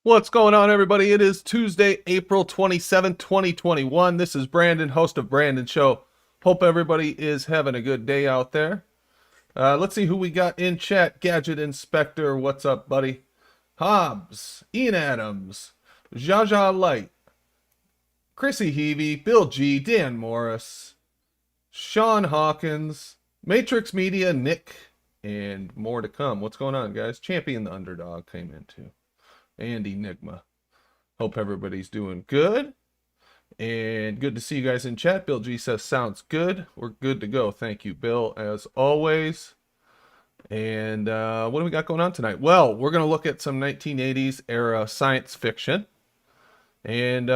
What's going on, everybody? It is Tuesday, April 27th, 2021. This is Brandon, host of Brandon Show. Hope everybody is having a good day out there. Let's see who we got in chat. Gadget Inspector, what's up, buddy? Hobbs, Ian Adams, Jaja Light, Chrissy Heavey, Bill G, Dan Morris, Sean Hawkins, Matrix Media, Nick, and more to come. What's going on, guys? Champion the Underdog came in too. And Enigma. Hope everybody's doing good. And good to see you guys in chat. Bill G says, sounds good. We're good to go. Thank you, Bill, as always. And what do we got going on tonight? Well, we're going to look at some 1980s era science fiction. And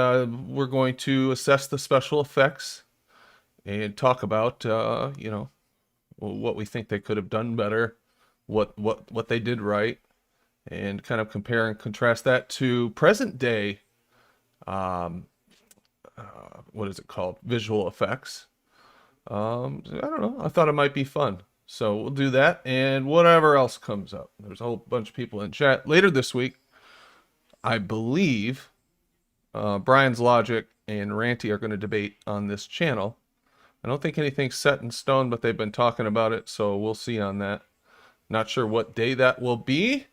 we're going to assess the special effects and talk about, what we think they could have done better, what they did right. And kind of compare and contrast that to present day, what is it called? Visual effects. I don't know. I thought it might be fun. So we'll do that and whatever else comes up. There's a whole bunch of people in chat. Later this week, I believe Brian's Logic and Ranty are going to debate on this channel. I don't think anything's set in stone, but they've been talking about it. So we'll see on that. Not sure what day that will be.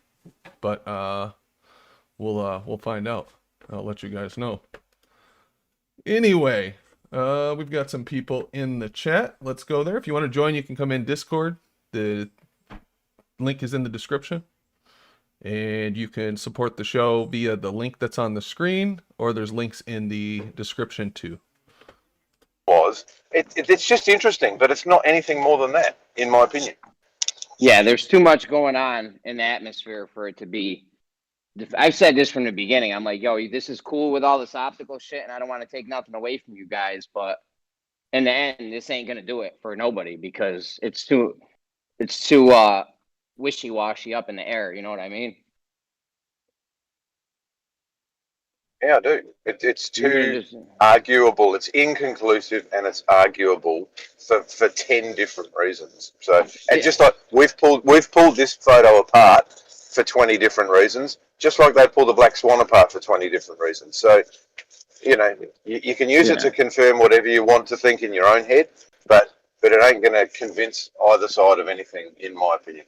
But we'll find out. I'll let you guys know. Anyway, we've got some people in the chat. Let's go there. If you want to join, you can come in Discord. The link is in the description. And you can support the show via the link that's on the screen, or there's links in the description too. It's just interesting, but it's not anything more than that, in my opinion. Yeah, there's too much going on in the atmosphere for it to be. I've said this from the beginning. I'm like, yo, this is cool with all this optical shit, and I don't want to take nothing away from you guys, but in the end, this ain't gonna do it for nobody because it's too wishy-washy up in the air. You know what I mean? Yeah, I do. It's too arguable. It's inconclusive and it's arguable for 10 different reasons. So, and just like we've pulled this photo apart for 20 different reasons, just like they pull the black swan apart for 20 different reasons. So, you can use it to confirm whatever you want to think in your own head, but it ain't going to convince either side of anything, in my opinion.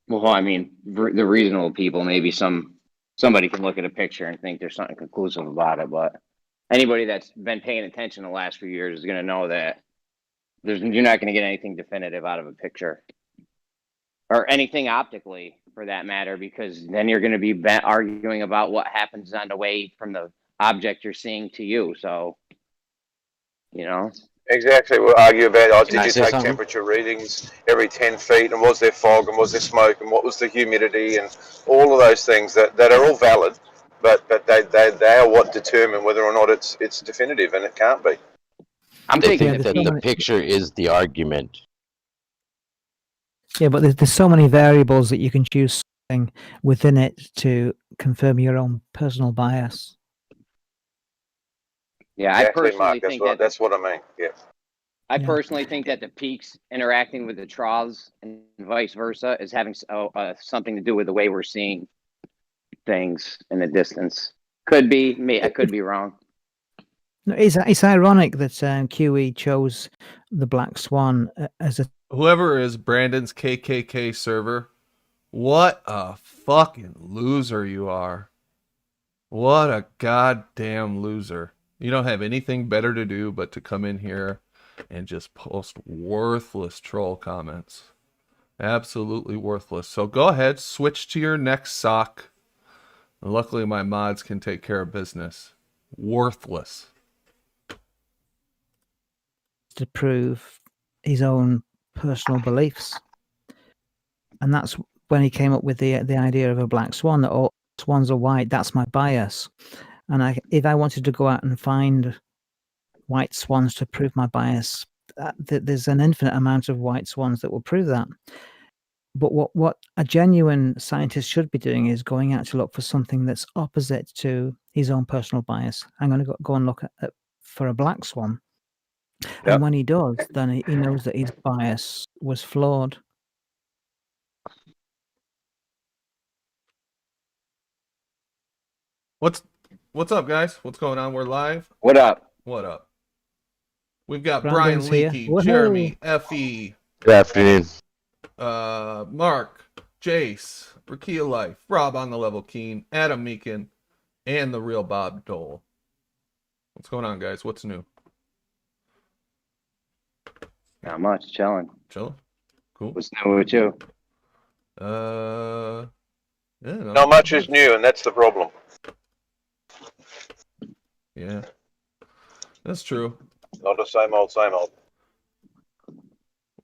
Well, I mean, the reasonable people, maybe somebody can look at a picture and think there's something conclusive about it, but anybody that's been paying attention the last few years is going to know that you're not going to get anything definitive out of a picture or anything optically for that matter, because then you're going to be arguing about what happens on the way from the object you're seeing to you. So, Exactly. We'll argue about, did you take temperature readings every 10 feet, and was there fog, and was there smoke, and what was the humidity, and all of those things that are all valid, but they are what determine whether or not it's definitive, and it can't be. I'm thinking that the picture is the argument. Yeah, but there's so many variables that you can choose something within it to confirm your own personal bias. Yeah, exactly, I personally Mark, think that's what I mean. Yeah. I Yeah. personally think that the peaks interacting with the troughs and vice versa is having something to do with the way we're seeing things in the distance. Could be me. I could be wrong. No, it's ironic that QE chose the Black Swan as a Whoever is Brandon's KKK server, what a fucking loser you are. What a goddamn loser. You don't have anything better to do but to come in here and just post worthless troll comments. Absolutely worthless. So go ahead, switch to your next sock. Luckily, my mods can take care of business. Worthless. to prove his own personal beliefs, and that's when he came up with the idea of a black swan, that all swans are white. That's my bias, and if I wanted to go out and find white swans to prove my bias, there's an infinite amount of white swans that will prove that. But what a genuine scientist should be doing is going out to look for something that's opposite to his own personal bias. I'm going to go and look for a black swan. Yep. And when he does, then he knows that his bias was flawed. What's up, guys? What's going on? We're live. What up? What up? We've got Brandon's Brian here. Leakey, Woohoo! Jeremy, Effie, Good afternoon. Mark, Jace, Rakia Life, Rob on the Level Keen, Adam Meekin, and the real Bob Dole. What's going on, guys? What's new? Not much. Chilling. Chilling? Cool. What's new with you? Yeah, Not much is new, and that's the problem. Yeah, that's true. Not the same old, same old.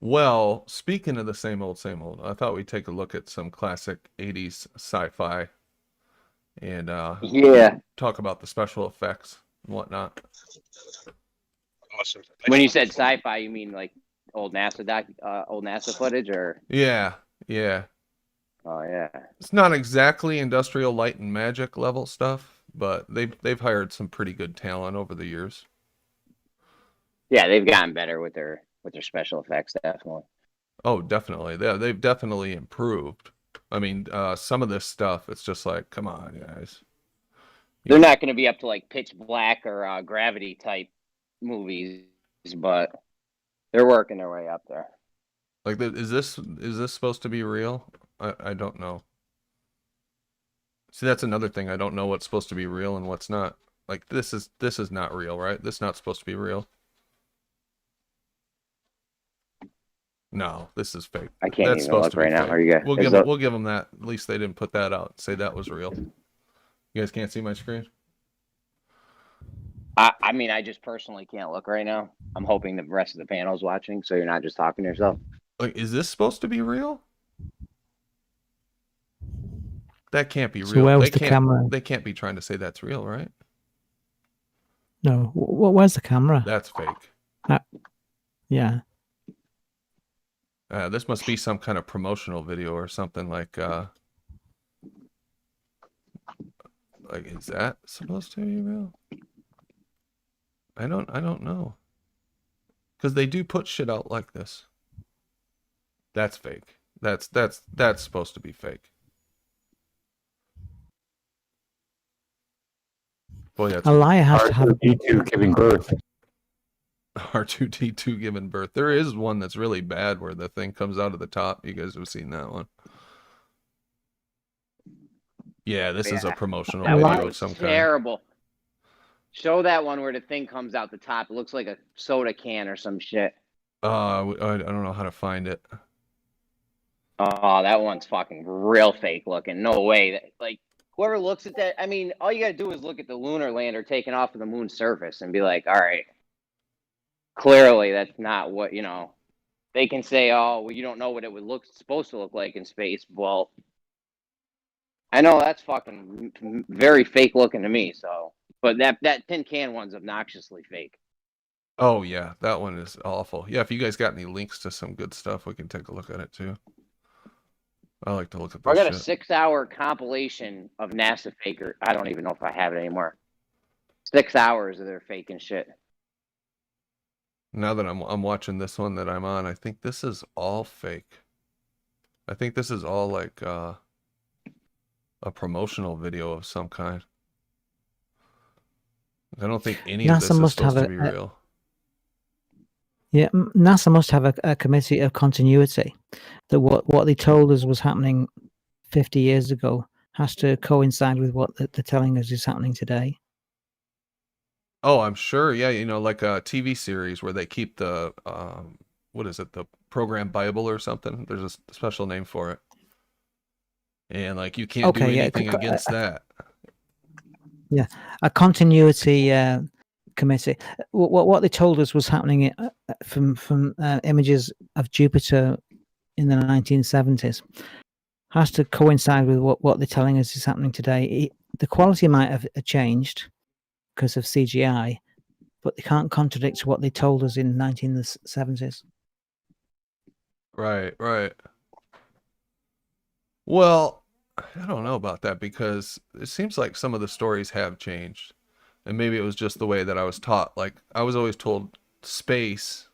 Well, speaking of the same old, I thought we'd take a look at some classic 80s sci-fi and Yeah. talk about the special effects and whatnot. Awesome. When you said sci-fi, you mean like old NASA footage, or? Yeah. Oh yeah. It's not exactly Industrial Light and Magic level stuff, but they've hired some pretty good talent over the years. Yeah, they've gotten better with their special effects, definitely. Oh, definitely. They've definitely improved. I mean, some of this stuff, it's just like, come on, guys. They're not going to be up to like Pitch Black or Gravity type movies, but they're working their way up there. Like, is this supposed to be real? I don't know. See, that's another thing. I don't know what's supposed to be real and what's not. Like, this is not real, right? This is not supposed to be real. No, this is fake. I can't That's even look right now. fake. Are you guys? We'll give them that. At least they didn't put that out. Say that was real. You guys can't see my screen? I mean, I just personally can't look right now. I'm hoping the rest of the panel's watching, so you're not just talking to yourself. Like, is this supposed to be real? That can't be real. So where was the camera? They can't be trying to say that's real, right? No, where's the camera? That's fake. Yeah. This must be some kind of promotional video or something like is that supposed to be real? I don't know. Because they do put shit out like this. That's fake. That's supposed to be fake. Boy, that's A liar has to have R2D2 giving birth. R2D2 giving birth. There is one that's really bad where the thing comes out of the top. You guys have seen that one. Yeah, this is a promotional That video one of was some kind. terrible. Show that one where the thing comes out the top. It looks like a soda can or some shit. I don't know how to find it. Oh, that one's fucking real fake looking. No way. Like, whoever looks at that, I mean, all you gotta do is look at the lunar lander taking off of the moon's surface and be like, all right, clearly that's not what, they can say, oh, well, you don't know what it would supposed to look like in space. Well, I know that's fucking very fake looking to me, so. But that tin can one's obnoxiously fake. Oh yeah, that one is awful. Yeah, if you guys got any links to some good stuff, we can take a look at it too. I like to look at this I got shit. a 6-hour compilation of NASA faker. I don't even know if I have it anymore. 6 hours of their faking shit. Now that I'm watching this one that I'm on, I think this is all fake. I think this is all like a promotional video of some kind. I don't think any of this NASA is must have supposed to be real. NASA must have a committee of continuity, that what they told us was happening 50 years ago has to coincide with what they're telling us is happening today. Oh, I'm sure. Yeah, like a TV series where they keep the what is it, the program Bible or something? There's a special name for it, and like you can't do anything against that. Yeah, a continuity committee. What they told us was happening from images of Jupiter in the 1970s has to coincide with what they're telling us is happening today. The quality might have changed because of CGI, but they can't contradict what they told us in the 1970s. Right. Well, I don't know about that, because it seems like some of the stories have changed. And maybe it was just the way that I was taught. Like, I was always told space,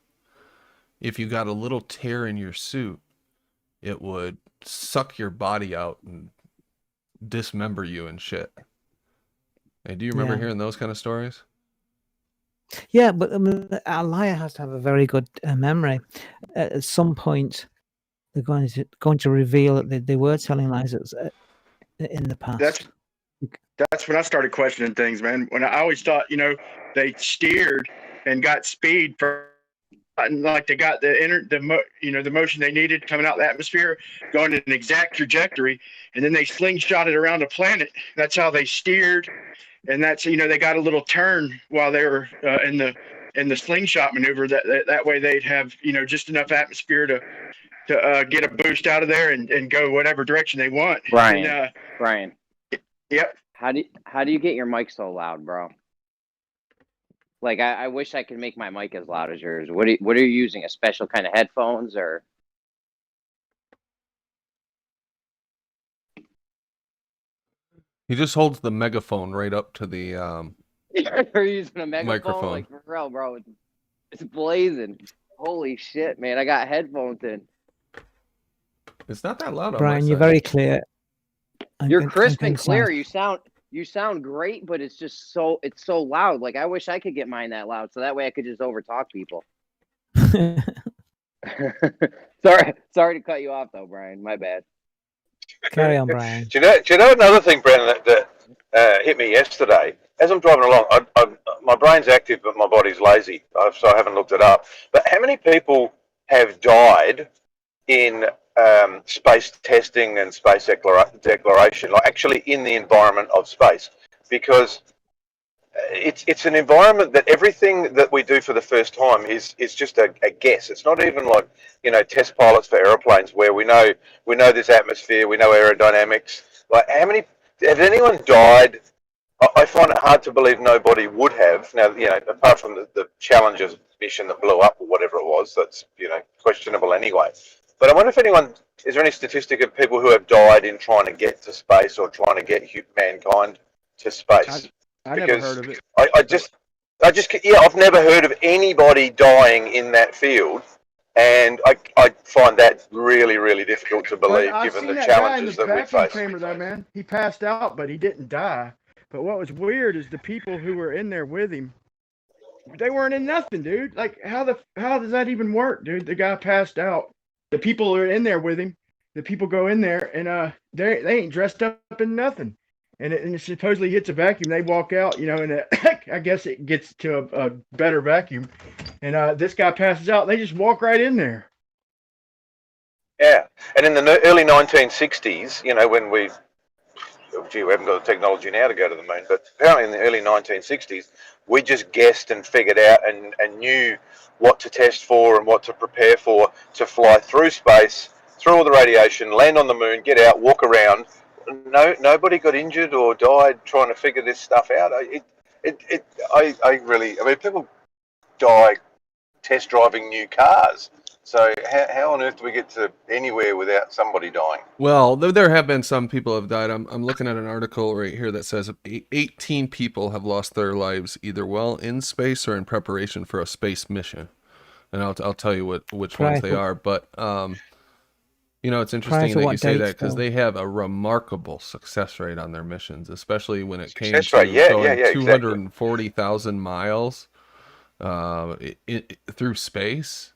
if you got a little tear in your suit, it would suck your body out and dismember you and shit. Hey, do you remember hearing those kind of stories? Yeah, but I mean, a liar has to have a very good memory. At some point, they're going to reveal that they were telling lies in the past. That's when I started questioning things, man. When I always thought, they steered and got speed for, like they got the motion they needed coming out the atmosphere, going in an exact trajectory, and then they slingshot it around the planet. That's how they steered, and that's they got a little turn while they were in the slingshot maneuver. That way they'd have just enough atmosphere to get a boost out of there and go whatever direction they want. Brian. Yep. How do you get your mic so loud, bro? Like, I wish I could make my mic as loud as yours. What are you using? A special kind of headphones, or? He just holds the megaphone right up to the You're using a microphone. Like, for real, bro. It's blazing. Holy shit, man! I got headphones in. It's not that loud. Brian, you're very clear. You're crisp and clear. You sound great, but it's just so loud. Like, I wish I could get mine that loud, so that way I could just overtalk people. Sorry to cut you off, though, Brian. My bad. Carry on, Brian. Do you know another thing, Brandon, that hit me yesterday? As I'm driving along, my brain's active, but my body's lazy, so I haven't looked it up. But how many people have died in space testing and space declaration, like actually in the environment of space? Because it's an environment that everything that we do for the first time is just a guess. It's not even like test pilots for airplanes where we know this atmosphere, we know aerodynamics. Like, has anyone died? I find it hard to believe nobody would have. Now, apart from the Challenger mission that blew up or whatever it was, that's questionable anyway. But I wonder if is there any statistic of people who have died in trying to get to space or trying to get mankind to space? I never heard of it. I've never heard of anybody dying in that field, and I find that really, really difficult to believe given the challenges that we face. Chamber, though, man, he passed out, but he didn't die. But what was weird is the people who were in there with him, they weren't in nothing, dude. Like, how does that even work, dude? The guy passed out. The people who are in there with him, the people go in there and they ain't dressed up in nothing. And it supposedly hits a vacuum. They walk out, and I guess it gets to a better vacuum. And this guy passes out. They just walk right in there. Yeah, and in the early 1960s, when we haven't got the technology now to go to the moon, but apparently in the early 1960s, we just guessed and figured out and knew what to test for and what to prepare for to fly through space, through all the radiation, land on the moon, get out, walk around. Nobody got injured or died trying to figure this stuff out. People die test driving new cars. So how on earth do we get to anywhere without somebody dying? Well, there have been some people have died. I'm looking at an article right here that says 18 people have lost their lives either while in space or in preparation for a space mission. and I'll tell you which Prior ones they to- are. But you know, it's Prior interesting to that you what say dates, that because though? they have a remarkable success rate on their missions, especially when it came Success to rate, yeah, going exactly. 240,000 miles through space.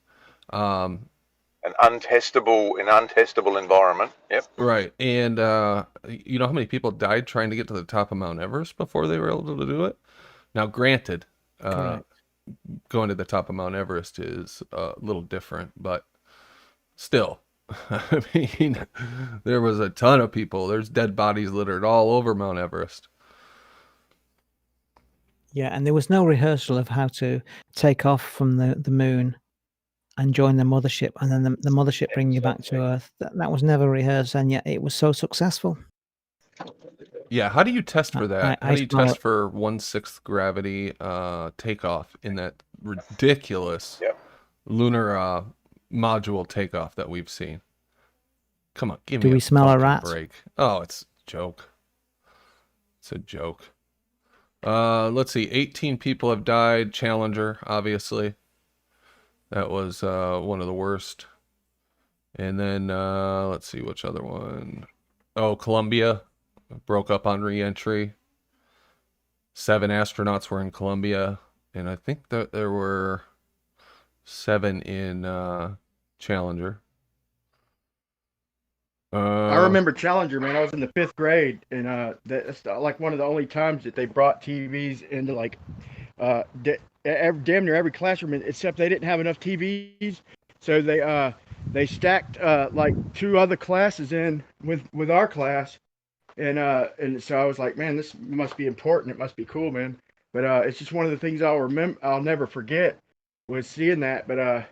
An untestable environment. Yep. Right, and you know how many people died trying to get to the top of Mount Everest before they were able to do it? Now, granted, Correct. going to the top of Mount Everest is a little different, but still, I mean, there was a ton of people. There's dead bodies littered all over Mount Everest. Yeah, and there was no rehearsal of how to take off from the moon and join the mothership, and then the mothership bring you back to Earth. That was never rehearsed, and yet it was so successful. Yeah, how do you test for that? I How do you smell test it. for 1/6 gravity takeoff in that ridiculous Yep. lunar module takeoff that we've seen? Come on, give Do me we a smell a fucking rat? break. Oh, it's a joke. It's a joke. Let's see. 18 people have died. Challenger, obviously. That was one of the worst. And then let's see which other one. Oh, Columbia broke up on re-entry. 7 astronauts were in Columbia, and I think that there were 7 in Challenger. I remember Challenger, man. I was in the 5th grade, and that's like one of the only times that they brought TVs into like damn near every classroom, except they didn't have enough TVs, so they stacked like 2 other classes in with our class, and so I was like, man, this must be important. It must be cool, man. But it's just one of the things I'll never forget was seeing that. But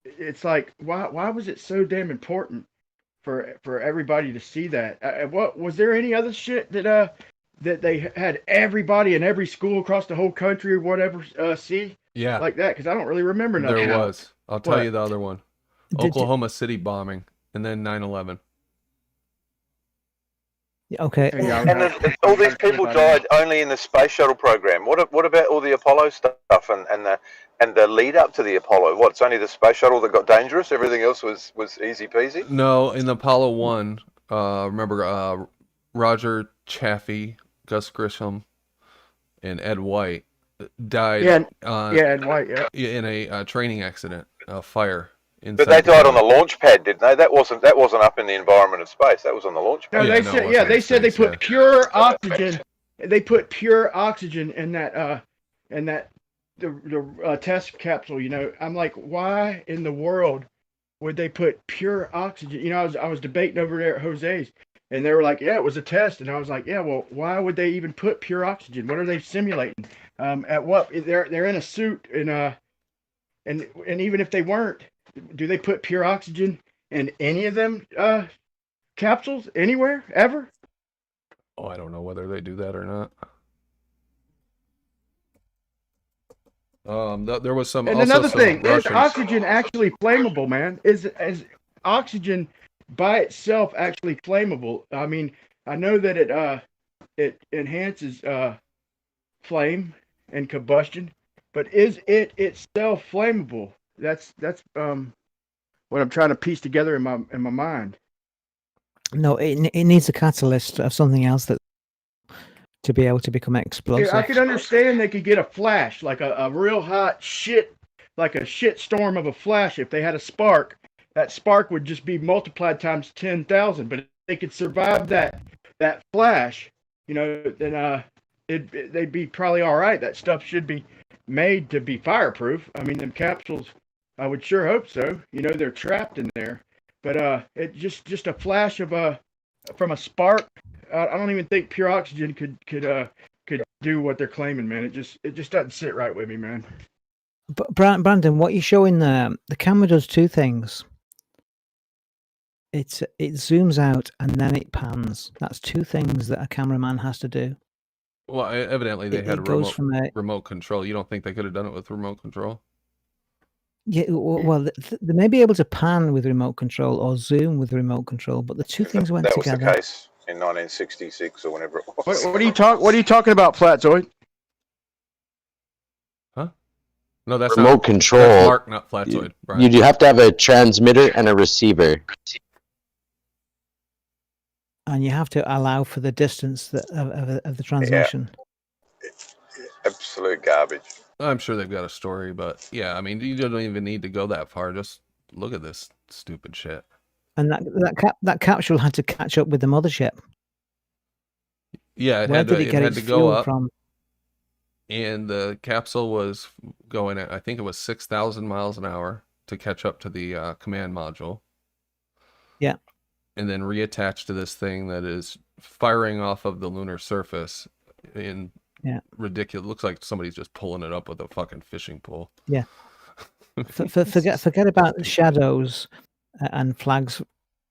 it's like, why was it so damn important for everybody to see that? What was there any other shit that they had everybody in every school across the whole country or whatever see Yeah, like that? Because I don't really remember nothing. there was. I'll tell What? you the other one. Did- Oklahoma City bombing, and then 9/11. Okay. Yeah, And all these people died only in the space shuttle program. What about all the Apollo stuff and the lead up to the Apollo? What? It's only the space shuttle that got dangerous. Everything else was easy peasy. No, in the Apollo 1, remember Roger Chaffee, Gus Grisham, and Ed White died and White, yeah. in a training accident, a fire. But they died on the launch pad, didn't they? That wasn't up in the environment of space. That was on the launch No, pad. Yeah, they no, said, it yeah, wasn't they said they space, put yeah. pure oxygen. They put pure oxygen in that the test capsule. You know, I'm like, why in the world would they put pure oxygen? You know, I was debating over there at Jose's, and they were like, yeah, it was a test, and I was like, yeah, well, why would they even put pure oxygen? What are they simulating? At what? They're in a suit, and even if they weren't, do they put pure oxygen in any of them capsules anywhere ever? Oh, I don't know whether they do that or not. There was some. And also another some thing, is Russians. oxygen actually flammable, man? Is oxygen by itself actually flammable? I mean, I know that it enhances flame and combustion, but is it itself flammable? That's what I'm trying to piece together in my mind. No, it needs a catalyst of something else that to be able to become explosive. I could understand they could get a flash, like a real hot shit, like a shit storm of a flash. If they had a spark, that spark would just be multiplied times 10,000. But if they could survive that flash, you know, then they'd be probably all right. That stuff should be made to be fireproof. I mean, them capsules, I would sure hope so. You know, they're trapped in there. But it just a flash of from a spark. I don't even think pure oxygen could do what they're claiming, man. It just doesn't sit right with me, man. But Brandon, what you're showing there, the camera does 2 things. It zooms out and then it pans. That's 2 things that a cameraman has to do. Well, evidently they had It goes from a remote control. You don't think they could have done it with remote control? yeah. Well, they may be able to pan with remote control or zoom with remote control, but the 2 things went That was together. the case in 1966 or whenever it was. What are you talking about, Flatzoid? Huh? No, that's remote not. That's control, Mark, not Flatzoid. Brian. you have to have a transmitter and a receiver. And you have to allow for the distance of the transmission. Absolute garbage. I'm sure they've got a story, but yeah, I mean, you don't even need to go that far. Just look at this stupid shit. And that capsule had to catch up with the mothership. Yeah, it Where had did to, it get had its to go fuel up, from? and the capsule was going at, I think it was 6,000 miles an hour to catch up to the command module. Yeah. And then reattach to this thing that is firing off of the lunar surface in ridiculous. Looks like somebody's just pulling it up with a fucking fishing pole. Yeah. Forget about shadows and flags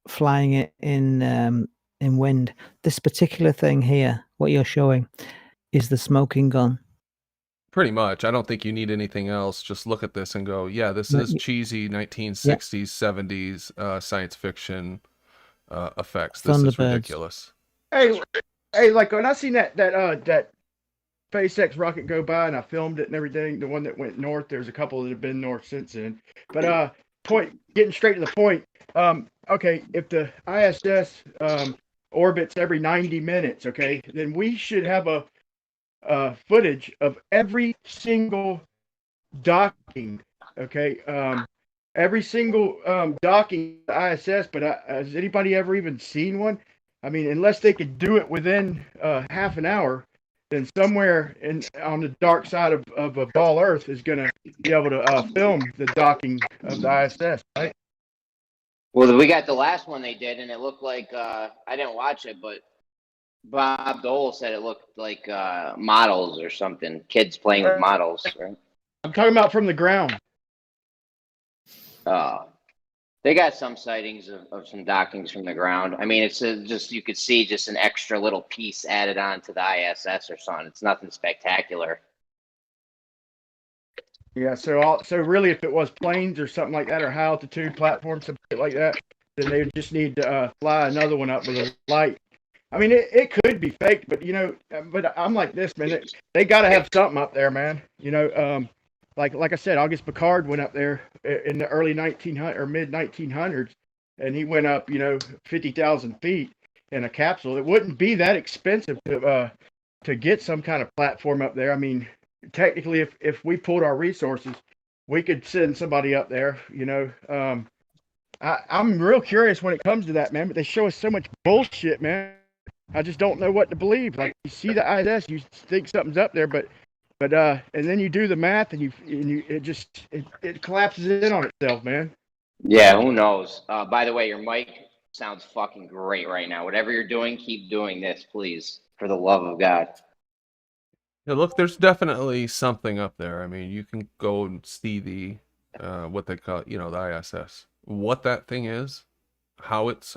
flying it in wind. This particular thing here, what you're showing, is the smoking gun. Pretty much. I don't think you need anything else. Just look at this and go, yeah, this is cheesy 1960s, 70s science fiction effects. This is ridiculous. Hey, like when I seen that SpaceX rocket go by and I filmed it and everything, the one that went north, there's a couple that have been north since then. But getting straight to the point. Okay, if the ISS orbits every 90 minutes, okay, then we should have a footage of every single docking, okay, every single docking the ISS. But has anybody ever even seen one? I mean, unless they could do it within half an hour, then somewhere on the dark side of a ball Earth is going to be able to film the docking of the ISS, right? Well, we got the last one they did, and it looked like I didn't watch it, but Bob Dole said it looked like models or something, kids playing with models, right? I'm talking about from the ground. They got some sightings of some dockings from the ground. I mean, it's just, you could see just an extra little piece added on to the ISS or something. It's nothing spectacular. Yeah, so really, if it was planes or something like that, or high altitude platforms, something like that, then they would just need to fly another one up with a light. I mean, it could be fake, but but I'm like this, man. They got to have something up there, man. Like I said, August Piccard went up there in the early 1900 or mid 1900s, and he went up, 50,000 feet in a capsule. It wouldn't be that expensive to get some kind of platform up there. I mean, technically, if we pulled our resources, we could send somebody up there. I'm real curious when it comes to that, man. But they show us so much bullshit, man. I just don't know what to believe. Like, you see the ISS, you think something's up there, but and then you do the math, and it collapses in on itself, man. Yeah, who knows? By the way, your mic sounds fucking great right now. Whatever you're doing, keep doing this, please, for the love of God. Yeah, look, there's definitely something up there. I mean, you can go and see the what they call, the ISS. What that thing is, how it's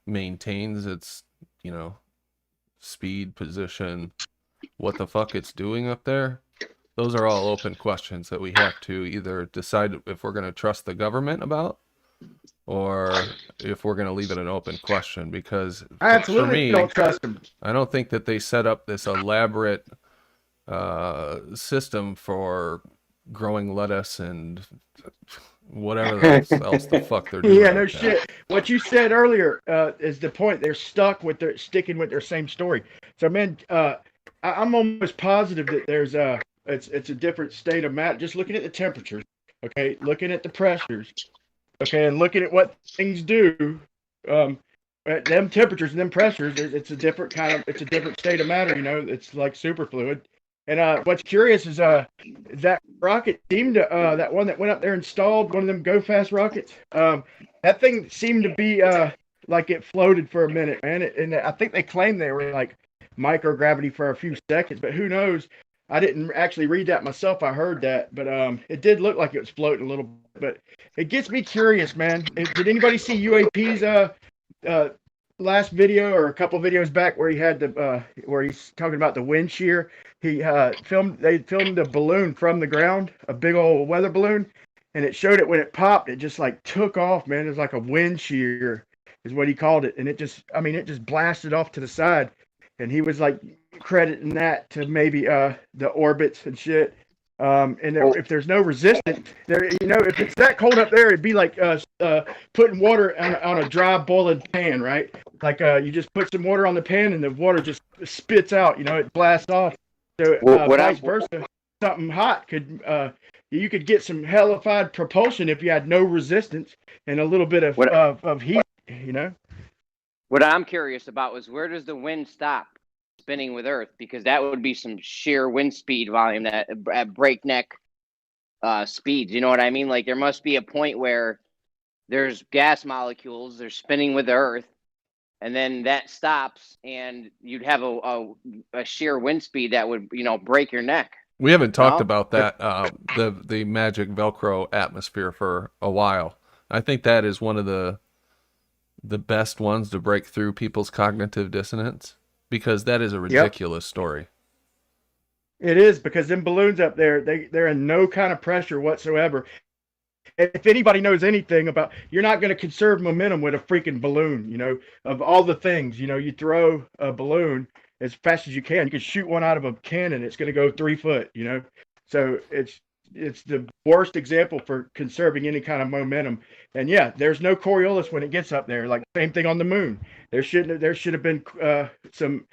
maintains its, speed, position, what the fuck it's doing up there. Those are all open questions that we have to either decide if we're going to trust the government about, or if we're going to leave it an open question. Because I absolutely for me, don't trust them. I don't think that they set up this elaborate system for growing lettuce and whatever else the fuck they're doing. Yeah, no shit. What you said earlier is the point. They're sticking with their same story. So, man, I'm almost positive that there's it's a different state of matter. Just looking at the temperatures, okay, looking at the pressures, okay, and looking at what things do. At them temperatures and them pressures, it's a different state of matter. It's like superfluid. And what's curious is that rocket seemed to that one that went up there installed one of them go fast rockets. That thing seemed to be like it floated for a minute, man. And I think they claimed they were like microgravity for a few seconds, but who knows? I didn't actually read that myself. I heard that, but it did look like it was floating a little bit. But it gets me curious, man. Did anybody see UAP's last video or a couple videos back where he had where he's talking about the wind shear? They filmed a balloon from the ground, a big old weather balloon, and it showed it when it popped. It just like took off, man. It was like a wind shear is what he called it. And it just blasted off to the side. And he was like crediting that to maybe the orbits and shit. If there's no resistance, if it's that cold up there, it'd be like putting water on a dry boiling pan, right? Like you just put some water on the pan and the water just spits out. It blasts off. So vice versa, something hot you could get some hellified propulsion if you had no resistance and a little bit of heat. What I'm curious about was, where does the wind stop spinning with Earth? Because that would be some sheer wind speed volume at breakneck speeds. You know what I mean? Like, there must be a point where there's gas molecules, they're spinning with Earth, and then that stops, and you'd have a sheer wind speed that would, break your neck. We haven't talked about that, the magic Velcro atmosphere for a while. I think that is one of the best ones to break through people's cognitive dissonance, because that is a ridiculous story. It is, because them balloons up there, they're in no kind of pressure whatsoever. If anybody knows anything about, you're not going to conserve momentum with a freaking balloon. Of all the things, you throw a balloon as fast as you can. You can shoot one out of a cannon, it's going to go 3 foot. So it's the worst example for conserving any kind of momentum. And yeah, there's no Coriolis when it gets up there. Like, same thing on the moon. There should have been some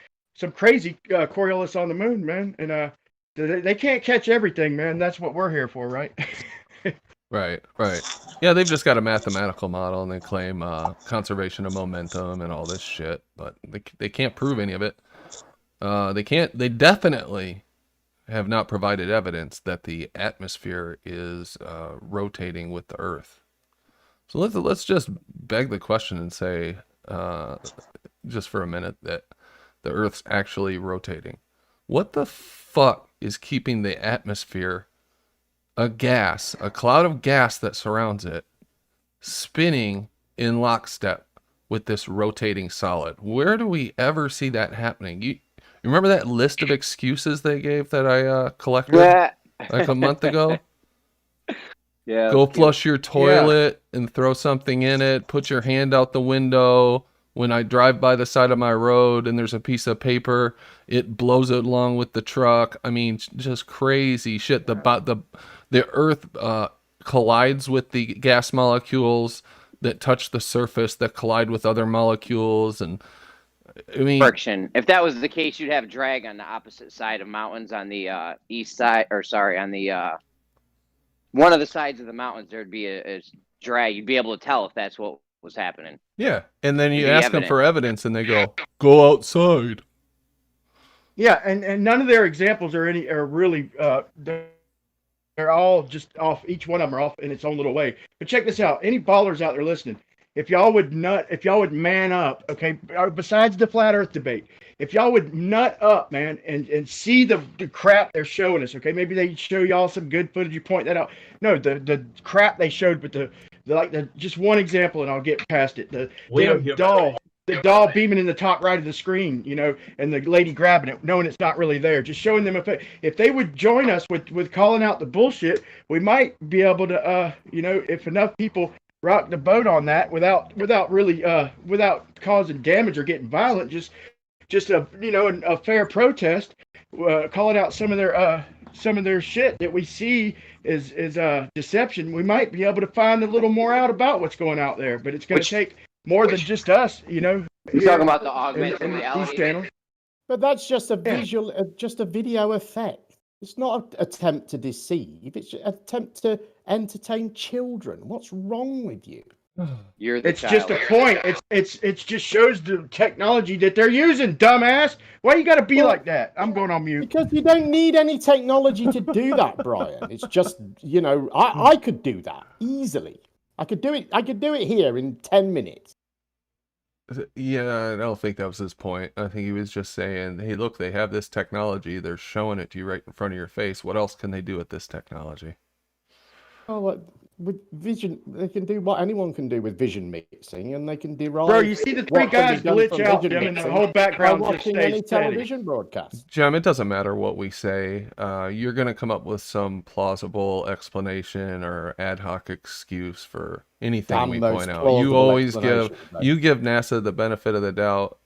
crazy Coriolis on the moon, man. And they can't catch everything, man. That's what we're here for, right? Right. Yeah, they've just got a mathematical model, and they claim conservation of momentum and all this shit, but they can't prove any of it. They definitely have not provided evidence that the atmosphere is rotating with the Earth. So let's just beg the question and say, just for a minute, that the Earth's actually rotating. What the fuck is keeping the atmosphere, a cloud of gas that surrounds it, spinning in lockstep with this rotating solid? Where do we ever see that happening? You remember that list of excuses they gave that I collected like a month ago? Yeah. Go flush your toilet and throw something in it. Put your hand out the window. When I drive by the side of my road and there's a piece of paper, it blows it along with the truck. I mean, just crazy shit. The Earth collides with the gas molecules that touch the surface, that collide with other molecules, and I mean, friction. If that was the case, you'd have drag on the opposite side of mountains, on the east side, on the one of the sides of the mountains. There'd be a drag. You'd be able to tell if that's what was happening. Yeah, and then you ask them for evidence, and they go outside. Yeah, and none of their examples are really they're all just off. Each one of them are off in its own little way. But check this out. Any ballers out there listening, if y'all would man up, okay, besides the flat Earth debate, if y'all would nut up, man, and see the crap they're showing us, okay, maybe they show y'all some good footage, you point that out. No, the crap they showed with the just one example, and I'll get past it. The doll beaming in the top right of the screen, and the lady grabbing it, knowing it's not really there. Just showing them if they would join us with calling out the bullshit, we might be able to, if enough people rock the boat on that without causing damage or getting violent, just a fair protest, calling out some of their shit that we see is deception. We might be able to find a little more out about what's going out there, but it's going to take more than just us, You're talking about the augmented reality channels. But that's just a visual, just a video effect. It's not an attempt to deceive. It's an attempt to entertain children. What's wrong with you? It's just a point. It's just shows the technology that they're using, dumbass. Why you got to be like that? I'm going on mute. Because you don't need any technology to do that, Brian. It's just, I could do that easily. I could do it here in 10 minutes. Yeah, I don't think that was his point. I think he was just saying, hey, look, they have this technology. They're showing it to you right in front of your face. What else can they do with this technology? Oh, with vision, they can do what anyone can do with vision mixing, and they can derive. Bro, you see the three guys glitch out, Jim, and the whole background just watching stays any steady. television broadcast. Jim, it doesn't matter what we say. You're going to come up with some plausible explanation or ad hoc excuse for anything we point out. You always give NASA the benefit of the doubt.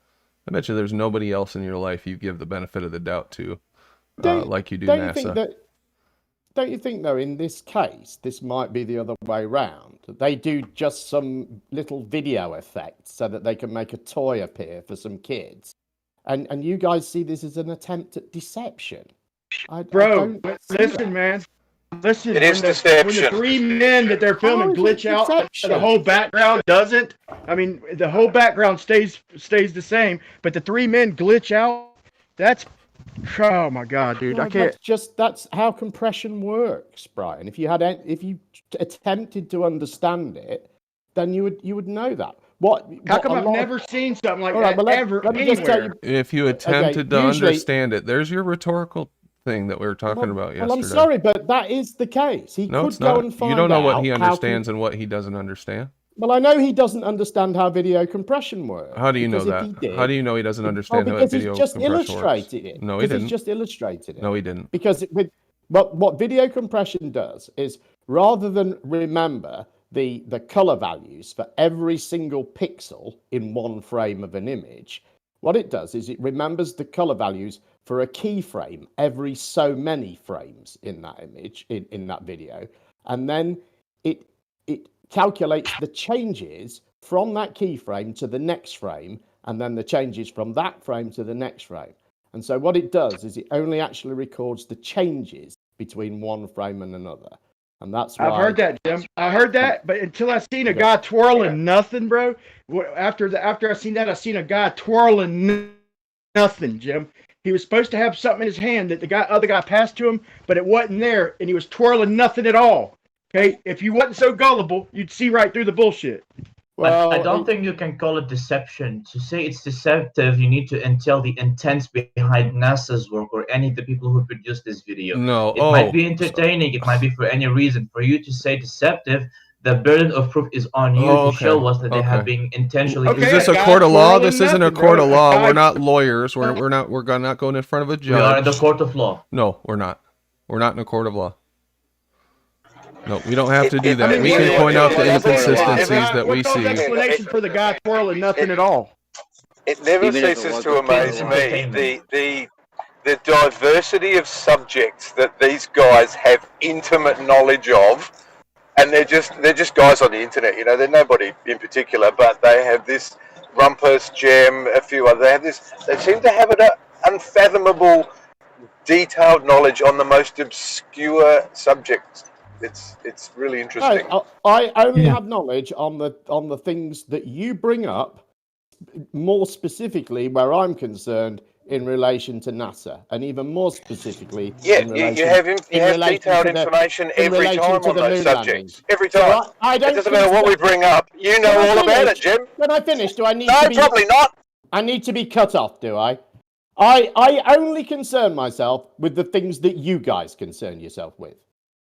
I bet you there's nobody else in your life you give the benefit of the doubt to, like you do NASA. don't you think, though, in this case, this might be the other way round? They do just some little video effect so that they can make a toy appear for some kids. And you guys see this as an attempt at deception. Bro, listen, man. Listen, It is when deception. the three men that they're filming glitch out, deception? the whole background doesn't. I mean, the whole background stays the same, but the three men glitch out. That's, oh my god, dude, No, I can't. that's how compression works, Brian. If you attempted to understand it, then you would know that. How come I've never seen something like All right, that but ever let me just tell anywhere? you. If you attempted to usually- understand it, there's your rhetorical thing that we were talking about yesterday. Well, I'm sorry, but that is the case. He No, could it's go not. and find You don't know what he out how understands and what he doesn't understand. Well, I know he doesn't understand how video compression works. How do you know because if that? he did- How do you know he doesn't understand how because video he's just compression works? illustrated it. No, he Because didn't. He's just illustrated it. No, he didn't. Because what video compression does is, rather than remember the color values for every single pixel in one frame of an image, what it does is it remembers the color values for a keyframe every so many frames in that image, in that video, and then it calculates the changes from that keyframe to the next frame, and then the changes from that frame to the next frame. And so what it does is it only actually records the changes between one frame and another. And that's why I've heard that, Jim. I heard that, but until I seen a guy twirling nothing, bro. After I seen that, I seen a guy twirling nothing, Jim. He was supposed to have something in his hand that the other guy passed to him, but it wasn't there, and he was twirling nothing at all. Okay, if you wasn't so gullible, you'd see right through the bullshit. Well, I don't think you can call it deception. To say it's deceptive, you need to tell the intents behind NASA's work or any of the people who produced this video. No. It might be entertaining. It might be for any reason. For you to say deceptive, the burden of proof is on you to show us that they have been intentionally. Okay, Is this a guy court of law? twirling This isn't a nothing, court bro. of A law. guy- We're not lawyers. We're not going in front of a We are in judge. the court of law. No, we're not. We're not in a court of law. No, we don't have to do I that. mean, We what- can point out the what- inconsistencies what- that we What's the see. explanation for the guy twirling nothing at all? It never Even if it ceases was to amaze me entertainment. the diversity of subjects that these guys have intimate knowledge of, and they're just guys on the internet. You know, they're nobody in particular, but they have this Rumpus, Gem, a few other. They seem to have an unfathomable, detailed knowledge on the most obscure subjects. It's really interesting. No, I only have knowledge on the things that you bring up, more specifically where I'm concerned in relation to NASA, and even more specifically, Yeah, in relation, you have relation detailed to the- information in every relation time to on the those moon subjects. landings. Every So time. I don't It doesn't matter what we bring up. You know Can I all about finish? it, Jim. When I finish, do I need No, to be? probably not. I need to be cut off, do I? I only concern myself with the things that you guys concern yourself with.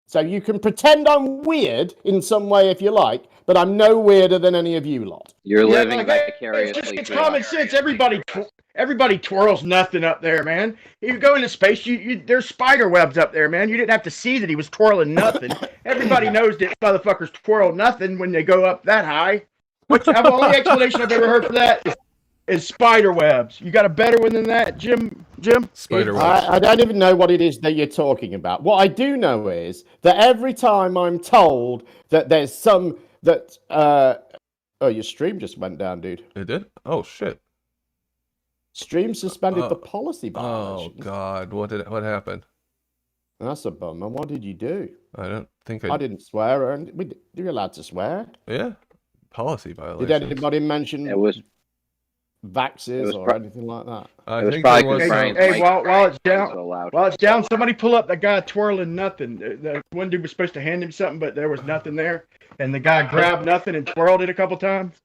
So you can pretend I'm weird in some way if you like, but I'm no weirder than any of you lot. You're Yeah, living like, vicariously it's through common us. sense. Everybody twirls nothing up there, man. You go into space, there's spider webs up there, man. You didn't have to see that he was twirling nothing. Everybody knows that motherfuckers twirl nothing when they go up that high. The only explanation I've ever heard for that is spider webs. You got a better one than that, Jim? Spider webs. I don't even know what it is that you're talking about. What I do know is that every time I'm told that there's some that oh, your stream just went down, dude. It did? Oh shit. Stream suspended the policy Oh violation. god, what happened? That's a bummer. What did you do? I don't think I didn't swear, or you're allowed to swear. Yeah. Policy violation. Did anybody mention It was vaxes or anything like that? I It was think probably there was good some- Brian's Hey, mic while it's was down, so loud. while it's down, somebody pull up that guy twirling nothing. The one dude was supposed to hand him something, but there was nothing there, and the guy grabbed nothing and twirled it a couple times.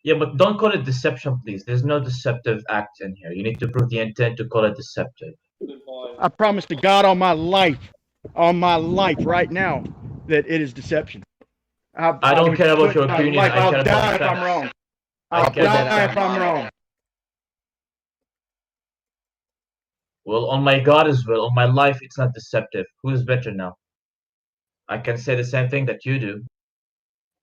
Yeah, but don't call it deception, please. There's no deceptive act in here. You need to prove the intent to call it deceptive. I promise to God on my life right now, that it is deception. I don't care about your opinion. I I'll care die about if I'm facts. wrong. I I'll care about die if facts. I'm wrong. Well, on my God as well, on my life, it's not deceptive. Who is better now? I can say the same thing that you do.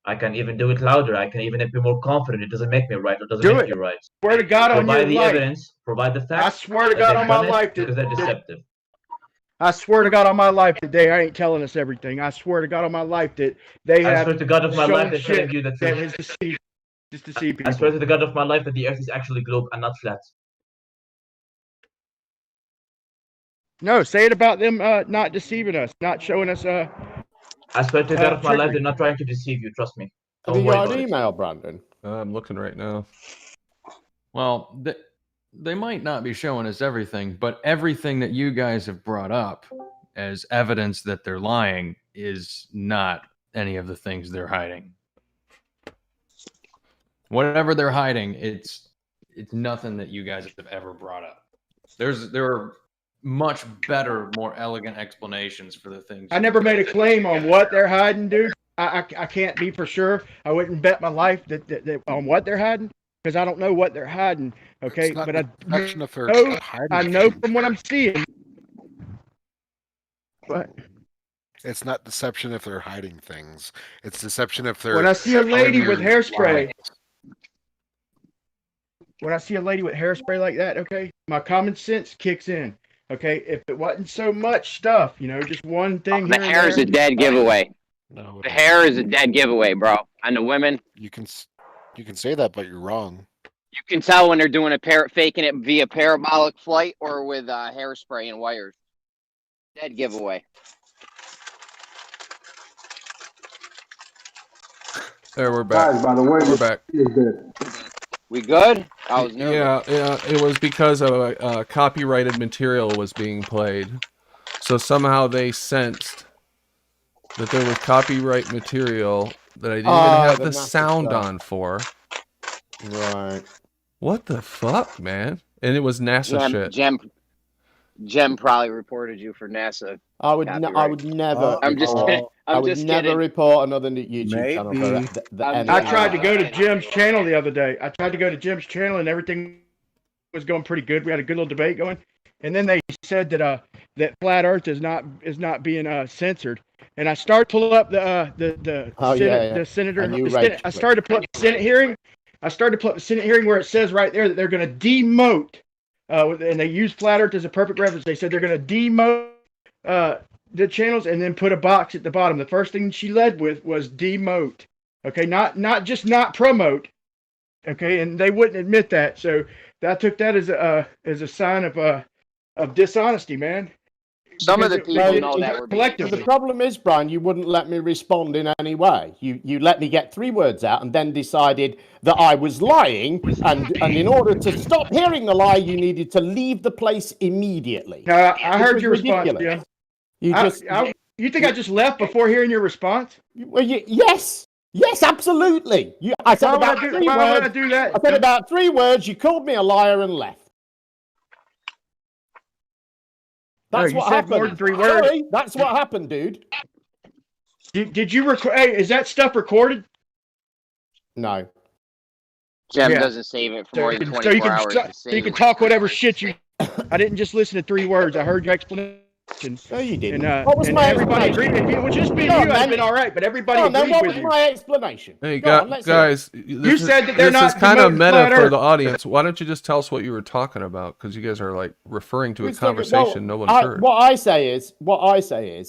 I can even do it louder. I can even be more confident. It doesn't make me right or doesn't Do make it. you right. Swear to God on your Provide the life. evidence. Provide the I facts. swear to that God they've on my done it life because they're that deceptive. I swear to God on my life that they ain't telling us everything. I swear to God on my life that they I have swear to God of my life, shown they're telling shit you the that truth. has deceived, just deceived people. I swear to the God of my life that the Earth is actually globe and not flat. No, say it about them not deceiving us, not showing us. I swear to the God of my life, trickery. they're not trying to deceive you. Trust me. Have Don't you worry got about an it. email, Brandon? I'm looking right now. Well, they might not be showing us everything, but everything that you guys have brought up as evidence that they're lying is not any of the things they're hiding. Whatever they're hiding, it's nothing that you guys have ever brought up. There are much better, more elegant explanations for the things. I never made a claim on what they're hiding, dude. I can't be for sure. I wouldn't bet my life that on what they're hiding because I don't know what they're hiding. Okay, It's not but I know from what I'm seeing. What? It's not deception if they're hiding things. It's deception if they're. When I see a lady with hairspray, lying. when I see a lady with hairspray like that, okay, my common sense kicks in. Okay, if it wasn't so much stuff, just one thing. The here hair is a dead giveaway. No, The hair is a dead giveaway, bro. And the women, you can say that, but you're wrong. you can tell when they're doing faking it via parabolic flight or with hairspray and wires. Dead giveaway. There, we're back. Guys, by the way, We're back. We good? I was nervous. Yeah, it was because a copyrighted material was being played. So somehow they sensed that there was copyright material that I didn't even have the sound on for. Right. What the fuck, man? And it was NASA shit. Jem probably reported you for NASA. I would never. I'm just kidding. I would never report another YouTube channel for I tried to go to Jim's channel the other day. I tried to go to Jim's channel and everything was going pretty good. We had a good little debate going, and then they said that that flat Earth is not being censored. And I started to pull up the senator. I started to pull up the Senate hearing. I started to pull up the Senate hearing where it says right there that they're going to demote. And they use flat Earth as a perfect reference. They said they're going to demote the channels and then put a box at the bottom. The first thing she led with was demote. Okay, not just not promote. Okay, and they wouldn't admit that. So I took that as a sign of dishonesty, man. Some of the people know that we're collectively. The problem is, Brian, you wouldn't let me respond in any way. You let me get 3 words out and then decided that I was lying, and in order to stop hearing the lie, you needed to leave the place immediately. Now, I heard your response, Jim. You think I just left before hearing your response? Well, yes, absolutely. I said about 3 words. Why would I do that? I said about 3 words. You called me a liar and left. That's what happened. More than 3 words. Sorry, that's what happened, dude. Did you record? Hey, is that stuff recorded? No. Jem doesn't save it for more than 24 hours. So you can talk whatever shit you. I didn't just listen to 3 words. I heard your explanation. No, you didn't. What was my everybody agreed. If it would just be you, I'd been all right. But everybody agreed what with was you. my explanation? Hey, guys, you said that they're not. This is kind of meta for the audience. Why don't you just tell us what you were talking about? Because you guys are like referring to a conversation no one's heard. What I say is,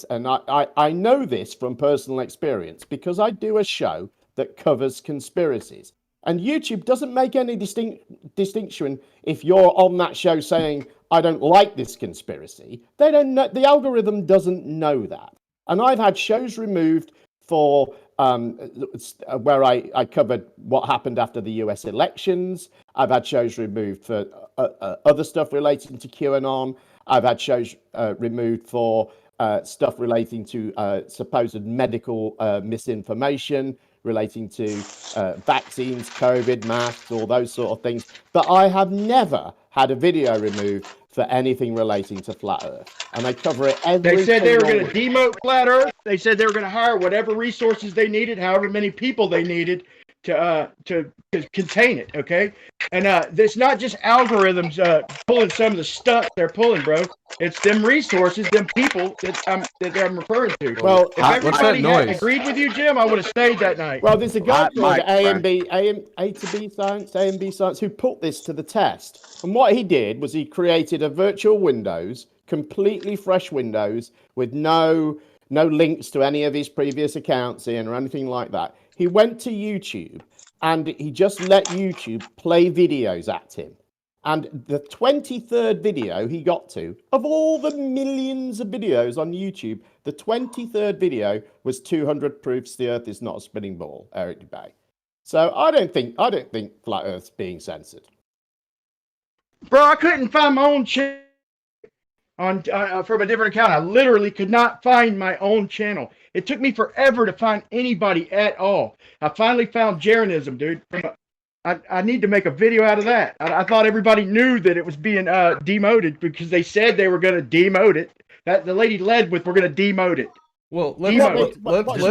and I know this from personal experience because I do a show that covers conspiracies. And YouTube doesn't make any distinction if you're on that show saying, I don't like this conspiracy. They don't know, the algorithm doesn't know that. And I've had shows removed for where I covered what happened after the US elections. I've had shows removed for other stuff relating to QAnon. I've had shows removed for stuff relating to supposed medical misinformation, relating to vaccines, COVID, masks, all those sort of things. But I have never had a video removed for anything relating to flat Earth. And I cover it every They said they were going to demote flat Earth. They said they were going to hire whatever resources they needed, however many people they needed to contain it, okay? And it's not just algorithms pulling some of the stuff they're pulling, bro. It's them resources, them people that I'm referring to. Well, if everybody had agreed with you, Jim, I would have stayed that night. Well, there's a guy called A to B Science, who put this to the test. And what he did was he created a virtual Windows completely fresh windows with no links to any of his previous accounts in or anything like that. He went to YouTube and he just let YouTube play videos at him. And the 23rd video he got to, of all the millions of videos on YouTube, the 23rd video was 200 proofs the Earth is not a spinning ball, Eric Dubay. So I don't think Flat Earth's being censored. Bro, I couldn't find my own channel on from a different account. I literally could not find my own channel. It took me forever to find anybody at all. I finally found Jeranism, dude. I need to make a video out of that. I thought everybody knew that it was being demoted because they said they were going to demote it. That the lady led with, we're going to demote it. Well, let's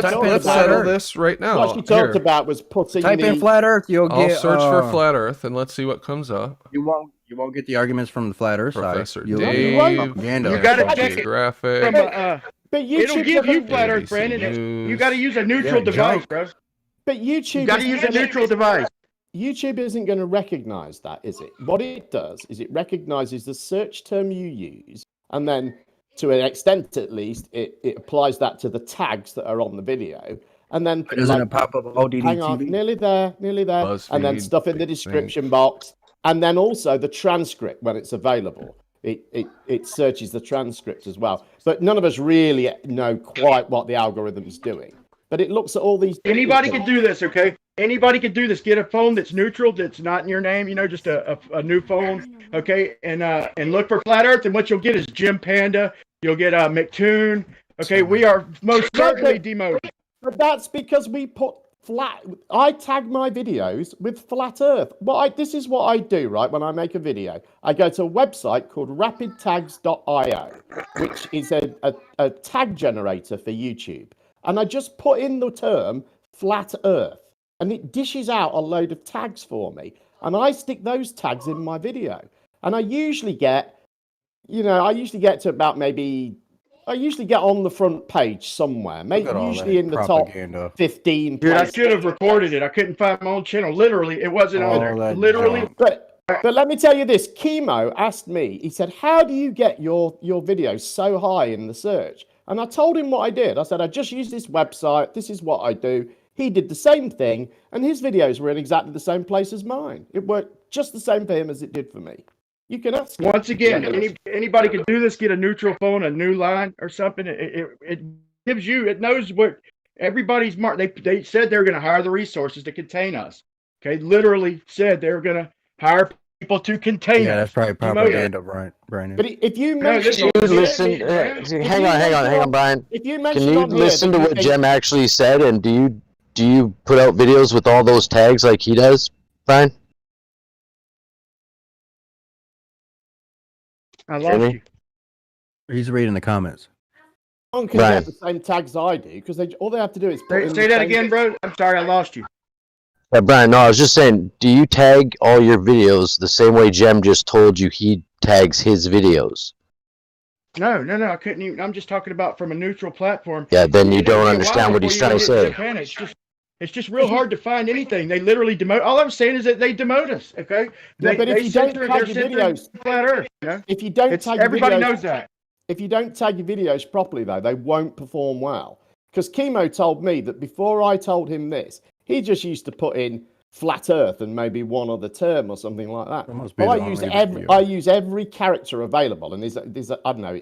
settle this right now. What she talked about was putting Type in flat Earth, I'll search for flat Earth and let's see what comes up. You won't get the arguments from the flat Earth Professor side. Dave, You got to check it graphic. from but it'll give you flat Earth, Brandon. You got to use a neutral device, bro. But YouTube, you got to use a neutral device. YouTube isn't going to recognize that, is it? What it does is it recognizes the search term you use, and then to an extent at least, it applies that to the tags that are on the video. And then doesn't it pop up ODD hang on, TV? nearly there. BuzzFeed, and then stuff in the description box. And then also the transcript when it's available. It searches the transcript as well. But none of us really know quite what the algorithm's doing. But it looks at all these. Anybody can do this, okay? Anybody can do this. Get a phone that's neutral, that's not in your name, just a new phone, okay? And look for flat Earth, and what you'll get is Jim Panda. You'll get McToon. Okay, we are most certainly demoted. But that's because we put flat. I tag my videos with flat Earth. This is what I do, right? When I make a video, I go to a website called rapidtags.io, which is a tag generator for YouTube. And I just put in the term flat Earth, and it dishes out a load of tags for me. And I stick those tags in my video. And I usually get to about I usually get on the front page somewhere, maybe usually in the top 15. Dude, I should have recorded it. I couldn't find my own channel. Literally, it wasn't on there. Literally. But let me tell you this. Chemo asked me, he said, how do you get your videos so high in the search? And I told him what I did. I said, I just use this website. This is what I do. He did the same thing, and his videos were in exactly the same place as mine. It worked just the same for him as it did for me. You can ask him. Once again, anybody can do this. Get a neutral phone, a new line or something. It gives you. It knows what everybody's marked. They said they're going to hire the resources to contain us. Okay, literally said they were going to hire people to contain us. Yeah, that's probably propaganda, Brian. But if you mention, hang on, Brian. If you Can mention you on here listen that to you what think- Jem actually said, and do you put out videos with all those tags like he does, Brian? I lost you. He's reading the comments. One can get the same tags I do because all they have to do is put in Say that again, bro. I'm sorry, I lost you. Brian, no, I was just saying, do you tag all your videos the same way Jem just told you he tags his videos? No, I couldn't even. I'm just talking about from a neutral platform. Yeah, then you don't understand what he's trying to say. It's just real hard to find anything. They literally demote. All I'm saying is that they demote us. Okay. But if you don't tag your videos, flat Earth. If you don't tag your everybody videos, knows that. If you don't tag your videos properly, though, they won't perform well. Because Chemo told me that before I told him this, he just used to put in flat Earth and maybe one other term or something like that. But I use every character available, and there's I don't know.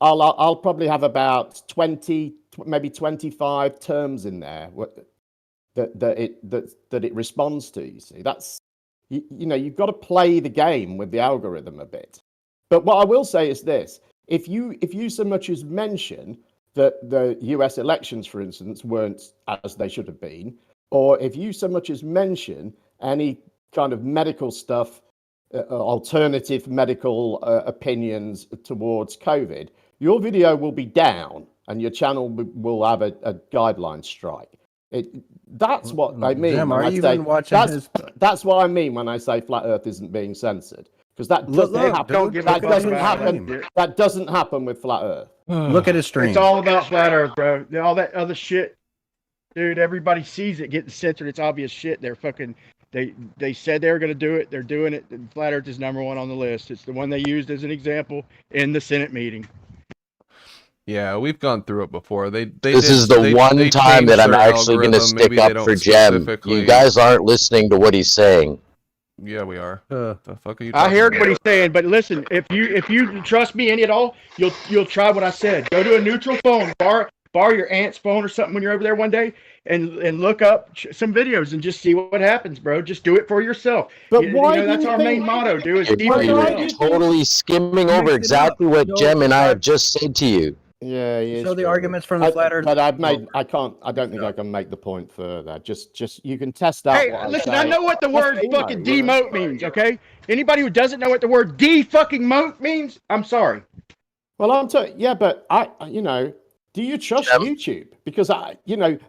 I'll probably have about 20, maybe 25 terms in there that it responds to. You see, that's you've got to play the game with the algorithm a bit. But what I will say is this: if you so much as mention that the US elections, for instance, weren't as they should have been, or if you so much as mention any kind of medical stuff, alternative medical opinions towards COVID, your video will be down and your channel will have a guideline strike. That's what I mean. Jim, when are I you say, even watching that's what I mean when I say flat Earth isn't being censored. Because that doesn't happen with flat Earth. Look at his stream. It's all about flat Earth, bro. All that other shit, dude. Everybody sees it getting censored. It's obvious shit. They're fucking They said they were going to do it. They're doing it. Flat Earth is number one on the list. It's the one they used as an example in the Senate meeting. Yeah, we've gone through it before. This is the one time that I'm actually going to stick up for Jem. You guys aren't listening to what he's saying. Yeah, we are. The fuck are you? I heard what he's saying, but listen, if you trust me any at all, you'll try what I said. Go to a neutral phone, borrow your aunt's phone or something when you're over there one day, and look up some videos and just see what happens, bro. Just do it for yourself. But why? That's our main motto. Do is You're totally skimming over exactly what Jem and I have just said to you. Yeah, So the arguments from the flat earth. But I don't think I can make the point further. Just you can test out. Hey, listen, I know what the word fucking demote means. Okay, anybody who doesn't know what the word de-fucking-mote means, I'm sorry. Well, yeah, but do you trust YouTube? Because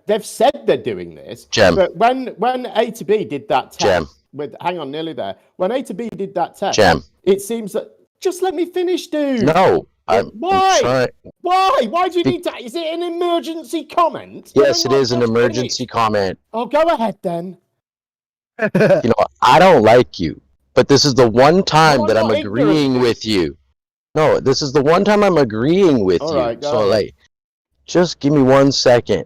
they've said they're doing this. But when A to B did that test hang on, nearly there. When A to B did that test, it seems that just let me finish, dude. No. Why? Why do you need to? Is it an emergency comment? Yes, it is an emergency comment. Oh, go ahead then. I don't like you, but this is the one time that I'm agreeing with you. No, this is the one time I'm agreeing with you. Right, so, just give me 1 second.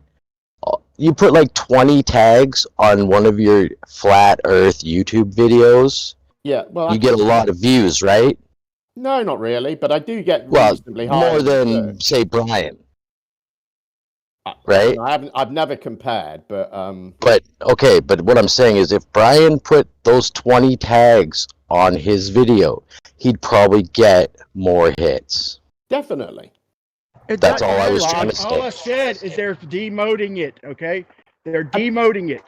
You put 20 tags on one of your flat Earth YouTube videos. Yeah, well, you get a lot of views, right? No, not really, but I do get reasonably high. More than say Brian, right? I've never compared, but But what I'm saying is, if Brian put those 20 tags on his video, he'd probably get more hits. Definitely. That's all I was trying to say. All I said is they're demoting it. Okay, they're demoting it.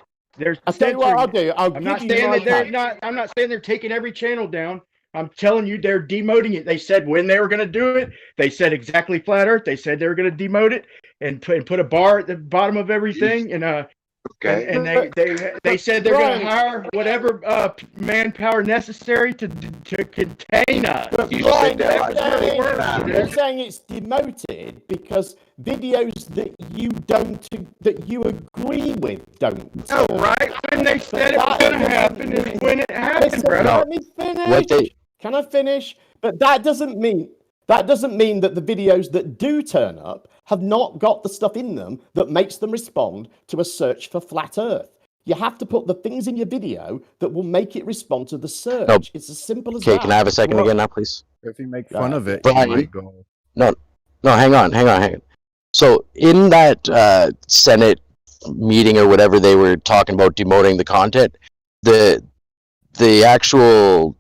I'll tell you what I'll do. I'm not saying that they're not. I'm not saying they're taking every channel down. I'm telling you, they're demoting it. They said when they were going to do it. They said exactly flat Earth. They said they were going to demote it and put a bar at the bottom of everything. And and they said they're going to hire whatever manpower necessary to contain us. They're saying it's demoted because videos that you agree with don't. Oh, right. When they said it was going to happen is when it happened, bro. Let me finish. Can I finish? But that doesn't mean that the videos that do turn up have not got the stuff in them that makes them respond to a search for flat Earth. You have to put the things in your video that will make it respond to the search. No. It's as simple as that. Okay, can I have a second again now, please? If you make fun of it, Brian, you might go. No, hang on. So in that Senate meeting or whatever, they were talking about demoting the content. The actual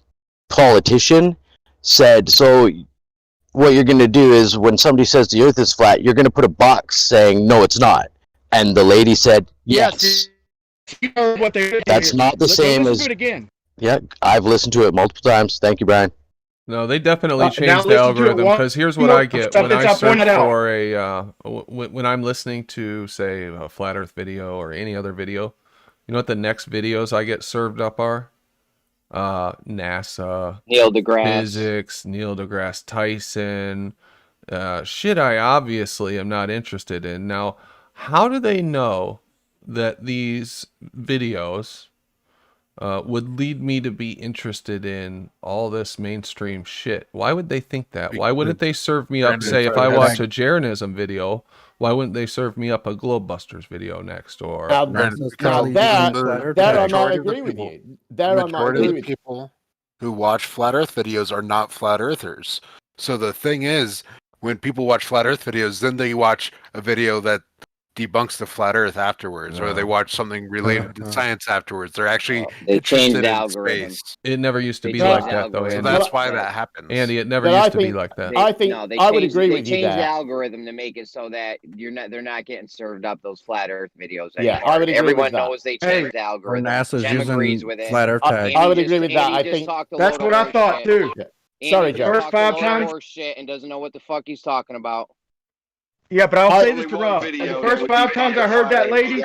politician said, so what you're going to do is when somebody says the Earth is flat, you're going to put a box saying, no, it's not. And the lady said, yes. You know what That's not the same as... Do it again. Yeah, I've listened to it multiple times. Thank you, Brian. No, they definitely changed the algorithm, because here's what I get when I search for when I'm listening to, say, a flat Earth video or any other video. You know what the next videos I get served up are? NASA, Neil deGrasse, physics, Neil deGrasse Tyson, shit I obviously am not interested in. Now, how do they know that these videos would lead me to be interested in all this mainstream shit? Why would they think that? Why wouldn't they serve me up, say, if I watch a Jeranism video, why wouldn't they serve me up a Globebusters video next? Or there I might agree with you. Majority of people who watch flat Earth videos are not flat Earthers. So the thing is, when people watch flat Earth videos, then they watch a video that debunks the flat Earth afterwards, or they watch something related to science afterwards. They're actually they changed the algorithm. Space. It never used to be like that, though, Andy. So that's why that happens. Andy, it never used to be like that. I think I would agree with you there. They changed the algorithm to make it so that they're not getting served up those flat Earth videos anymore. Yeah, I would agree Everyone with that. knows they changed the algorithm. NASA's Jem agrees using with it. flat Earth tags. I would agree with that. I think that's what I thought too. Sorry, Joe. First 5 times, shit and doesn't know what the fuck he's talking about. Yeah, but I'll say this to Rob. The first 5 times I heard that lady,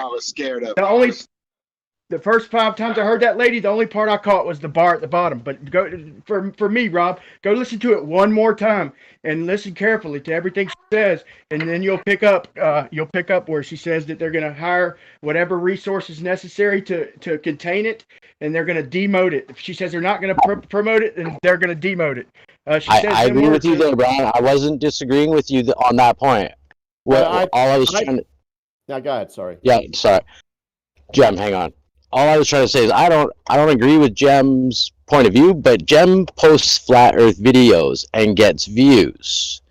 the The first 5 times I heard that lady, the only part I caught was the bar at the bottom. But go for me, Rob, go listen to it one more time and listen carefully to everything she says, and then you'll pick up where she says that they're going to hire whatever resources necessary to contain it, and they're going to demote it. If she says they're not going to promote it, then they're going to demote it. I agree with you there, Brian. I wasn't disagreeing with you on that point. All I was trying to... Now go ahead. Sorry. Yeah, sorry. Jem, hang on. All I was trying to say is I don't agree with Jem's point of view, but Jem posts flat Earth videos and gets views.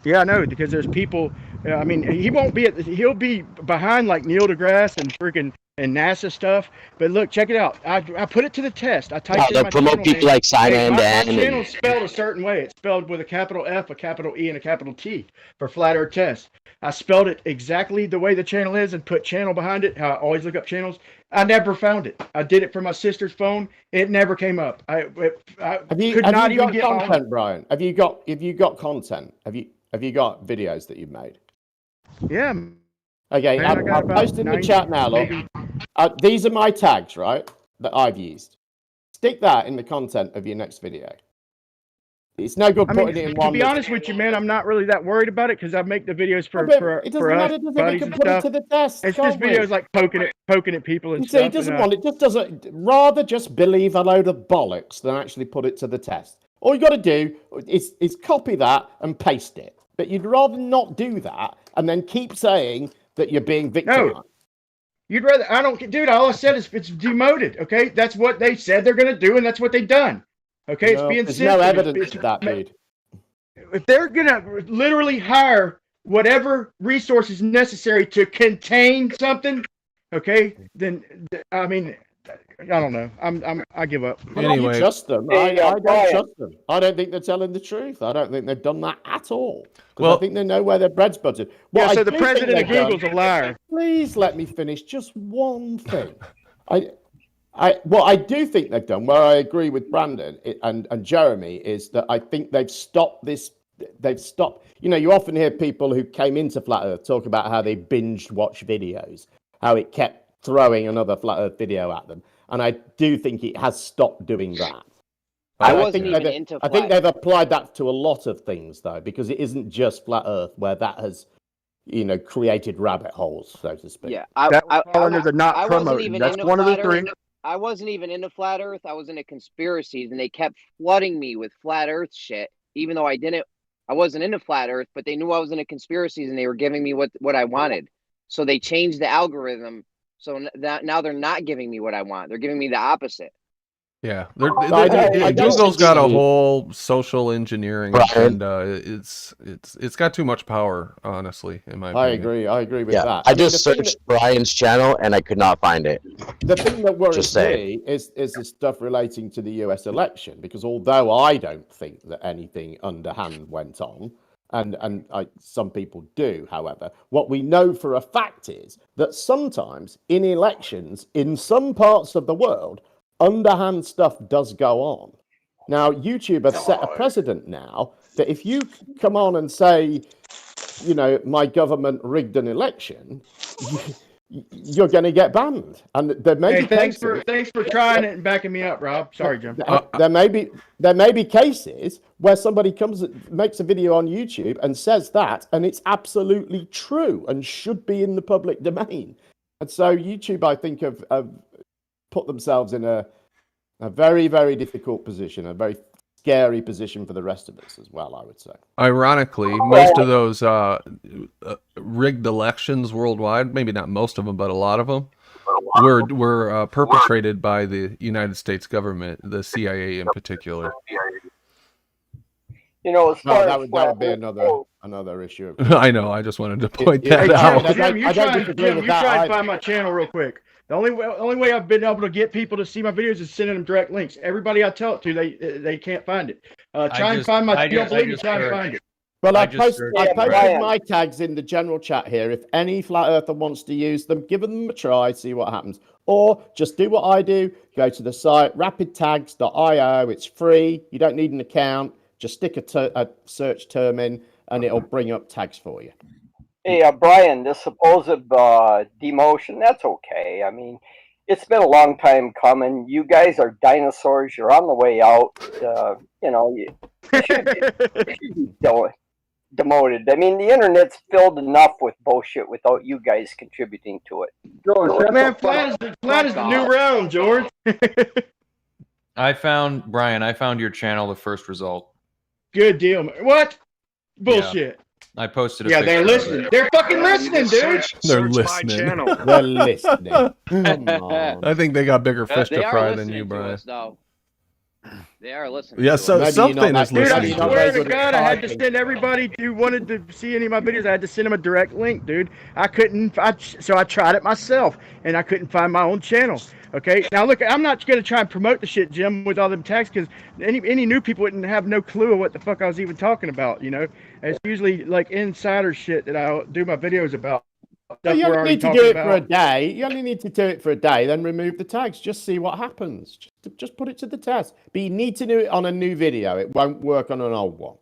Yeah, I know, because there's people. I mean, he'll be behind like Neil deGrasse and freaking and NASA stuff. But look, check it out. I put it to the test. I typed in my promote channel people name. like Simon My and channel's spelled a certain way. It's spelled with a capital F, a capital E, and a capital T for Flat Earth Test. I spelled it exactly the way the channel is and put channel behind it. How I always look up channels. I never found it. I did it for my sister's phone. It never came up. Have you got content, Brian? Have you got content? Have you got videos that you've made? Yeah. Okay, Man, I'll post in the chat now. Look, these are my tags, right? That I've used. Stick that in the content of your next video. It's no good putting it in one. To be honest with you, man, I'm not really that worried about it because I make the videos for it doesn't matter, us, does it? buddies We can and put stuff. it to the test. It's just videos like poking at people and stuff. See, he doesn't want it. Just doesn't. Rather just believe a load of bollocks than actually put it to the test. All you got to do is copy that and paste it. But you'd rather not do that and then keep saying that you're being victimized. No. You'd rather, dude, all I said is it's demoted, okay? That's what they said they're going to do, and that's what they've done. Okay, it's being there's no evidence of that, dude. If they're going to literally hire whatever resources necessary to contain something, okay, then, I mean, I don't know. I give up. Anyway, trust them. I don't trust them. I don't think they're telling the truth. I don't think they've done that at all. Well, I think they know where their bread's buttered. So the president of Google's a liar. Please let me finish just one thing. What I do think they've done, where I agree with Brandon and Jeremy, is that I think they've stopped this. They've stopped. You often hear people who came into Flat Earth talk about how they binged watch videos, how it kept throwing another Flat Earth video at them. And I do think it has stopped doing that. I think they've applied that to a lot of things, though, because it isn't just Flat Earth where that has, created rabbit holes, so to speak. Yeah, I wasn't even That's into one of the Flat three. Earth. I wasn't even into Flat Earth. I was into conspiracies, and they kept flooding me with Flat Earth shit, even though I wasn't into Flat Earth, but they knew I was into conspiracies, and they were giving me what I wanted. So they changed the algorithm. So now they're not giving me what I want. They're giving me the opposite. Yeah, Google's got a whole social engineering agenda. It's got too much power, honestly, in my opinion. I agree with that. I just searched Brian's channel and I could not find it. The thing that worries me is the stuff relating to the US election, because although I don't think that anything underhand went on, and some people do, however, what we know for a fact is that sometimes in elections in some parts of the world, underhand stuff does go on. Now, YouTube has set a precedent now that if you come on and say, my government rigged an election, you're going to get banned. And there may be thanks for trying it and backing me up, Rob. Sorry, Jim. There may be cases where somebody makes a video on YouTube and says that, and it's absolutely true and should be in the public domain. And so YouTube, I think, have put themselves in a very, very difficult position, a very scary position for the rest of us as well, I would say. Ironically, most of those rigged elections worldwide, maybe not most of them, but a lot of them, were perpetrated by the United States government, the CIA in particular. That would be another issue. I know. I just wanted to point that out. Jim, you try and find my channel real quick. The only way I've been able to get people to see my videos is sending them direct links. Everybody I tell it to, they can't find it. Try and find my. Try and find it. Well, I posted my tags in the general chat here. If any flat earther wants to use them, give them a try, see what happens. Or just do what I do. Go to the site rapidtags.io. It's free. You don't need an account. Just stick a search term in, and it'll bring up tags for you. Hey, Brian, this supposed demotion, that's okay. I mean, it's been a long time coming. You guys are dinosaurs. You're on the way out. You should be demoted. I mean, the internet's filled enough with bullshit without you guys contributing to it. Man, flat is the new round, George. Brian, I found your channel, the first result. Good deal, man. What? Bullshit. I posted a Yeah, picture they're of listening. it. They're fucking listening, dude. They're listening. They're listening. Come on. I think they got bigger fish They to are fry than listening you, to Brian. us, though. They are listening. Yeah, to so us. something is Dude, I listening. swear to God, I had to send everybody who wanted to see any of my videos. I had to send them a direct link, dude. So I tried it myself, and I couldn't find my own channel. Okay, now look, I'm not gonna try and promote the shit, Jim, with all them tags, because any new people wouldn't have no clue of what the fuck I was even talking about. You know, it's usually like insider shit that I do my videos about. So you only need to do it for a day. You only need to do it for a day, then remove the tags. Just see what happens. Just put it to the test. But you need to do it on a new video. It won't work on an old one.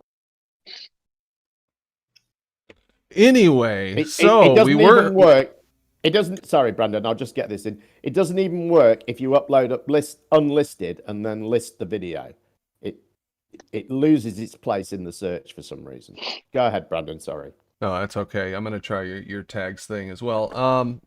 Anyway, It doesn't we even were work. It doesn't. Sorry, Brandon. I'll just get this in. It doesn't even work if you upload unlisted and then list the video. It loses its place in the search for some reason. Go ahead, Brandon. Sorry. No, that's okay. I'm gonna try your tags thing as well.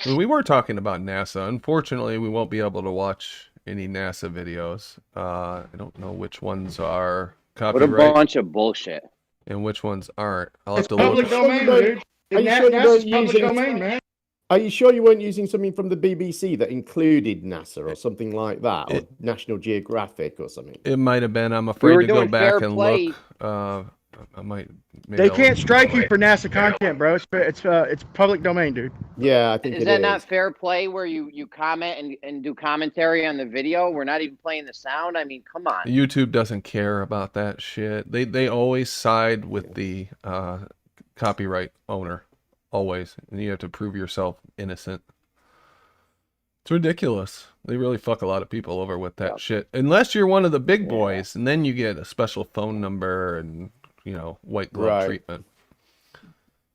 We were talking about NASA. Unfortunately, we won't be able to watch any NASA videos. I don't know which ones are What a copyright bunch of bullshit. and which ones aren't. I'll have It's to public look. domain, dude. Are you And sure you NASA's weren't public using? domain, man. Are you sure you weren't using something from the BBC that included NASA or something like that, or National Geographic or something? It might have been. I'm We afraid were to go doing back fair and play. look. I might. Maybe They I'll- can't strike you for NASA content, bro. It's public domain, dude. Yeah, I think Is that not fair play where you comment and do commentary on the video? We're not even playing the sound. I mean, come on. YouTube doesn't care about that shit. They always side with the copyright owner, always, and you have to prove yourself innocent. It's ridiculous. They really fuck a lot of people over with that shit. Unless you're one of the big boys, and then you get a special phone number and white glove treatment.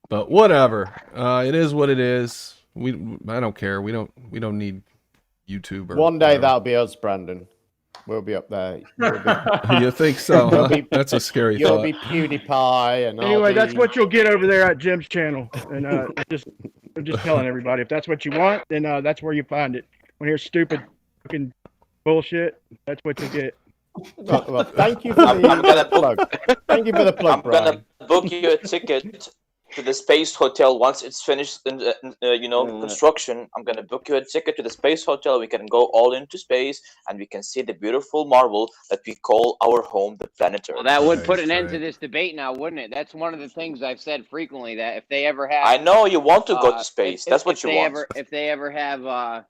But whatever, it is what it is. I don't care. We don't need YouTube. Or One day whatever. that'll be us, Brandon. We'll be up there. You think so? You'll Huh? be- That's a scary You'll thought. be PewDiePie, and Anyway, that's be... what you'll get over there at Jim's channel. And I'm just telling everybody, if that's what you want, then that's where you find it. When you hear stupid fucking bullshit, that's what you get. Well, thank you for the plug. Thank you for the plug, I'm Brian. gonna book you a ticket to the Space Hotel once it's finished in construction. I'm gonna book you a ticket to the Space Hotel. We can go all into space and we can see the beautiful marble that we call our home, the planet Earth. Well, that would put an end to this debate now, wouldn't it? That's one of the things I've said frequently, that if they ever have... I know you want to go to space. That's what you want. If they ever have...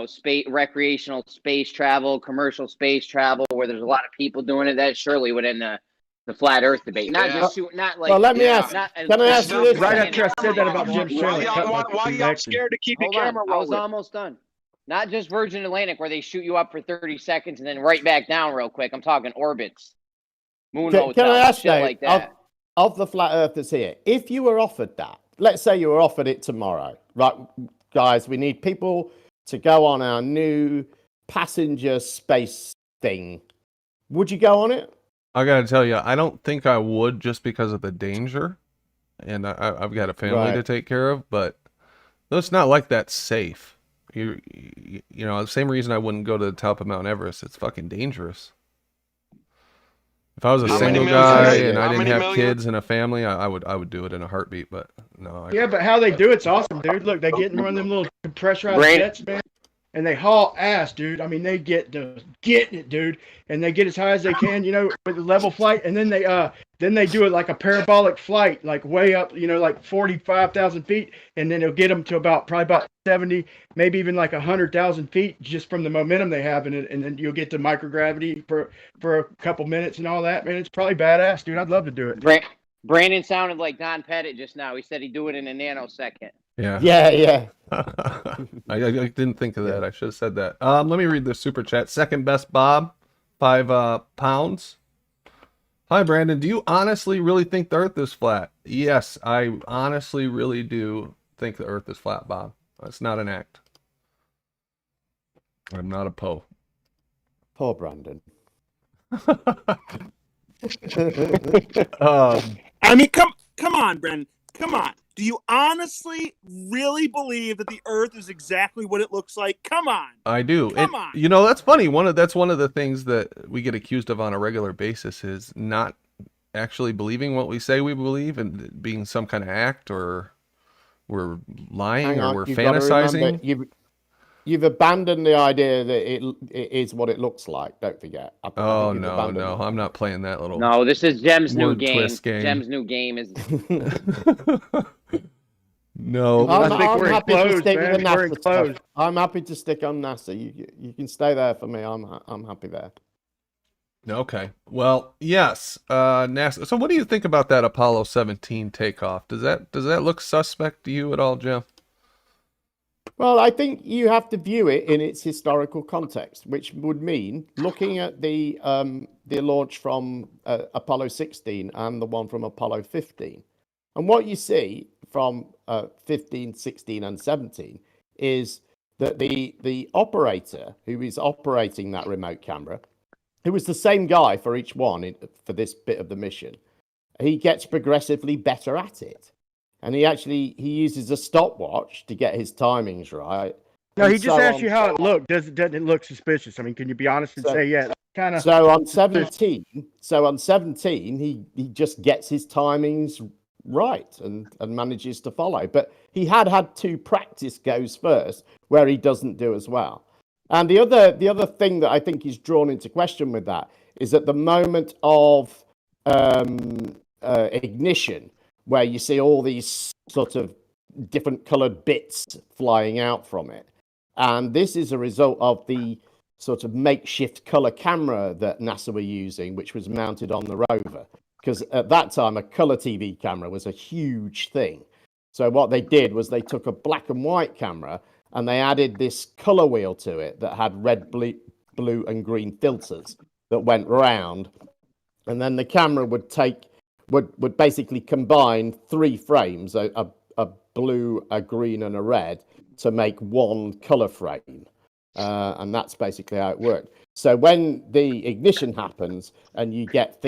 space, recreational space travel, commercial space travel, where there's a lot of people doing it, that surely would end the flat Earth debate. Not just not like. Well, let me ask. Not, Can I ask you this? Right after I said that about Jim's channel. Why y'all scared to keep your camera I was rolling? almost done. Not just Virgin Atlantic, where they shoot you up for 30 seconds and then right back down real quick. I'm talking orbits, moon hotels, Can I ask shit you, like that. of the flat earthers here, if you were offered that, let's say you were offered it tomorrow, right, guys, we need people to go on our new passenger space thing. Would you go on it? I gotta tell you, I don't think I would, just because of the danger, and I've got a family to take care of. But it's not like that safe. You know, the same reason I wouldn't go to the top of Mount Everest. It's fucking dangerous. If I was a single guy and I didn't have kids and a family, I would do it in a heartbeat. But no. Yeah, but how they do it's awesome, dude. Look, they get in one of them little pressurized jets, man, and they haul ass, dude. I mean, they getting it, dude, and they get as high as they can, with the level flight, and then they do it like a parabolic flight, like way up, like 45,000 feet, and then it'll get them to probably about 70, maybe even like 100,000 feet, just from the momentum they have in it, and then you'll get to microgravity for a couple minutes and all that, man. It's probably badass, dude. I'd love to do it. Brandon sounded like Don Pettit just now. He said he'd do it in a nanosecond. Yeah. I didn't think of that. I should have said that. Let me read the super chat. Second best Bob, £5. Hi Brandon, do you honestly really think the Earth is flat? Yes, I honestly really do think the Earth is flat, Bob. It's not an act. I'm not a Poe. Poor Brandon. I mean, come on, Brendan. Come on. Do you honestly really believe that the Earth is exactly what it looks like? Come on. I do. Come on. You know, that's funny. That's one of the things that we get accused of on a regular basis is not actually believing what we say we believe and being some kind of act, or we're lying, or we're fantasizing. You've abandoned the idea that it is what it looks like. Don't forget. Oh no, I'm not playing that little. No, this is Jem's new word game. twist game. Jem's new game is. No, I'm happy to stick with the NASA stuff. I'm happy to stick on NASA. You can stay there for me. I'm happy there. Okay. Well, yes. NASA. So, what do you think about that Apollo 17 takeoff? Does that look suspect to you at all, Jim? Well, I think you have to view it in its historical context, which would mean looking at the launch from Apollo 16 and the one from Apollo 15. And what you see from 15, 16, and 17 is that the operator who is operating that remote camera, who was the same guy for each one for this bit of the mission, he gets progressively better at it. And he uses a stopwatch to get his timings right. No, he just asked you how it looked. Doesn't it look suspicious? I mean, can you be honest and say, yeah, kind of. So on 17, he just gets his timings right and manages to follow. But he had 2 practice goes first where he doesn't do as well. And the other thing that I think is drawn into question with that is at the moment of ignition, where you see all these sort of different colored bits flying out from it. And this is a result of the sort of makeshift color camera that NASA were using, which was mounted on the rover. Because at that time, a color TV camera was a huge thing. So what they did was they took a black and white camera and they added this color wheel to it that had red, blue, and green filters that went round. And then the camera would basically combine 3 frames, a blue, a green, and a red, to make one color frame. And that's basically how it worked. So when the ignition happens and you get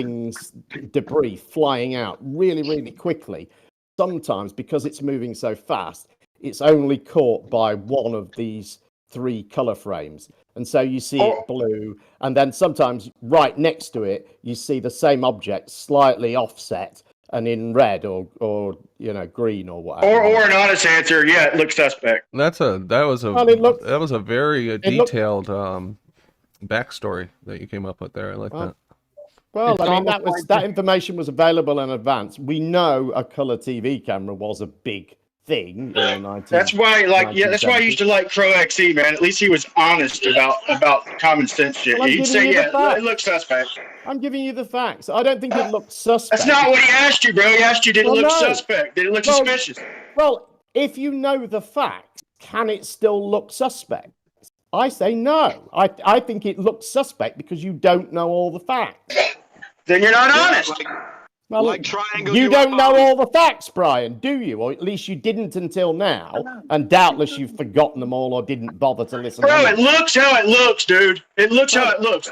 debris flying out really, really quickly, sometimes because it's moving so fast, it's only caught by one of these 3 color frames. And so you see it blue, and then sometimes right next to it, you see the same object slightly offset and in red or green or whatever. Or an honest answer, yeah, it looks suspect. That was a very detailed backstory that you came up with there. I like that. Well, I mean, that information was available in advance. We know a color TV camera was a big thing in the 1970s. That's why I used to like Crow XE, man. At least he was honest about common sense shit. Well, He'd say, yeah, it looks suspect. I'm giving you the facts. I don't think it looks suspect. That's not what he asked you, bro. He asked you, did it look suspect? Did it look suspicious? Well, if you know the facts, can it still look suspect? I say no. I think it looks suspect because you don't know all the facts. Then you're not honest. Well, like triangle, you don't know all the facts, Brian, do you? Or at least you didn't until now, and doubtless you've forgotten them all or didn't bother to listen. Bro, it looks how it looks, dude. It looks how it looks.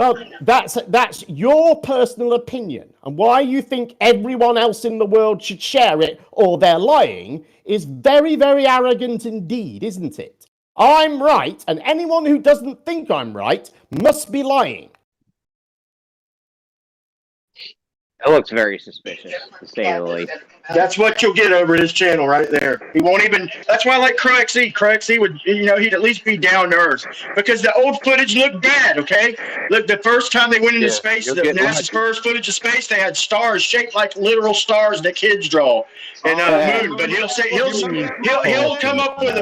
Well, that's your personal opinion, and why you think everyone else in the world should share it or they're lying is very, very arrogant indeed, isn't it? I'm right, and anyone who doesn't think I'm right must be lying. It looks very suspicious, to say the least. That's what you'll get over his channel right there. He won't even. That's why I like Crow XE. Crow XE would, he'd at least be down to earth because the old footage looked bad. Okay, look, the first time they went into space, NASA's first footage of space, they had stars shaped like literal stars that kids draw, and moon. But he'll come up with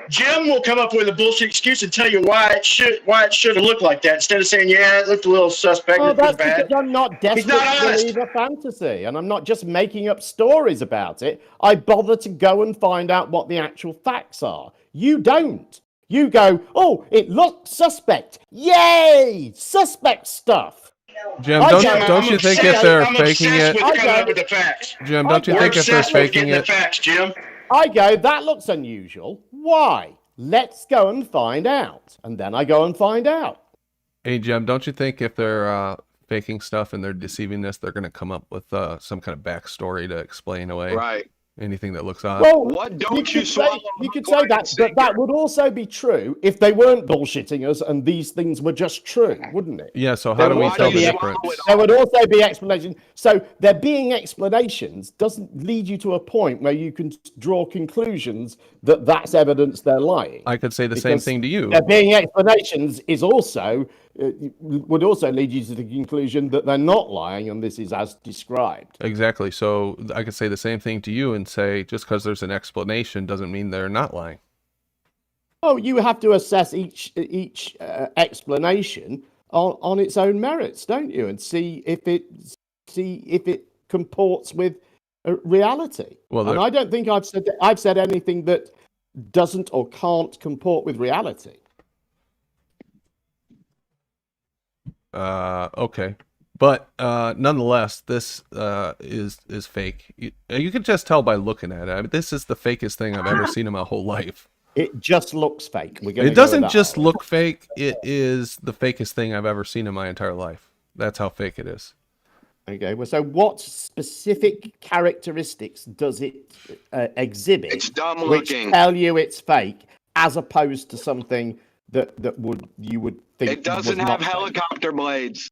Jim will come up with a bullshit excuse and tell you why it should have looked like that instead of saying, yeah, it looked a little suspect. Well, it was that's bad. because I'm not desperate to believe a fantasy, and I'm not just making up stories about it. I bother to go and find out what the actual facts are. You don't. You go, oh, it looks suspect. Yay! Suspect stuff. Jim, don't you think if they're faking it? Jim, don't you think if they're faking it? Jim. I go, that looks unusual. Why? let's go and find out. And then I go and find out. Hey, Jem, don't you think if they're faking stuff and they're deceiving us, they're going to come up with some kind of backstory to explain away anything that looks odd? Well, What don't you could say that, but that would also be true if they weren't bullshitting us and these things were just true, wouldn't it? Yeah, so how do we tell the difference? There would also be explanations. So there being explanations doesn't lead you to a point where you can draw conclusions that that's evidence they're lying. I could say the same thing to you. There being explanations is also would also lead you to the conclusion that they're not lying and this is as described. Exactly. So I could say the same thing to you and say just because there's an explanation doesn't mean they're not lying. Oh, you have to assess each explanation on its own merits, don't you, and see if it comports with reality. Well, and I don't think I've said anything that doesn't or can't comport with reality. Okay, but nonetheless, this is fake. You can just tell by looking at it. I mean, this is the fakest thing I've ever seen in my whole life. It just looks fake. It doesn't just look fake. It is the fakest thing I've ever seen in my entire life. That's how fake it is. Okay, well, so what specific characteristics does it exhibit? It's dumb which looking. Tell you it's fake, as opposed to something that you would think It doesn't was have not fake. helicopter blades.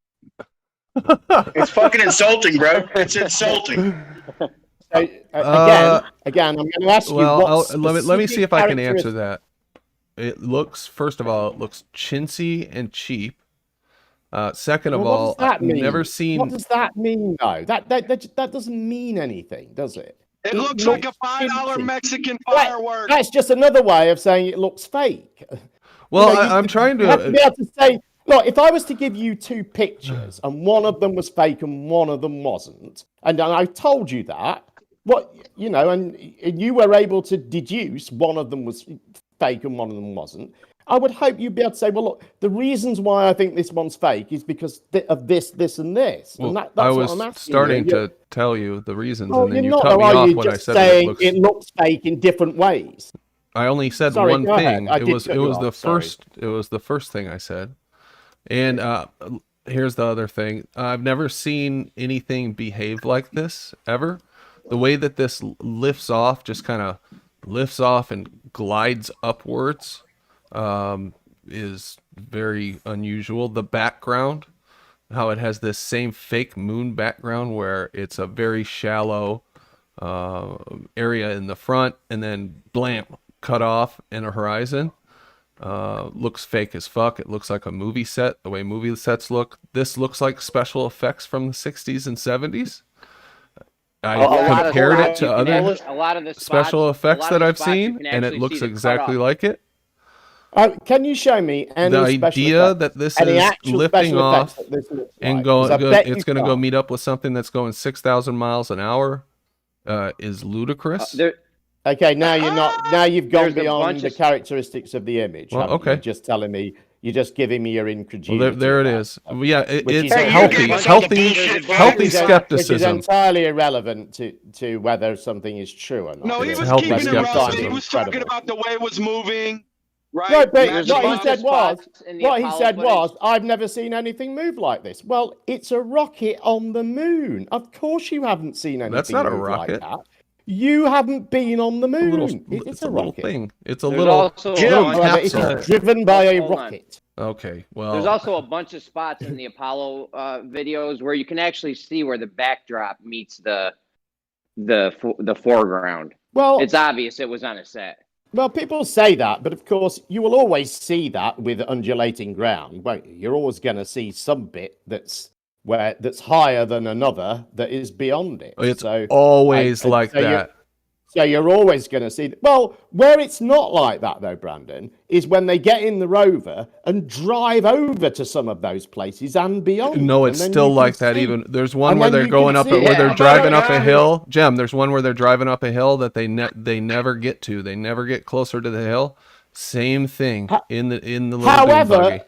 It's fucking insulting, bro. It's insulting. So, again, I'm going to ask you. Well, what let me see if I can answer specific that. It looks, first of all, it looks chintzy and cheap. Second of Well, all, what does that I've mean? never seen. What does that mean, though? That doesn't mean anything, does it? It looks like a $5 Mexican firework. That's just another way of saying it looks fake. Well, You know, I'm trying You have to to. be able to say, look, if I was to give you two pictures and one of them was fake and one of them wasn't, and I told you that, and you were able to deduce one of them was fake and one of them wasn't, I would hope you'd be able to say, well, look, the reasons why I think this one's fake is because of this, this, and this. Well, And that's I what was I'm asking starting you. to tell you the reasons, Well, and then you you're cut not, me are off you when I just said that saying it looks fake in different ways? I only said Sorry, one go ahead. thing. I It did was cut you off, the sorry. first. It was the first thing I said. And here's the other thing. I've never seen anything behave like this ever. The way that this lifts off, just kind of lifts off and glides upwards, is very unusual. The background, how it has this same fake moon background where it's a very shallow area in the front and then blam, cut off in a horizon. Looks fake as fuck. It looks like a movie set, the way movie sets look. This looks like special effects from the 60s and 70s. I compared it to other special effects that I've seen, and it looks exactly like it. Can you show me any The special idea effects? that this Any is actual lifting special off effects that this looks and like? going, 'Cause I bet it's you going to go can't. meet up with something that's going 6,000 miles an hour, is ludicrous. Okay, now you're not. Now you've gone There's a beyond bunch the of- characteristics of the image. Well, haven't you? okay. You're just telling me. You're just giving me your Well, incredulity. there it about is. stuff, Yeah, which it's is healthy, healthy Which is skepticism. entirely irrelevant to whether something is true or not. No, he It's was healthy keeping it relevant. skepticism. He was talking about the way it was moving, right? Right, but There's a what he bunch said of was, spots in the what he Apollo said footage. was, I've never seen anything move like this. Well, it's a rocket on the moon. Of course, you haven't seen anything. That's not a move rocket. Like that. You haven't been on the moon. It's It's a a little rocket. thing. It's a There's little, also little It capsule. is driven by a Hold on. rocket. Okay, well, There's also a bunch of spots in the Apollo videos where you can actually see where the backdrop meets the foreground. Well, It's obvious it was on a set. Well, people say that, but of course, you will always see that with undulating ground, won't you? You're always going to see some bit that's higher than another that is beyond it. it's So always like so that. So you're always going to see. Well, where it's not like that, though, Brandon, is when they get in the rover and drive over to some of those places and beyond. No, And it's then still you can like that. see- Even there's one and where then they're you going can up, see- where they're Yeah, driving up a yeah. hill. Jem, there's one where they're driving up a hill that they never get to. They never get closer to the hill. Same thing in the little dune buggy.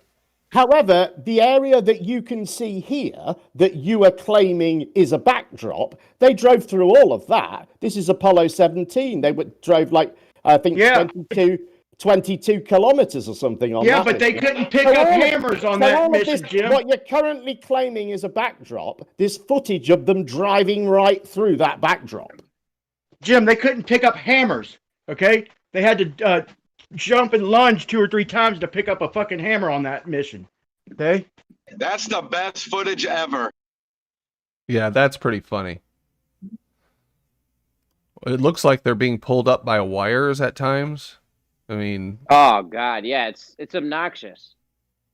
However, the area that you can see here that you are claiming is a backdrop, they drove through all of that. This is Apollo 17. They drove like, I think, 22 kilometers or something on Yeah, that but they mission. couldn't pick So up all of- hammers on so that all of mission, this, Jim. what you're currently claiming is a backdrop, this footage of them driving right through that backdrop. Jim, they couldn't pick up hammers. Okay, they had to jump and lunge 2 or 3 times to pick up a fucking hammer on that mission. Okay. That's the best footage ever. Yeah, that's pretty funny. It looks like they're being pulled up by wires at times. I mean, Oh God, yeah, it's obnoxious.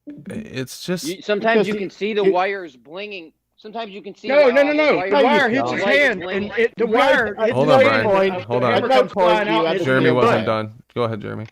it's just Sometimes you Because can see the wires blinging. Sometimes you can see. No. the The wire the hits his light hand, blinging. and the wire. hits Hold his on, hand, Brian. and Hold the on. hammer At no comes point flying do you out and have hits to him in Jeremy the wasn't butt. done. Go ahead, Jeremy.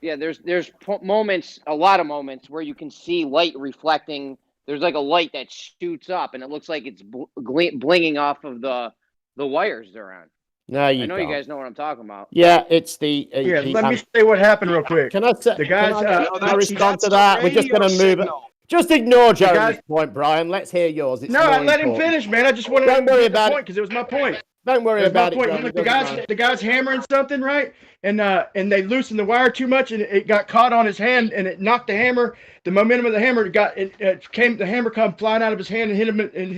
Yeah, there's moments, a lot of moments where you can see light reflecting. There's like a light that shoots up, and it looks like it's blinging off of the wires they're on. No, you I know don't. you guys know what I'm talking about. Yeah, it's the. Yeah, let me say what happened real quick. Can I say? The guys, can I respond that's to the that? We're just radio going to move it. signal. Just ignore The guys- Jeremy's point, Brian. Let's hear yours. It's No, more I let him important. finish, man. I just wanted Don't to worry make the about point it. because it was my point. Don't worry That's my about it. point. Jeremy. Look, It doesn't matter. the guy's hammering something, right? And they loosened the wire too much, and it got caught on his hand, and it knocked the hammer. The momentum of the hammer the hammer come flying out of his hand and hit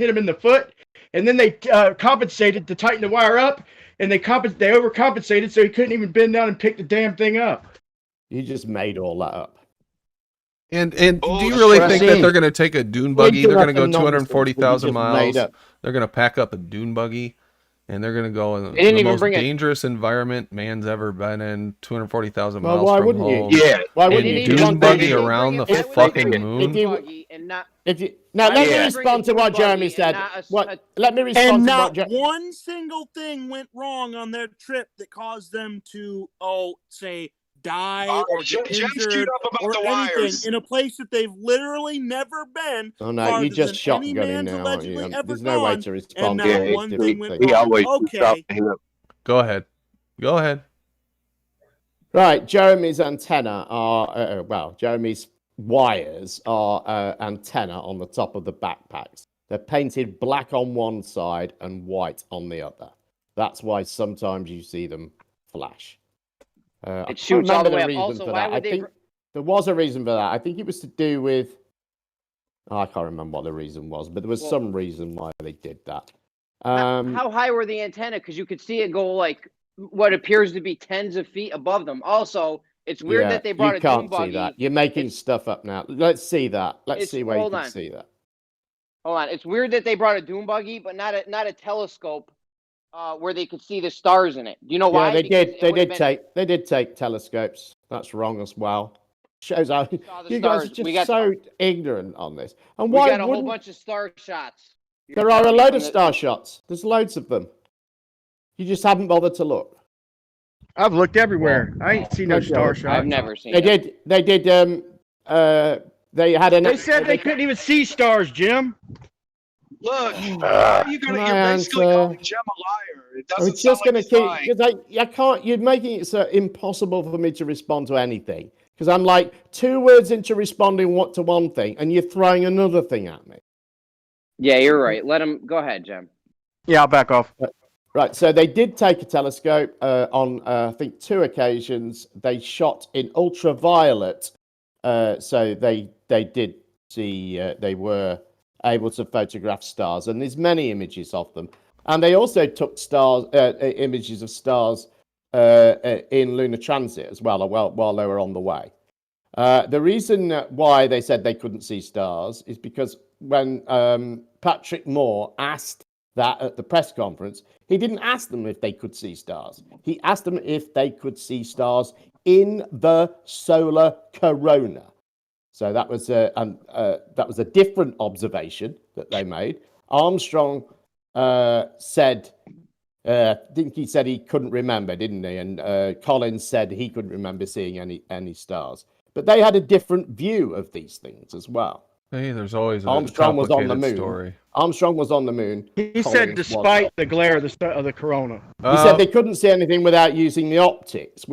him in the foot. And then they compensated to tighten the wire up, and they overcompensated, so he couldn't even bend down and pick the damn thing up. You just made all that up. And do you Bullshit. really think that they're going to take a dune buggy? They're going to go Nonsense 240,000 that you just miles. made up. They're going to pack up a dune buggy, and they're going to go in They didn't the even most bring dangerous environment man's ever been in. 240,000 Well, miles why from wouldn't you? home. Yeah. Why They wouldn't didn't you? even Dune bring buggy it- around the why would they fucking bring a moon? dune buggy and not? If you now, Why let would me they respond bring a to what dune Jeremy buggy said. and not Let me And respond to what not Jeremy. one single thing went wrong on their trip that caused them to, say, die or get James queued injured up about or the anything wires. in a place that they've literally never been. Oh no, farther you just than any shotgunning man's now, aren't allegedly you? ever There's no way gone, to and respond not to Yeah, these one thing different went things. wrong. Okay. Go ahead. Go ahead. Right, Jeremy's antenna are Jeremy's wires are antenna on the top of the backpacks. They're painted black on one side and white on the other. That's why sometimes you see them flash. I can't shoots all the remember way up. reason Also, for why that. would I they think there was a reason for that. I think it was to do with. I can't remember what the reason was, but there was some reason why they did that. How high were the antenna? Because you could see it go like what appears to be tens of feet above them. Also, it's weird that they brought you a dune can't buggy. see that. You're making stuff up now. Let's see that. Let's see where you hold can on. see that. Hold on, it's weird that they brought a dune buggy, but not a telescope where they could see the stars in it. Do you know why? Yeah, they Because did. it They would've did been- take telescopes. That's wrong as well. Shows how the you guys stars. are just We got- so ignorant on this. And We why got a whole wouldn't bunch of star shots. there are a load of star shots? There's loads of them. You just haven't bothered to look. I've looked everywhere. I ain't seen no Okay. star shots. I've never seen. They did. They did. They had an. They said they couldn't even see stars, Jim. Look, you're basically calling Jim a liar. It I doesn't was just sound going like to he's keep lying. because I can't. You're making it so impossible for me to respond to anything because I'm like 2 words into responding to one thing, and you're throwing another thing at me. Yeah, you're right. Let him go ahead, Jim. Yeah, I'll back off. Right. So they did take a telescope on I think 2 occasions. They shot in ultraviolet, so they did see. They were able to photograph stars, and there's many images of them. And they also took images of stars in lunar transit as well, while they were on the way. The reason why they said they couldn't see stars is because when Patrick Moore asked that at the press conference, he didn't ask them if they could see stars. He asked them if they could see stars in the solar corona. So that was a different observation that they made. Armstrong said, I think he said he couldn't remember, didn't he? And Collins said he couldn't remember seeing any stars. But they had a different view of these things as well. Hey, there's always a Armstrong was on the complicated moon. story. Armstrong was on the moon. He Collins said wasn't. despite the glare of the corona. He said they couldn't see anything without using the optics,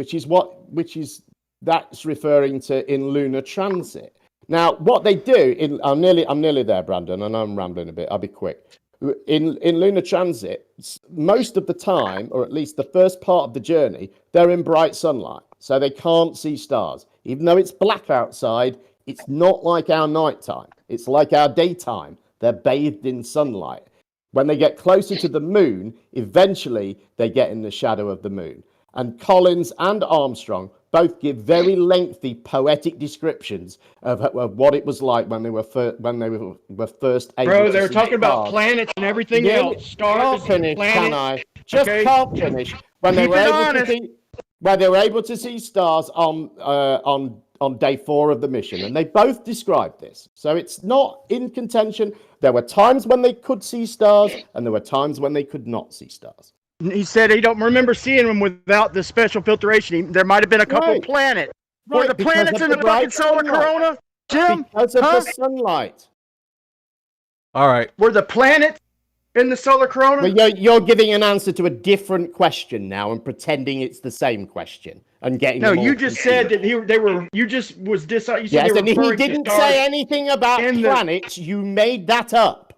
that's referring to in lunar transit. Now, what they do I'm nearly there, Brandon. I know I'm rambling a bit. I'll be quick. in lunar transit, most of the time, or at least the first part of the journey, they're in bright sunlight, so they can't see stars. Even though it's black outside, it's not like our nighttime. It's like our daytime. They're bathed in sunlight. When they get closer to the moon, eventually they get in the shadow of the moon. And Collins and Armstrong both give very lengthy poetic descriptions of what it was like when they were first able Bro, to they were see talking about stars. planets and everything else. Stars, Can't finish, planets. can I? Just okay? can't finish. When they Keep were it able honest. to see, where they were able to see stars on day 4 of the mission, and they both described this. So it's not in contention. There were times when they could see stars, and there were times when they could not see stars. He said he don't remember seeing them without the special filtration. There might have been a couple Right. planets. Were Right, the because planets of in the the fucking bright solar sunlight. corona, Jim? Because of Huh? the sunlight. All right. Were the planets in the solar corona? Well, you're giving an answer to a different question now and pretending it's the same question and getting No, them all you just confused. said that they were. You just was dis. You said Yes, they were and he referring to didn't stars say anything about in the- planets. You made that up.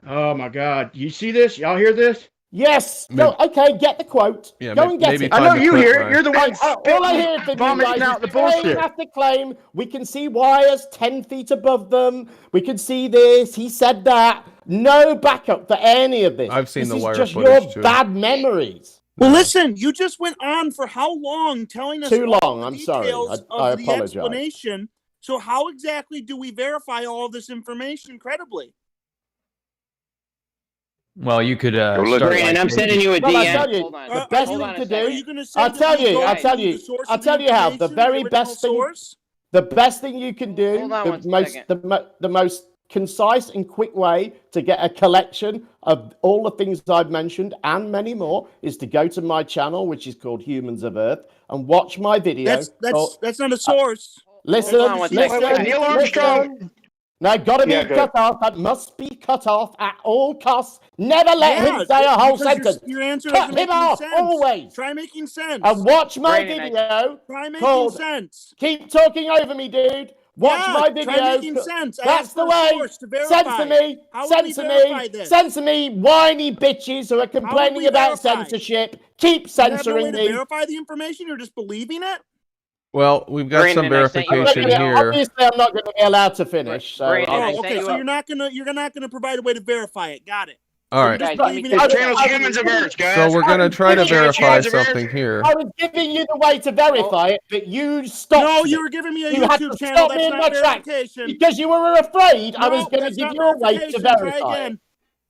Oh my God! You see this? Y'all hear this? Yes. Go, okay, get the quote. Yeah, Go and get maybe it. I know find the you clip, hear it. Ryan. You're the one All I hear from you vomiting guys out is the claim bullshit. after claim. We can see wires 10 feet above them. We can see this. He said that. No backup for any of this. I've seen this the is wire just footage, your too. bad memories. Well, listen, you just went on for how long telling us Too all long. the I'm sorry. details I of the apologize. explanation. So how exactly do we verify all of this information credibly? Well, you could look, start. Brandon, I'm sending you a Well, I DM. tell you, Hold on. the best Hold thing on a to second. Are do. you going to say I'll that tell we you. go I'll to tell the you. source I'll of tell you how. The information, very original best thing. source? The best thing you can do. Hold on one most. second. The most concise and quick way to get a collection of all the things I've mentioned and many more is to go to my channel, which is called Humans of Earth, and watch my video. That's not a source. Listen, Hold on one second. Wait, Neil Armstrong. No, gotta be Yeah, go. cut off. That must be cut off at all costs. Never let him say a whole because sentence. Your answer Cut doesn't make him any off, sense. always. Try making sense. And watch my Brandon, video. Try making called sense. Keep talking over me, dude. Watch Yeah, my video. try making sense. I That's asked the for a way. source to verify. Censor me. How would we Censor verify me. this? Censor me, whiny bitches who are complaining we about verify? censorship. Keep You have no way censoring to me. verify the information. You're just believing it. Well, we've got some Brandon, I sent you a verification video. here. Obviously, I'm not going to be allowed to finish. So Brandon, I Oh, sent okay. you So a- you're not gonna provide a way to verify it. Got it. All You're right. just Guys, give me believing two it. The channel's Humans of Earth, guys. So we're gonna try to Humans of verify Earth. something here. I was giving you the way to verify it, but you stopped. No, me. you were giving me a You had YouTube to channel. stop me That's in not my tracks verification. because you were afraid I was No, going to that's give not you a way to verification. Try verify again. it.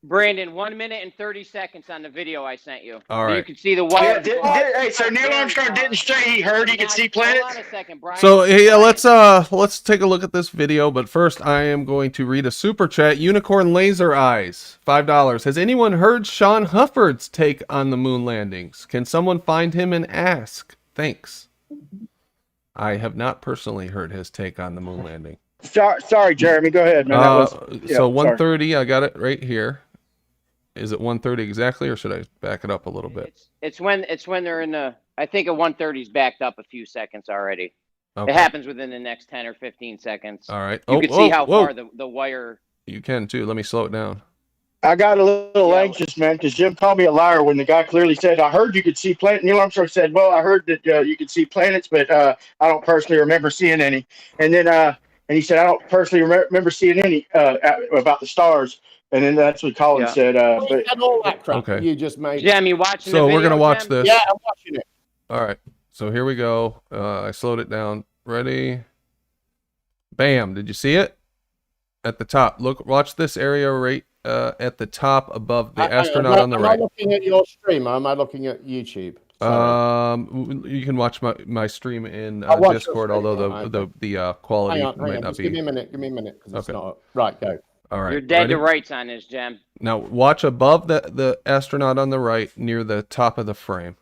Brandon, 1 minute and 30 seconds on the video I sent you. All So you right. can see the Yeah, wire. hey, so Neil Armstrong didn't say he heard he could see planets? Hold on a second, Brian. So yeah, Brian. let's take a look at this video. But first, I am going to read a super chat. Unicorn Laser Eyes, $5. Has anyone heard Sean Hufford's take on the moon landings? Can someone find him and ask? Thanks. I have not personally heard his take on the moon landing. Sorry, Jeremy. Go ahead, man. So 1:30, I got it right here. Is it 1:30 exactly, or should I back it up a little bit? It's when they're in the. I think a 130's backed up a few seconds already. Okay. It happens within the next 10 or 15 seconds. All right. You can see how far the wire. You can too. Let me slow it down. I got a little anxious, man, because Jim called me a liar when the guy clearly said, I heard you could see planets. Neil Armstrong said, well, I heard that you could see planets, but I don't personally remember seeing any. And then and he said, I don't personally remember seeing any about the stars. And then that's what Colin said. But and all that crap Okay. you just made. Jim, you watching So the video, we're gonna watch Jim? this. Yeah, I'm watching it. All right. So here we go. I slowed it down. Ready? Bam. Did you see it? At the top. Look. Watch this area right at the top above the astronaut on the right. Am I looking at your stream or am I looking at YouTube? You can watch my stream in I'll watch Discord, your stream, although alright. the quality Hang on, might not just be. give me a minute. Give me a minute because it's Okay. not right. Go. All right. You're dead ready? to rights on this, Jim. Now watch above the astronaut on the right near the top of the frame.